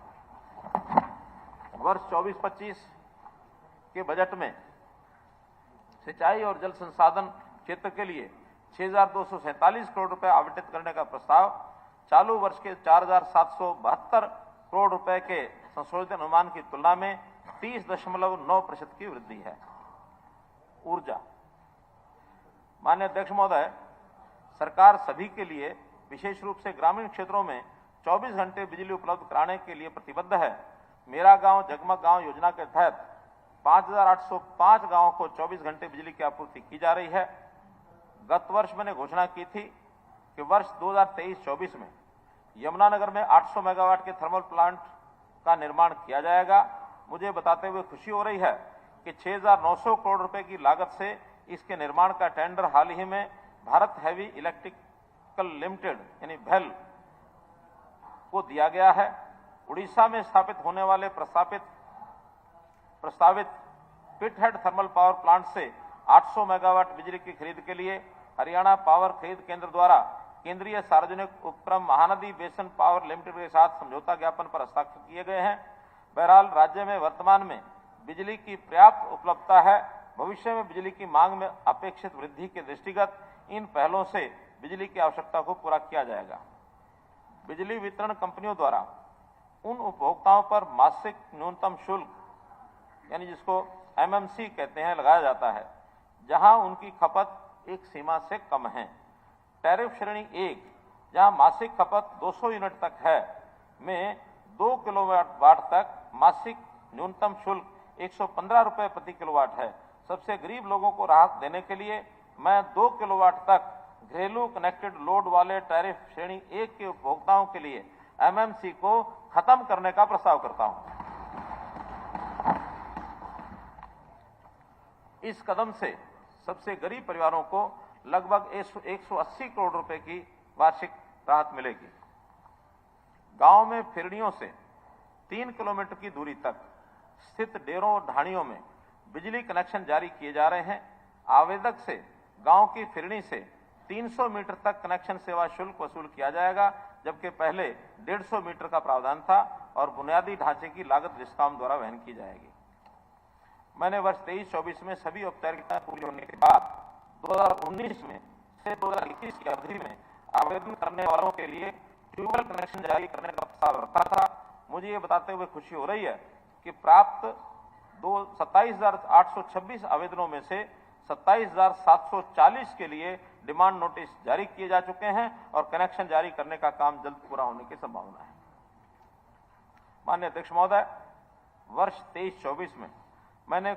वर्ष 24-25 के बजट में सिंचाई और जल संसाधन क्षेत्र के लिए 6,247 करोड़ रुपए आवंटित करने का प्रस्ताव, चालू वर्ष के 4,772 करोड़ रुपए के संशोधित अनुमान की तुलना में 30.9% की वृद्धि है। ऊर्जा, माननीय अध्यक्ष महोदय, सरकार सभी के लिए विशेष रूप से ग्रामीण क्षेत्रों में 24 घंटे बिजली उपलब्ध कराने के लिए प्रतिबद्ध है। मेरा गांव जगमग गांव योजना के तहत 5,805 गांवों को 24 घंटे बिजली की आपूर्ति की जा रही है। गत वर्ष मैंने घोषणा की थी कि वर्ष 2023-24 में यमुनानगर में 800 मेगावाट के थर्मल प्लांट का निर्माण किया जाएगा। मुझे बताते हुए खुशी हो रही है कि 6,900 करोड़ रुपए की लागत से इसके निर्माण का टेंडर हाल ही में भारत हैवी इलेक्ट्रिकल लिमिटेड यानी भेल को दिया गया है। उड़ीसा में स्थापित होने वाले प्रस्तावित पिटहेड थर्मल पावर प्लांट से 800 मेगावाट बिजली की खरीद के लिए हरियाणा पावर खरीद केंद्र द्वारा केंद्रीय सार्वजनिक उपक्रम महानदी बेसन पावर लिमिटेड के साथ समझौता ज्ञापन पर हस्ताक्षर किए गए हैं। बहरहाल राज्य में वर्तमान में बिजली की पर्याप्त उपलब्धता है। भविष्य में बिजली की मांग में अपेक्षित वृद्धि के दृष्टिगत इन पहलों से बिजली की आवश्यकता को पूरा किया जाएगा। बिजली वितरण कंपनियों द्वारा उन उपभोक्ताओं पर मासिक न्यूनतम शुल्क यानी जिसको एमएमसी कहते हैं लगाया जाता है जहां उनकी खपत एक सीमा से कम है। टैरिफ श्रेणी 1 जहां मासिक खपत 200 यूनिट तक है में 2 किलोवाट तक मासिक न्यूनतम शुल्क 115 रुपए प्रति किलोवाट है। सबसे गरीब लोगों को राहत देने के लिए मैं 2 किलोवाट तक घरेलू कनेक्टेड लोड वाले टैरिफ श्रेणी 1 के उपभोक्ताओं के लिए एमएमसी को खत्म करने का प्रस्ताव करता हूं। इस कदम से सबसे गरीब परिवारों को लगभग 180 करोड़ रुपए की वार्षिक राहत मिलेगी। गांव में फिरनियों से 3 किलोमीटर की दूरी तक स्थित डेरों और ढाणियों में बिजली कनेक्शन जारी किए जा रहे हैं। आवेदक से गांव की फिरनी से 300 मीटर तक कनेक्शन सेवा शुल्क वसूल किया जाएगा, जबकि पहले 150 मीटर का प्रावधान था और बुनियादी ढांचे की लागत डिस्कॉम द्वारा वहन की जाएगी। मैंने वर्ष 23-24 में सभी औपचारिकताएं पूरी होने के बाद 2019 में से 2021 की अवधि में आवेदन करने वालों के लिए ट्यूबवेल कनेक्शन जारी करने का प्रस्ताव रखा था। मुझे ये बताते हुए खुशी हो रही है कि प्राप्त 27,826 आवेदनों में से 27,740 के लिए डिमांड नोटिस जारी किए जा चुके हैं और कनेक्शन जारी करने का काम जल्द पूरा होने की संभावना है। माननीय अध्यक्ष महोदय, वर्ष 23-24 में मैंने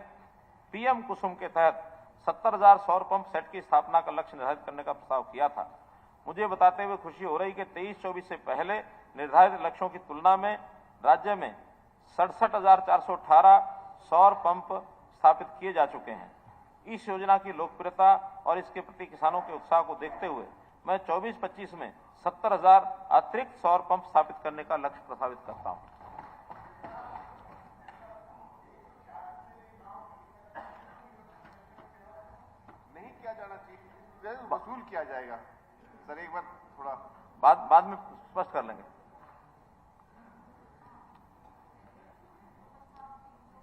पीएम कुसुम के तहत 70,000 सौर पंप सेट की स्थापना का लक्ष्य निर्धारित करने का प्रस्ताव किया था। मुझे बताते हुए खुशी हो रही कि 23-24 से पहले निर्धारित लक्ष्यों की तुलना में राज्य में 67,418 सौर पंप स्थापित किए जा चुके हैं। इस योजना की लोकप्रियता और इसके प्रति किसानों के उत्साह को देखते हुए मैं 24-25 में 70,000 अतिरिक्त सौर पंप स्थापित करने का लक्ष्य प्रस्तावित करता हूं।
नहीं किया जाना चाहिए, वसूल किया जाएगा। सर एक बार थोड़ा
बाद में स्पष्ट कर लेंगे।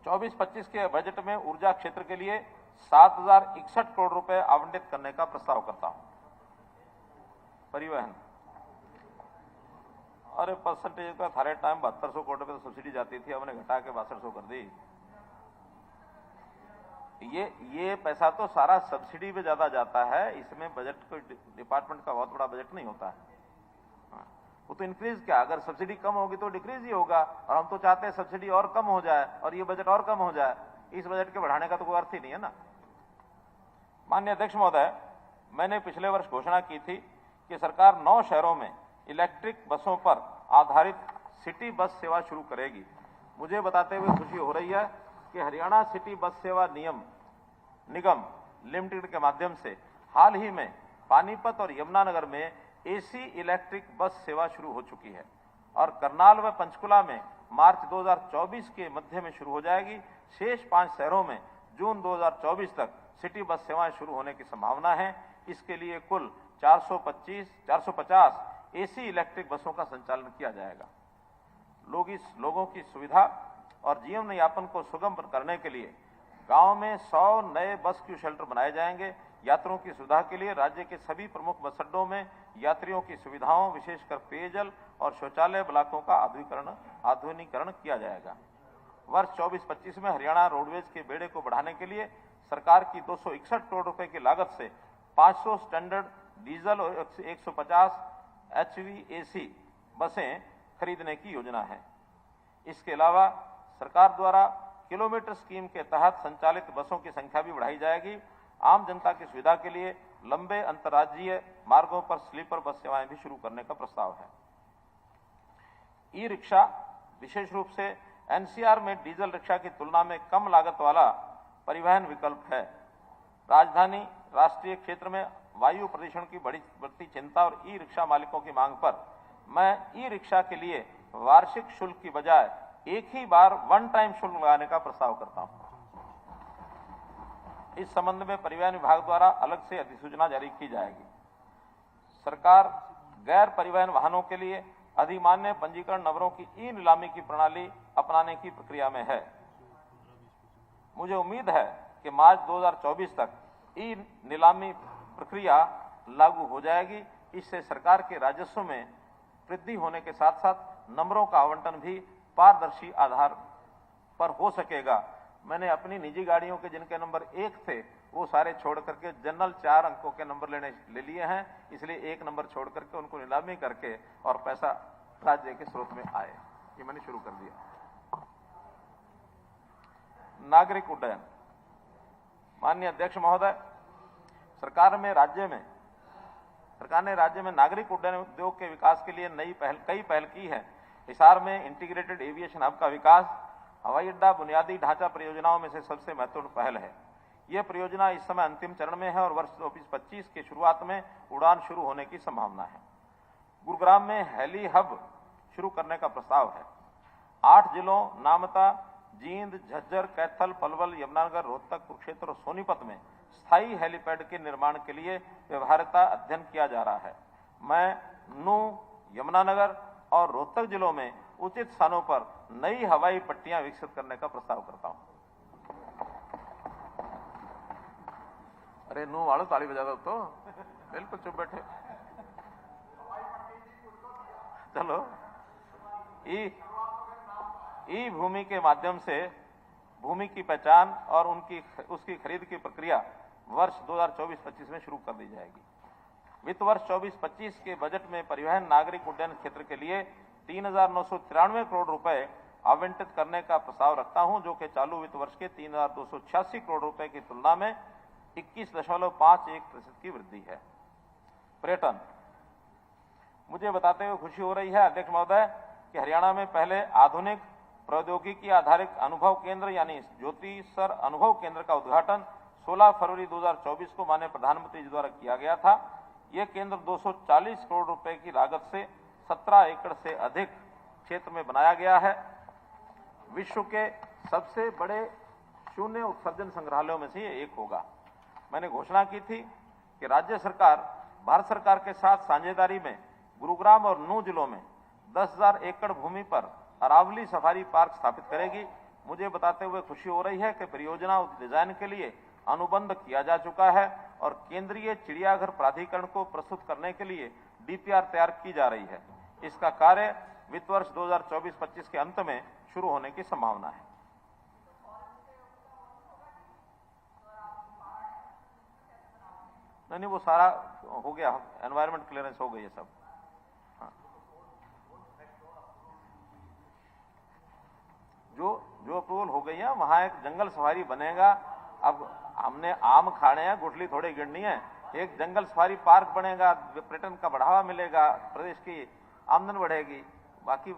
24-25 के बजट में ऊर्जा क्षेत्र के लिए 7,061 करोड़ रुपए आवंटित करने का प्रस्ताव करता हूं। परिवहन, अरे परसेंटेज का थारे टाइम 7200 करोड़ रुपए तो सब्सिडी जाती थी, हमने घटा के 6200 कर दी। ये पैसा तो सारा सब्सिडी पे ज्यादा जाता है, इसमें बजट को डिपार्टमेंट का बहुत बड़ा बजट नहीं होता है। वो तो इंक्रीज क्या, अगर सब्सिडी कम होगी तो डिक्रीज ही होगा, और हम तो चाहते हैं सब्सिडी और कम हो जाए और ये बजट और कम हो जाए। इस बजट के बढ़ाने का तो कोई अर्थ ही नहीं है ना। माननीय अध्यक्ष महोदय, मैंने पिछले वर्ष घोषणा की थी कि सरकार 9 शहरों में इलेक्ट्रिक बसों पर आधारित सिटी बस सेवा शुरू करेगी। मुझे बताते हुए खुशी हो रही है कि हरियाणा सिटी बस सेवा निगम लिमिटेड के माध्यम से हाल ही में पानीपत और यमुनानगर में एसी इलेक्ट्रिक बस सेवा शुरू हो चुकी है और करनाल व पंचकुला में मार्च 2024 के मध्य में शुरू हो जाएगी। शेष 5 शहरों में जून 2024 तक सिटी बस सेवाएं शुरू होने की संभावना है। इसके लिए कुल 450 एसी इलेक्ट्रिक बसों का संचालन किया जाएगा। लोगों की सुविधा और जीवन यापन को सुगम करने के लिए गांव में 100 नए बस क्यू शेल्टर बनाए जाएंगे। यात्रियों की सुविधा के लिए राज्य के सभी प्रमुख बस अड्डों में यात्रियों की सुविधाओं, विशेषकर पेयजल और शौचालय ब्लॉकों का आधुनिकीकरण किया जाएगा। वर्ष 24-25 में हरियाणा रोडवेज के बेड़े को बढ़ाने के लिए सरकार की 261 करोड़ रुपए की लागत से 500 स्टैंडर्ड डीजल और 150 HVAC बसें खरीदने की योजना है। इसके अलावा सरकार द्वारा किलोमीटर स्कीम के तहत संचालित बसों की संख्या भी बढ़ाई जाएगी। आम जनता की सुविधा के लिए लंबे अंतर्राज्यीय मार्गों पर स्लीपर बस सेवाएं भी शुरू करने का प्रस्ताव है। ई रिक्शा विशेष रूप से एनसीआर में डीजल रिक्शा की तुलना में कम लागत वाला परिवहन विकल्प है। राजधानी राष्ट्रीय क्षेत्र में वायु प्रदूषण की बढ़ती चिंता और ई रिक्शा मालिकों की मांग पर मैं ई रिक्शा के लिए वार्षिक शुल्क की बजाय एक ही बार वन टाइम शुल्क लगाने का प्रस्ताव करता हूं। इस संबंध में परिवहन विभाग द्वारा अलग से अधिसूचना जारी की जाएगी। सरकार गैर परिवहन वाहनों के लिए अधिमान्य पंजीकरण नंबरों की ई नीलामी की प्रणाली अपनाने की प्रक्रिया में है। मुझे उम्मीद है कि मार्च 2024 तक ई नीलामी प्रक्रिया लागू हो जाएगी। इससे सरकार के राजस्व में वृद्धि होने के साथ साथ नंबरों का आवंटन भी पारदर्शी आधार पर हो सकेगा। मैंने अपनी निजी गाड़ियों के जिनके नंबर 1 थे वो सारे छोड़ करके जनरल 4 अंकों के नंबर ले लिए हैं, इसलिए 1 नंबर छोड़ करके उनको नीलामी करके और पैसा राज्य के स्रोत में आए, ये मैंने शुरू कर दिया। नागरिक उड्डयन, माननीय अध्यक्ष महोदय, सरकार ने राज्य में नागरिक उड्डयन उद्योग के विकास के लिए कई पहल की है। हिसार में इंटीग्रेटेड एविएशन हब का विकास हवाई अड्डा बुनियादी ढांचा परियोजनाओं में से सबसे महत्वपूर्ण पहल है। यह परियोजना इस समय अंतिम चरण में है और वर्ष 24-25 के शुरुआत में उड़ान शुरू होने की संभावना है। गुरुग्राम में हेली हब शुरू करने का प्रस्ताव है। 8 जिलों नामता, जींद, झज्जर, कैथल, पलवल, यमुनानगर, रोहतक, कुरुक्षेत्र और सोनीपत में स्थायी हेलीपैड के निर्माण के लिए व्यवहार्यता अध्ययन किया जा रहा है। मैं नूंह, यमुनानगर और रोहतक जिलों में उचित स्थानों पर नई हवाई पट्टियां विकसित करने का प्रस्ताव करता हूं। अरे नूंह वालों ताली बजा दो तो, बिल्कुल चुप बैठे। चलो, ई भूमि के माध्यम से भूमि की पहचान और उसकी खरीद की प्रक्रिया वर्ष 2024-25 में शुरू कर दी जाएगी। वित्त वर्ष 24-25 के बजट में परिवहन नागरिक उड्डयन क्षेत्र के लिए 3,993 करोड़ रुपए आवंटित करने का प्रस्ताव रखता हूं, जो कि चालू वित्त वर्ष के 3,286 करोड़ रुपए की तुलना में 21.51% की वृद्धि है। पर्यटन, मुझे बताते हुए खुशी हो रही है अध्यक्ष महोदय कि हरियाणा में पहले आधुनिक प्रौद्योगिकी आधारित अनुभव केंद्र यानी ज्योति सर अनुभव केंद्र का उद्घाटन 16 फरवरी 2024 को माननीय प्रधानमंत्री जी द्वारा किया गया था। यह केंद्र 240 करोड़ रुपए की लागत से 17 एकड़ से अधिक क्षेत्र में बनाया गया है। विश्व के सबसे बड़े शून्य उत्सर्जन संग्रहालयों में से यह एक होगा। मैंने घोषणा की थी कि राज्य सरकार भारत सरकार के साथ साझेदारी में गुरुग्राम और नूंह जिलों में 10,000 एकड़ भूमि पर अरावली सफारी पार्क स्थापित करेगी। मुझे बताते हुए खुशी हो रही है कि परियोजना डिजाइन के लिए अनुबंध किया जा चुका है और केंद्रीय चिड़ियाघर प्राधिकरण को प्रस्तुत करने के लिए डीपीआर तैयार की जा रही है। इसका कार्य वित्त वर्ष 2024-25 के अंत में शुरू होने की संभावना है। नहीं, वो सारा हो गया, एनवायरमेंट क्लियरेंस हो गई है सब। हाँ। जो अप्रूवल हो गई है, वहां एक जंगल सफारी बनेगा। अब हमने आम खाने हैं, गुठली थोड़ी गिरनी है। एक जंगल सफारी पार्क बनेगा, पर्यटन का बढ़ावा मिलेगा, प्रदेश की आमदन बढ़ेगी। बाकी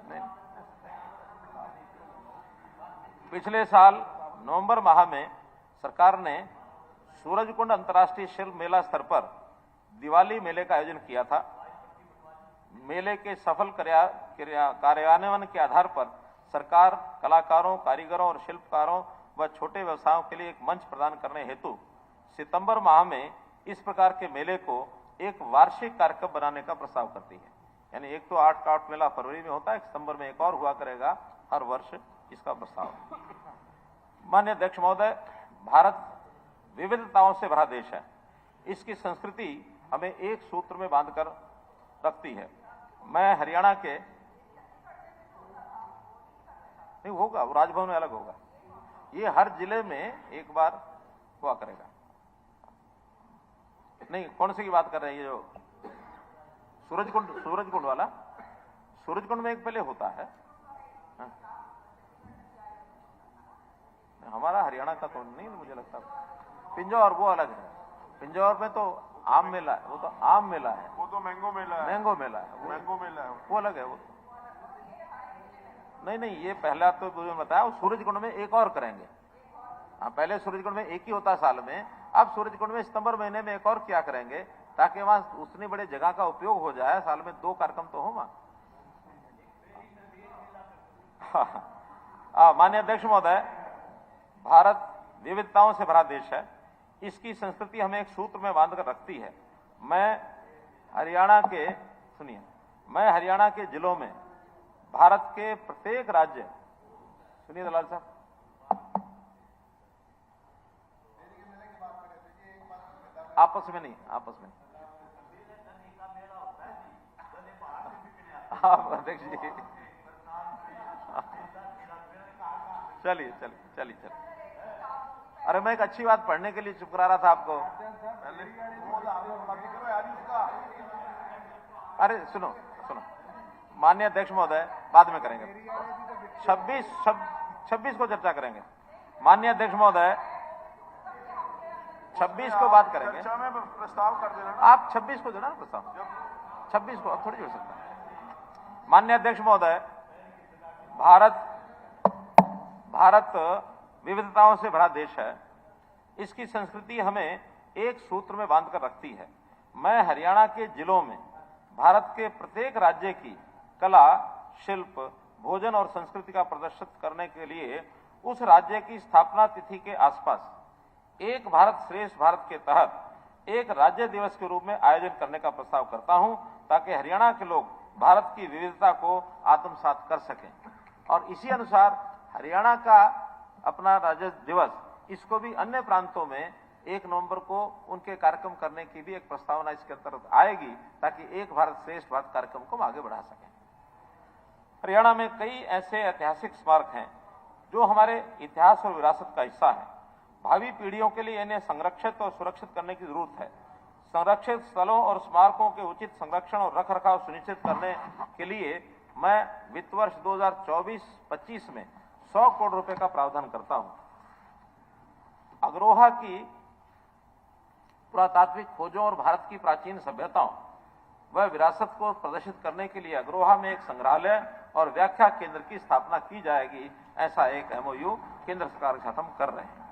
नहीं। पिछले साल नवंबर माह में सरकार ने सूरजकुंड अंतर्राष्ट्रीय शिल्प मेला स्तर पर दिवाली मेले का आयोजन किया था। मेले के सफल कार्यान्वयन के आधार पर सरकार कलाकारों, कारीगरों और शिल्पकारों व छोटे व्यवसायों के लिए एक मंच प्रदान करने हेतु सितंबर माह में इस प्रकार के मेले को एक वार्षिक कार्यक्रम बनाने का प्रस्ताव करती है। यानी एक तो 8 का 8 मेला फरवरी में होता है, सितंबर में एक और हुआ करेगा, हर वर्ष इसका प्रस्ताव। माननीय अध्यक्ष महोदय, भारत विविधताओं से भरा देश है। इसकी संस्कृति हमें एक सूत्र में बांधकर रखती है। मैं हरियाणा के नहीं होगा, वो राजभवन में अलग होगा, ये हर जिले में एक बार हुआ करेगा। नहीं, कौन सी की बात कर रहे हैं? ये जो सूरजकुंड वाला, सूरजकुंड में एक पहले होता है। हाँ। हमारा हरियाणा का तो नहीं मुझे लगता। पिंजौर वो अलग है, पिंजौर में तो आम मेला है, वो तो आम मेला है,
वो तो मैंगो मेला है,
मैंगो मेला है,
मैंगो मेला है,
वो अलग है। वो नहीं, ये पहला तो मुझे बताया, वो सूरजकुंड में एक और करेंगे। हाँ, पहले सूरजकुंड में एक ही होता साल में, अब सूरजकुंड में सितंबर महीने में एक और क्या करेंगे, ताकि वहां उतनी बड़ी जगह का उपयोग हो जाए। साल में 2 कार्यक्रम तो हो वहां। माननीय अध्यक्ष महोदय, भारत विविधताओं से भरा देश है। इसकी संस्कृति हमें एक सूत्र में बांधकर रखती है। मैं हरियाणा के जिलों में भारत के प्रत्येक राज्य, सुनिए दलाल साहब, आपस में नहीं, आप अध्यक्ष जी चलिए। अरे मैं एक अच्छी बात पढ़ने के लिए चुप करा रहा था आपको। अरे सुनो, माननीय अध्यक्ष महोदय, बाद में करेंगे, 26 को चर्चा करेंगे। माननीय अध्यक्ष महोदय, 26 को बात करेंगे।
प्रस्ताव कर देना,
आप 26 को देना प्रस्ताव, 26 को, अब थोड़ी हो सकता है। माननीय अध्यक्ष महोदय, भारत भारत विविधताओं से भरा देश है। इसकी संस्कृति हमें एक सूत्र में बांधकर रखती है। मैं हरियाणा के जिलों में भारत के प्रत्येक राज्य की कला, शिल्प, भोजन और संस्कृति का प्रदर्शन करने के लिए उस राज्य की स्थापना तिथि के आसपास एक भारत श्रेष्ठ भारत के तहत एक राज्य दिवस के रूप में आयोजन करने का प्रस्ताव करता हूं, ताकि हरियाणा के लोग भारत की विविधता को आत्मसात कर सकें। और इसी अनुसार हरियाणा का अपना राज्य दिवस, इसको भी अन्य प्रांतों में 1 नवंबर को उनके कार्यक्रम करने की भी एक प्रस्तावना इसके अंतर्गत आएगी, ताकि एक भारत श्रेष्ठ भारत कार्यक्रम को आगे बढ़ा सकें। हरियाणा में कई ऐसे ऐतिहासिक स्मारक हैं जो हमारे इतिहास और विरासत का हिस्सा है। भावी पीढ़ियों के लिए इन्हें संरक्षित और सुरक्षित करने की जरूरत है। संरक्षित स्थलों और स्मारकों के उचित संरक्षण और रखरखाव सुनिश्चित करने के लिए मैं वित्त वर्ष 2024-25 में 100 करोड़ रुपए का प्रावधान करता हूं। अग्रोहा की पुरातात्विक खोजों और भारत की प्राचीन सभ्यताओं व विरासत को प्रदर्शित करने के लिए अग्रोहा में एक संग्रहालय और व्याख्या केंद्र की स्थापना की जाएगी। ऐसा एक MOU केंद्र सरकार के साथ हम कर रहे हैं।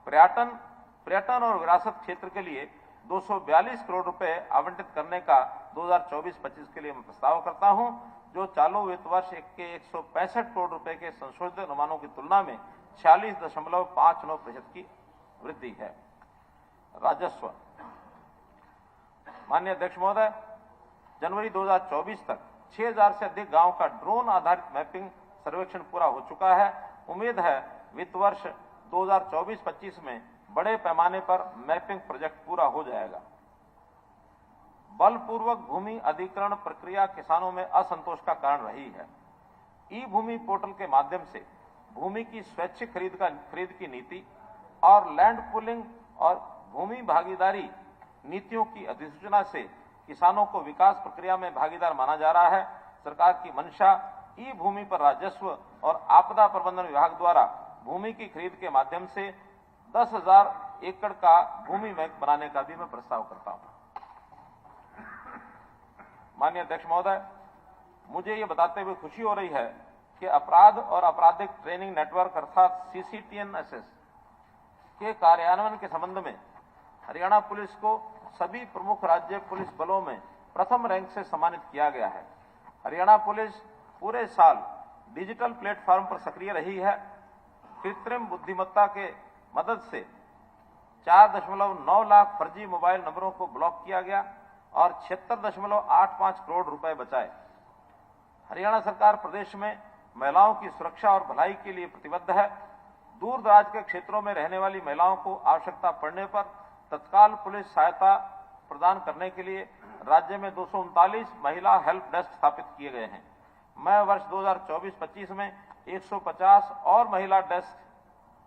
पर्यटन और विरासत क्षेत्र के लिए 242 करोड़ रुपए आवंटित करने का 2024-25 के लिए मैं प्रस्ताव करता हूं, जो चालू वित्त वर्ष के 165 करोड़ रुपए के संशोधित अनुमानों की तुलना में 46.59% की वृद्धि है। राजस्व। माननीय अध्यक्ष महोदय, जनवरी 2024 तक 6000 से अधिक गांवों का ड्रोन आधारित मैपिंग सर्वेक्षण पूरा हो चुका है। उम्मीद है वित्त वर्ष 2024-25 में बड़े पैमाने पर मैपिंग प्रोजेक्ट पूरा हो जाएगा। बलपूर्वक भूमि अधिग्रहण प्रक्रिया किसानों में असंतोष का कारण रही है। ई-भूमि पोर्टल के माध्यम से भूमि की स्वैच्छिक खरीद की नीति और लैंड पूलिंग और भूमि भागीदारी नीतियों की अधिसूचना से किसानों को विकास प्रक्रिया में भागीदार माना जा रहा है। सरकार की मंशा ई भूमि पर राजस्व और आपदा प्रबंधन विभाग द्वारा भूमि की खरीद के माध्यम से 10,000 एकड़ का भूमि बैंक बनाने का भी मैं प्रस्ताव करता हूं। माननीय अध्यक्ष महोदय, मुझे ये बताते हुए खुशी हो रही है कि अपराध और आपराधिक ट्रेनिंग नेटवर्क अर्थात CCTNSS के कार्यान्वयन के संबंध में हरियाणा पुलिस को सभी प्रमुख राज्य पुलिस बलों में प्रथम रैंक से सम्मानित किया गया है। हरियाणा पुलिस पूरे साल डिजिटल प्लेटफॉर्म पर सक्रिय रही है। कृत्रिम बुद्धिमत्ता के मदद से 4.9 लाख फर्जी मोबाइल नंबरों को ब्लॉक किया गया और 76.85 करोड़ रुपए बचाए। हरियाणा सरकार प्रदेश में महिलाओं की सुरक्षा और भलाई के लिए प्रतिबद्ध है। दूर दराज के क्षेत्रों में रहने वाली महिलाओं को आवश्यकता पड़ने पर तत्काल पुलिस सहायता प्रदान करने के लिए राज्य में 239 महिला हेल्प डेस्क स्थापित किए गए हैं। मैं वर्ष 2024-25 में 150 और महिला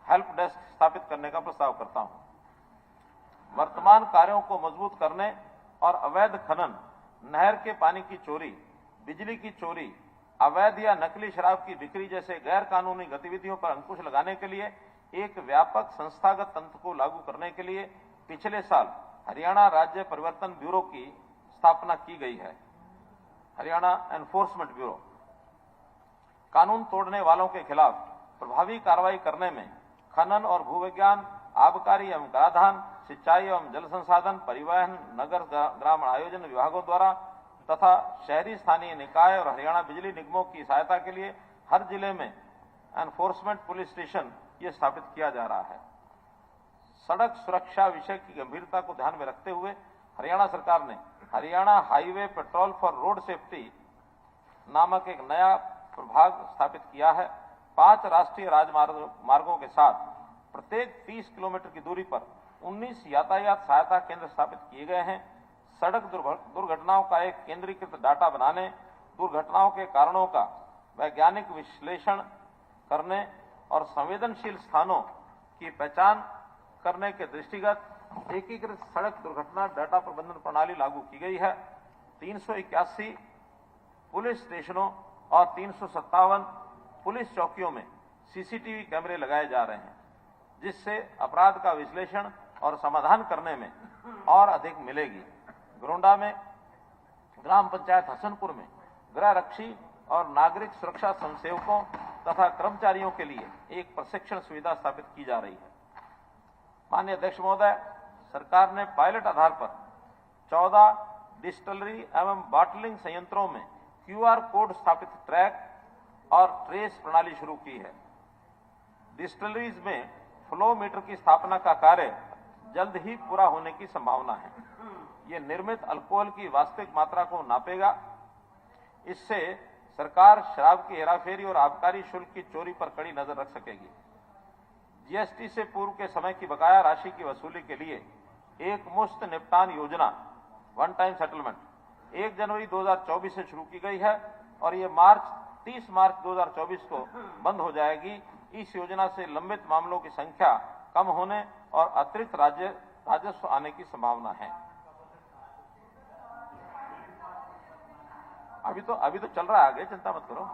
हेल्प डेस्क स्थापित करने का प्रस्ताव करता हूं। वर्तमान कार्यों को मजबूत करने और अवैध खनन, नहर के पानी की चोरी, बिजली की चोरी, अवैध या नकली शराब की बिक्री जैसे गैर कानूनी गतिविधियों पर अंकुश लगाने के लिए एक व्यापक संस्थागत तंत्र को लागू करने के लिए पिछले साल हरियाणा राज्य परिवर्तन ब्यूरो की स्थापना की गई है। हरियाणा एनफोर्समेंट ब्यूरो कानून तोड़ने वालों के खिलाफ प्रभावी कार्रवाई करने में खनन और भूविज्ञान, आबकारी एवं कराधान, सिंचाई एवं जल संसाधन, परिवहन, नगर ग्राम आयोजन विभागों द्वारा तथा शहरी स्थानीय निकाय और हरियाणा बिजली निगमों की सहायता के लिए हर जिले में एनफोर्समेंट पुलिस स्टेशन ये स्थापित किया जा रहा है। सड़क सुरक्षा विषय की गंभीरता को ध्यान में रखते हुए हरियाणा सरकार ने Haryana highway petrol for road safety नामक एक नया प्रभाग स्थापित किया है। 5 राष्ट्रीय राजमार्गों के साथ प्रत्येक 30 किलोमीटर की दूरी पर 19 यातायात सहायता केंद्र स्थापित किए गए हैं। सड़क दुर्घटनाओं का एक केंद्रीकृत डाटा बनाने, दुर्घटनाओं के कारणों का वैज्ञानिक विश्लेषण करने और संवेदनशील स्थानों की पहचान करने के दृष्टिगत एकीकृत सड़क दुर्घटना डाटा प्रबंधन प्रणाली लागू की गई है। 381 पुलिस स्टेशनों और 357 पुलिस चौकियों में CCTV कैमरे लगाए जा रहे हैं, जिससे अपराध का विश्लेषण और समाधान करने में और अधिक मिलेगी। गोंडा में ग्राम पंचायत हसनपुर में गृह रक्षी और नागरिक सुरक्षा स्वयंसेवकों तथा कर्मचारियों के लिए एक प्रशिक्षण सुविधा स्थापित की जा रही है। माननीय अध्यक्ष महोदय, सरकार ने पायलट आधार पर 14 डिस्टिलरी एवं बॉटलिंग संयंत्रों में QR कोड स्थापित ट्रैक और ट्रेस प्रणाली शुरू की है। डिस्टिलरीज में फ्लो मीटर की स्थापना का कार्य जल्द ही पूरा होने की संभावना है। ये निर्मित अल्कोहल की वास्तविक मात्रा को नापेगा। इससे सरकार शराब की हेराफेरी और आबकारी शुल्क की चोरी पर कड़ी नजर रख सकेगी। GST से पूर्व के समय की बकाया राशि की वसूली के लिए एक मुश्त निपटान योजना वन टाइम सेटलमेंट 1 जनवरी 2024 से शुरू की गई है और ये 30 मार्च 2024 को बंद हो जाएगी। इस योजना से लंबित मामलों की संख्या कम होने और अतिरिक्त राजस्व आने की संभावना है। अभी तो चल रहा है आगे, चिंता मत करो।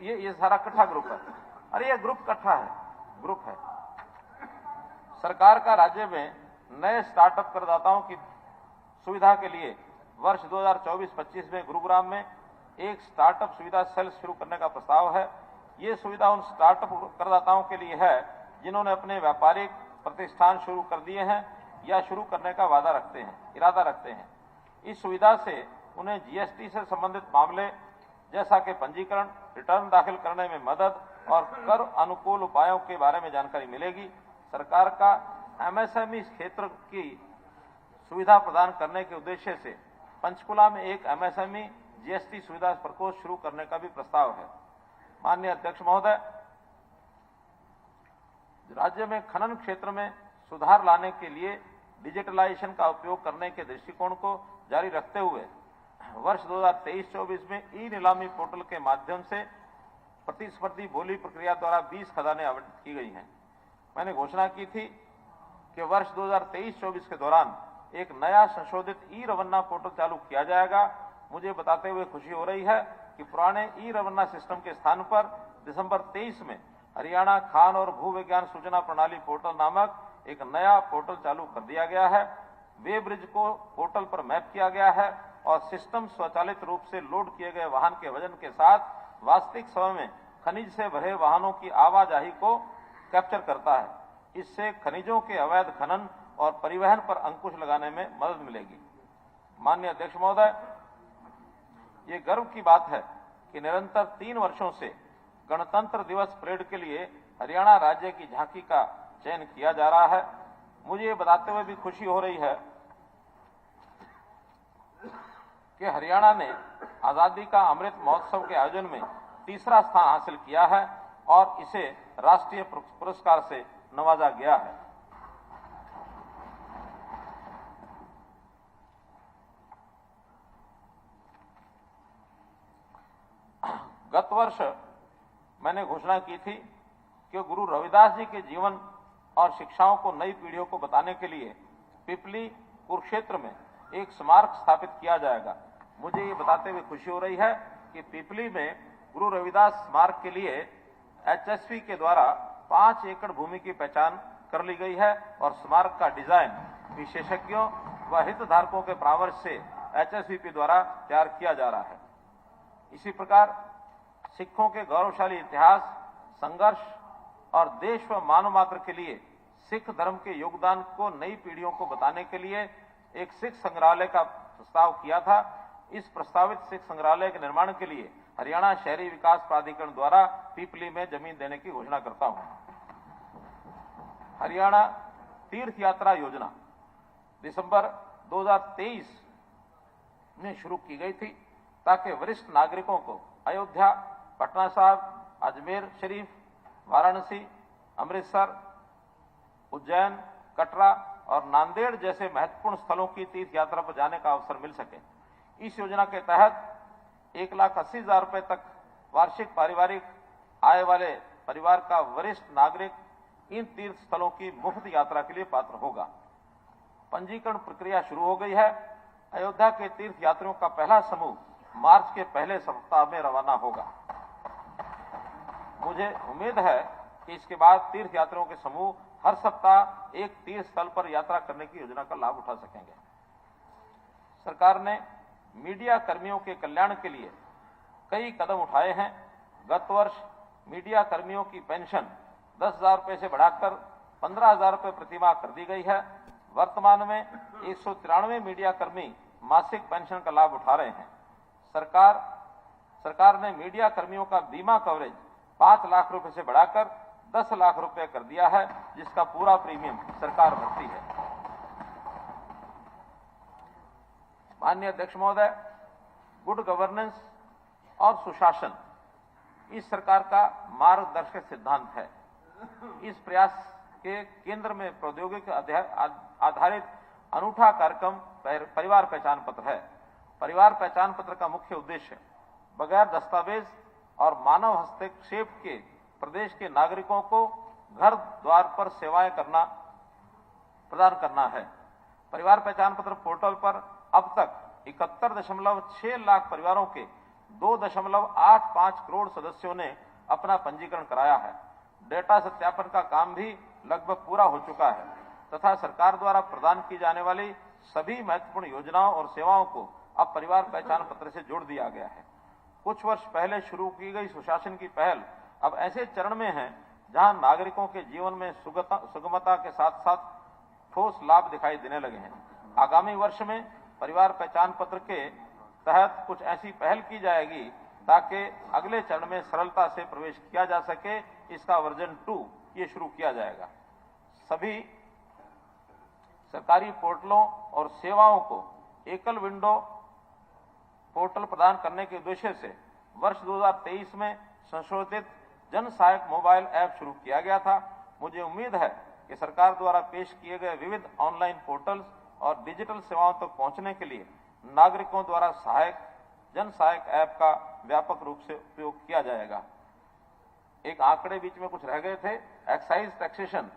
ये सारा इकट्ठा ग्रुप है। अरे ये ग्रुप इकट्ठा है, ग्रुप है। सरकार का राज्य में नए स्टार्टअप करदाताओं की सुविधा के लिए वर्ष 2024-25 में गुरुग्राम में एक स्टार्टअप सुविधा सेल शुरू करने का प्रस्ताव है। ये सुविधा उन स्टार्टअप करदाताओं के लिए है जिन्होंने अपने व्यापारिक प्रतिष्ठान शुरू कर दिए हैं या शुरू करने का इरादा रखते हैं। इस सुविधा से उन्हें GST से संबंधित मामले जैसा कि पंजीकरण, रिटर्न दाखिल करने में मदद और कर अनुकूल उपायों के बारे में जानकारी मिलेगी। सरकार का MSME क्षेत्र की सुविधा प्रदान करने के उद्देश्य से पंचकुला में एक MSME GST सुविधा प्रकोष्ठ शुरू करने का भी प्रस्ताव है। माननीय अध्यक्ष महोदय, राज्य में खनन क्षेत्र में सुधार लाने के लिए डिजिटलाइजेशन का उपयोग करने के दृष्टिकोण को जारी रखते हुए वर्ष 2023-24 में ई-नीलामी पोर्टल के माध्यम से प्रतिस्पर्धी बोली प्रक्रिया द्वारा 20 खदानें आवंटित की गई हैं। मैंने घोषणा की थी कि वर्ष 2023-24 के दौरान एक नया संशोधित ई-रवन्ना पोर्टल चालू किया जाएगा। मुझे बताते हुए खुशी हो रही है कि पुराने ई-रवन्ना सिस्टम के स्थान पर दिसंबर 23 में हरियाणा खान और भू विज्ञान सूचना प्रणाली पोर्टल नामक एक नया पोर्टल चालू कर दिया गया है। वे ब्रिज को पोर्टल पर मैप किया गया है और सिस्टम स्वचालित रूप से लोड किए गए वाहन के वजन के साथ वास्तविक समय में खनिज से भरे वाहनों की आवाजाही को कैप्चर करता है। इससे खनिजों के अवैध खनन और परिवहन पर अंकुश लगाने में मदद मिलेगी। माननीय अध्यक्ष महोदय, ये गर्व की बात है कि निरंतर 3 वर्षों से गणतंत्र दिवस परेड के लिए हरियाणा राज्य की झांकी का चयन किया जा रहा है। मुझे ये बताते हुए भी खुशी हो रही है कि हरियाणा ने आजादी का अमृत महोत्सव के आयोजन में तीसरा स्थान हासिल किया है और इसे राष्ट्रीय पुरस्कार से नवाजा गया है। गत वर्ष मैंने घोषणा की थी कि गुरु रविदास जी के जीवन और शिक्षाओं को नई पीढ़ियों को बताने के लिए पिपली कुरुक्षेत्र में एक स्मारक स्थापित किया जाएगा। मुझे ये बताते हुए खुशी हो रही है कि पिपली में गुरु रविदास स्मारक के लिए HSP के द्वारा 5 एकड़ भूमि की पहचान कर ली गई है और स्मारक का डिजाइन विशेषज्ञों व हितधारकों के परामर्श से HSP द्वारा तैयार किया जा रहा है। इसी प्रकार सिखों के गौरवशाली इतिहास, संघर्ष और देश व मानव मात्र के लिए सिख धर्म के योगदान को नई पीढ़ियों को बताने के लिए एक सिख संग्रहालय का प्रस्ताव किया था। इस प्रस्तावित सिख संग्रहालय के निर्माण के लिए हरियाणा शहरी विकास प्राधिकरण द्वारा पीपली में जमीन देने की घोषणा करता हूं। हरियाणा तीर्थ यात्रा योजना दिसंबर 2023 में शुरू की गई थी ताकि वरिष्ठ नागरिकों को अयोध्या, पटना साहिब, अजमेर शरीफ, वाराणसी, अमृतसर, उज्जैन, कटरा और नांदेड़ जैसे महत्वपूर्ण स्थलों की तीर्थ यात्रा पर जाने का अवसर मिल सके। इस योजना के तहत 1,80,000 रुपए तक वार्षिक पारिवारिक आय वाले परिवार का वरिष्ठ नागरिक इन तीर्थ स्थलों की मुफ्त यात्रा के लिए पात्र होगा। पंजीकरण प्रक्रिया शुरू हो गई है। अयोध्या के तीर्थ यात्रियों का पहला समूह मार्च के पहले सप्ताह में रवाना होगा। मुझे उम्मीद है कि इसके बाद तीर्थ यात्रियों के समूह हर सप्ताह एक तीर्थ स्थल पर यात्रा करने की योजना का लाभ उठा सकेंगे। सरकार ने मीडिया कर्मियों के कल्याण के लिए कई कदम उठाए हैं। गत वर्ष मीडिया कर्मियों की पेंशन 10,000 रुपये से बढ़ाकर 15,000 रुपये प्रतिमाह कर दी गई है। वर्तमान में 193 मीडिया कर्मी मासिक पेंशन का लाभ उठा रहे हैं। सरकार ने मीडिया कर्मियों का बीमा कवरेज 5 लाख रुपए से बढ़ाकर 10 लाख रुपए कर दिया है, जिसका पूरा प्रीमियम सरकार भरती है। माननीय अध्यक्ष महोदय, गुड गवर्नेंस और सुशासन इस सरकार का मार्गदर्शक सिद्धांत है। इस प्रयास के केंद्र में प्रौद्योगिकी आधारित अनूठा कार्यक्रम परिवार पहचान पत्र है। परिवार पहचान पत्र का मुख्य उद्देश्य बगैर दस्तावेज और मानव हस्तक्षेप के प्रदेश के नागरिकों को घर द्वार पर सेवाएं प्रदान करना है। परिवार पहचान पत्र पोर्टल पर अब तक 71.6 लाख परिवारों के 2.85 करोड़ सदस्यों ने अपना पंजीकरण कराया है। डेटा सत्यापन का काम भी लगभग पूरा हो चुका है तथा सरकार द्वारा प्रदान की जाने वाली सभी महत्वपूर्ण योजनाओं और सेवाओं को अब परिवार पहचान पत्र से जोड़ दिया गया है। कुछ वर्ष पहले शुरू की गई सुशासन की पहल अब ऐसे चरण में है जहां नागरिकों के जीवन में सुगमता के साथ साथ ठोस लाभ दिखाई देने लगे हैं। आगामी वर्ष में परिवार पहचान पत्र के तहत कुछ ऐसी पहल की जाएगी ताकि अगले चरण में सरलता से प्रवेश किया जा सके। इसका वर्जन 2 ये शुरू किया जाएगा। सभी सरकारी पोर्टलों और सेवाओं को एकल विंडो पोर्टल प्रदान करने के उद्देश्य से वर्ष 2023 में संशोधित जन सहायक मोबाइल ऐप शुरू किया गया था। मुझे उम्मीद है कि सरकार द्वारा पेश किए गए विविध ऑनलाइन पोर्टल्स और डिजिटल सेवाओं तक पहुंचने के लिए नागरिकों द्वारा जन सहायक ऐप का व्यापक रूप से उपयोग किया जाएगा। एक आंकड़े बीच में कुछ रह गए थे। एक्साइज टैक्सेशन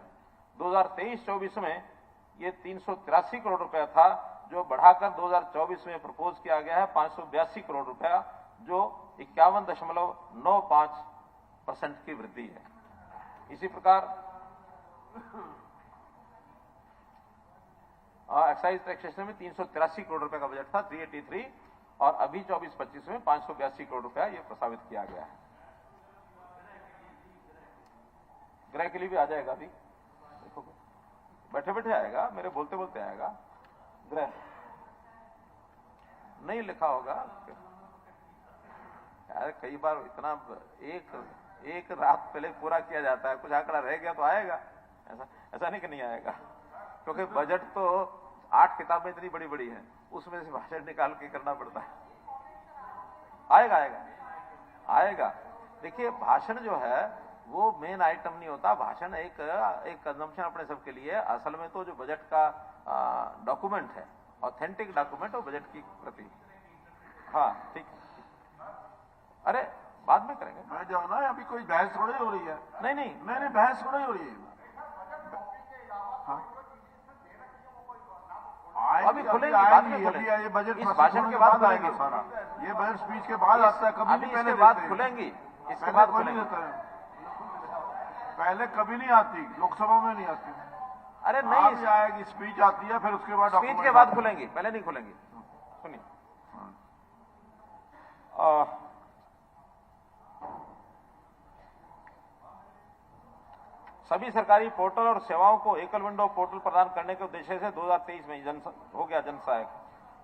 2023-24 में ये 383 करोड़ रुपया था, जो बढ़ाकर 2024 में प्रपोज किया गया है 582 करोड़ रुपया, जो 51.95% की वृद्धि है। इसी प्रकार एक्साइज टैक्सेशन में 383 करोड़ रुपए का बजट था 383, और अभी 24-25 में 582 करोड़ रुपया ये प्रस्तावित किया गया है। गृह के लिए भी आ जाएगा, अभी देखो बैठे बैठे आएगा, मेरे बोलते बोलते आएगा। गृह नहीं लिखा होगा यार, कई बार इतना एक रात पहले पूरा किया जाता है, कुछ आंकड़ा रह गया तो आएगा, ऐसा नहीं कि नहीं आएगा, क्योंकि बजट तो 8 किताबें इतनी बड़ी बड़ी हैं, उसमें से भाषण निकाल के करना पड़ता है। आएगा। देखिए, भाषण जो है वो मेन आइटम नहीं होता। भाषण एक कंजम्पशन अपने सबके लिए। असल में तो जो बजट का डॉक्यूमेंट है, ऑथेंटिक डॉक्यूमेंट, और बजट की प्रति। हाँ ठीक, अरे बाद में करेंगे।
मैं जाओ ना, अभी कोई बहस थोड़ी हो रही है।
नहीं,
बहस थोड़ी हो रही है। हाँ?
अभी खुलेंगे, बाद में खुलेंगे।
ये बजट
इस भाषण के बाद
आएगा सारा, ये बजट स्पीच के बाद आता है, कभी
अभी
पहले
इसके बाद खुलेंगी, इसके बाद
कोई नहीं देता है। पहले कभी नहीं आती, लोकसभा में नहीं आती।
अरे नहीं
आएगी, स्पीच आती है, फिर उसके बाद
स्पीच के बाद खुलेंगी, पहले नहीं खुलेंगी। सुनिए, सभी सरकारी पोर्टल और सेवाओं को एकल विंडो पोर्टल प्रदान करने के उद्देश्य से 2023 में हो गया जन सहायक।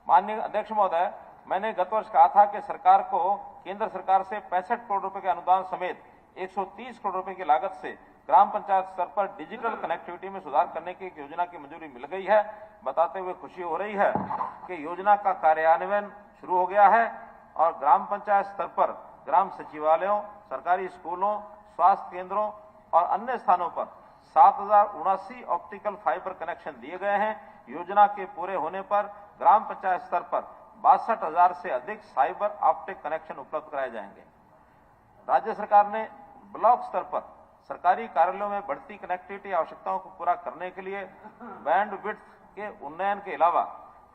माननीय अध्यक्ष महोदय, मैंने गत वर्ष कहा था कि सरकार को केंद्र सरकार से 65 करोड़ रुपए के अनुदान समेत 130 करोड़ रुपए की लागत से ग्राम पंचायत स्तर पर डिजिटल कनेक्टिविटी में सुधार करने की एक योजना की मंजूरी मिल गई है। बताते हुए खुशी हो रही है कि योजना का कार्यान्वयन शुरू हो गया है और ग्राम पंचायत स्तर पर ग्राम सचिवालयों, सरकारी स्कूलों, स्वास्थ्य केंद्रों और अन्य स्थानों पर 7,079 ऑप्टिकल फाइबर कनेक्शन दिए गए हैं। योजना के पूरे होने पर ग्राम पंचायत स्तर पर 62,000 से अधिक फाइबर ऑप्टिक कनेक्शन उपलब्ध कराए जाएंगे। राज्य सरकार ने ब्लॉक स्तर पर सरकारी कार्यालयों में बढ़ती कनेक्टिविटी आवश्यकताओं को पूरा करने के लिए बैंडविड्थ के उन्नयन के अलावा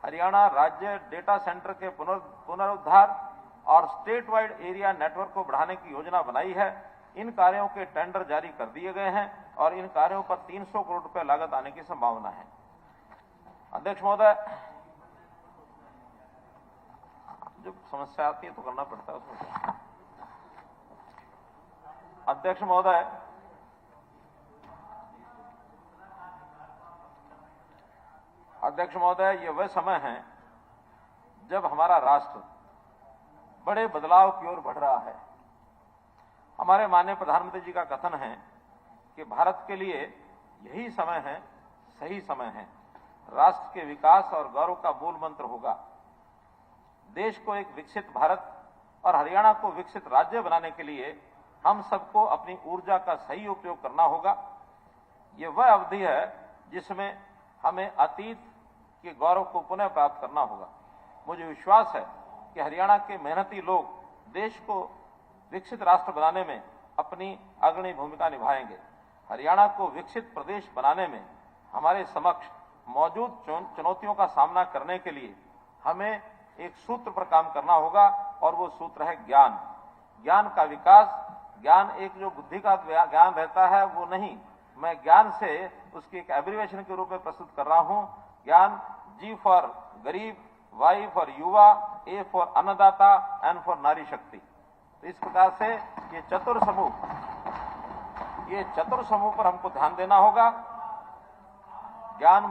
हरियाणा राज्य डेटा सेंटर के पुनरुद्धार और स्टेट वाइड एरिया नेटवर्क को बढ़ाने की योजना बनाई है। इन कार्यों के टेंडर जारी कर दिए गए हैं और इन कार्यों पर 300 करोड़ रुपए लागत आने की संभावना है। अध्यक्ष महोदय, समस्या आती है तो करना पड़ता है उसमें। अध्यक्ष महोदय, ये वह समय है जब हमारा राष्ट्र बड़े बदलाव की ओर बढ़ रहा है। हमारे माननीय प्रधानमंत्री जी का कथन है कि भारत के लिए यही समय है, सही समय है। राष्ट्र के विकास और गौरव का मूल मंत्र होगा। देश को एक विकसित भारत और हरियाणा को विकसित राज्य बनाने के लिए हम सबको अपनी ऊर्जा का सही उपयोग करना होगा। ये वह अवधि है जिसमें हमें अतीत के गौरव को पुनः प्राप्त करना होगा। मुझे विश्वास है कि हरियाणा के मेहनती लोग देश को विकसित राष्ट्र बनाने में अपनी अग्रणी भूमिका निभाएंगे। हरियाणा को विकसित प्रदेश बनाने में हमारे समक्ष मौजूद चुनौतियों का सामना करने के लिए हमें एक सूत्र पर काम करना होगा और वो सूत्र है ज्ञान। ज्ञान का विकास, ज्ञान एक जो बुद्धि का ज्ञान रहता है वो नहीं, मैं ज्ञान से उसकी एक एब्रिविएशन के रूप में प्रस्तुत कर रहा हूं। ज्ञान, जी फॉर गरीब, वाई फॉर युवा, ए फॉर अन्नदाता, एन फॉर नारी शक्ति। तो इस प्रकार से ये चतुर समूह पर हमको ध्यान देना होगा। ज्ञान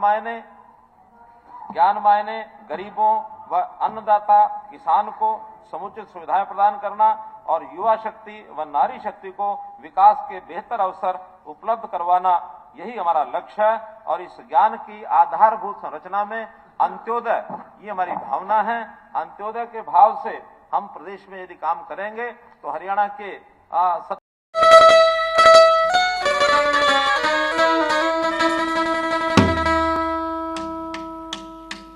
मायने गरीबों व अन्नदाता किसान को समुचित सुविधाएं प्रदान करना और युवा शक्ति व नारी शक्ति को विकास के बेहतर अवसर उपलब्ध करवाना, यही हमारा लक्ष्य है। और इस ज्ञान की आधारभूत संरचना में अंत्योदय, ये हमारी भावना है। अंत्योदय के भाव से हम प्रदेश में यदि काम करेंगे तो हरियाणा के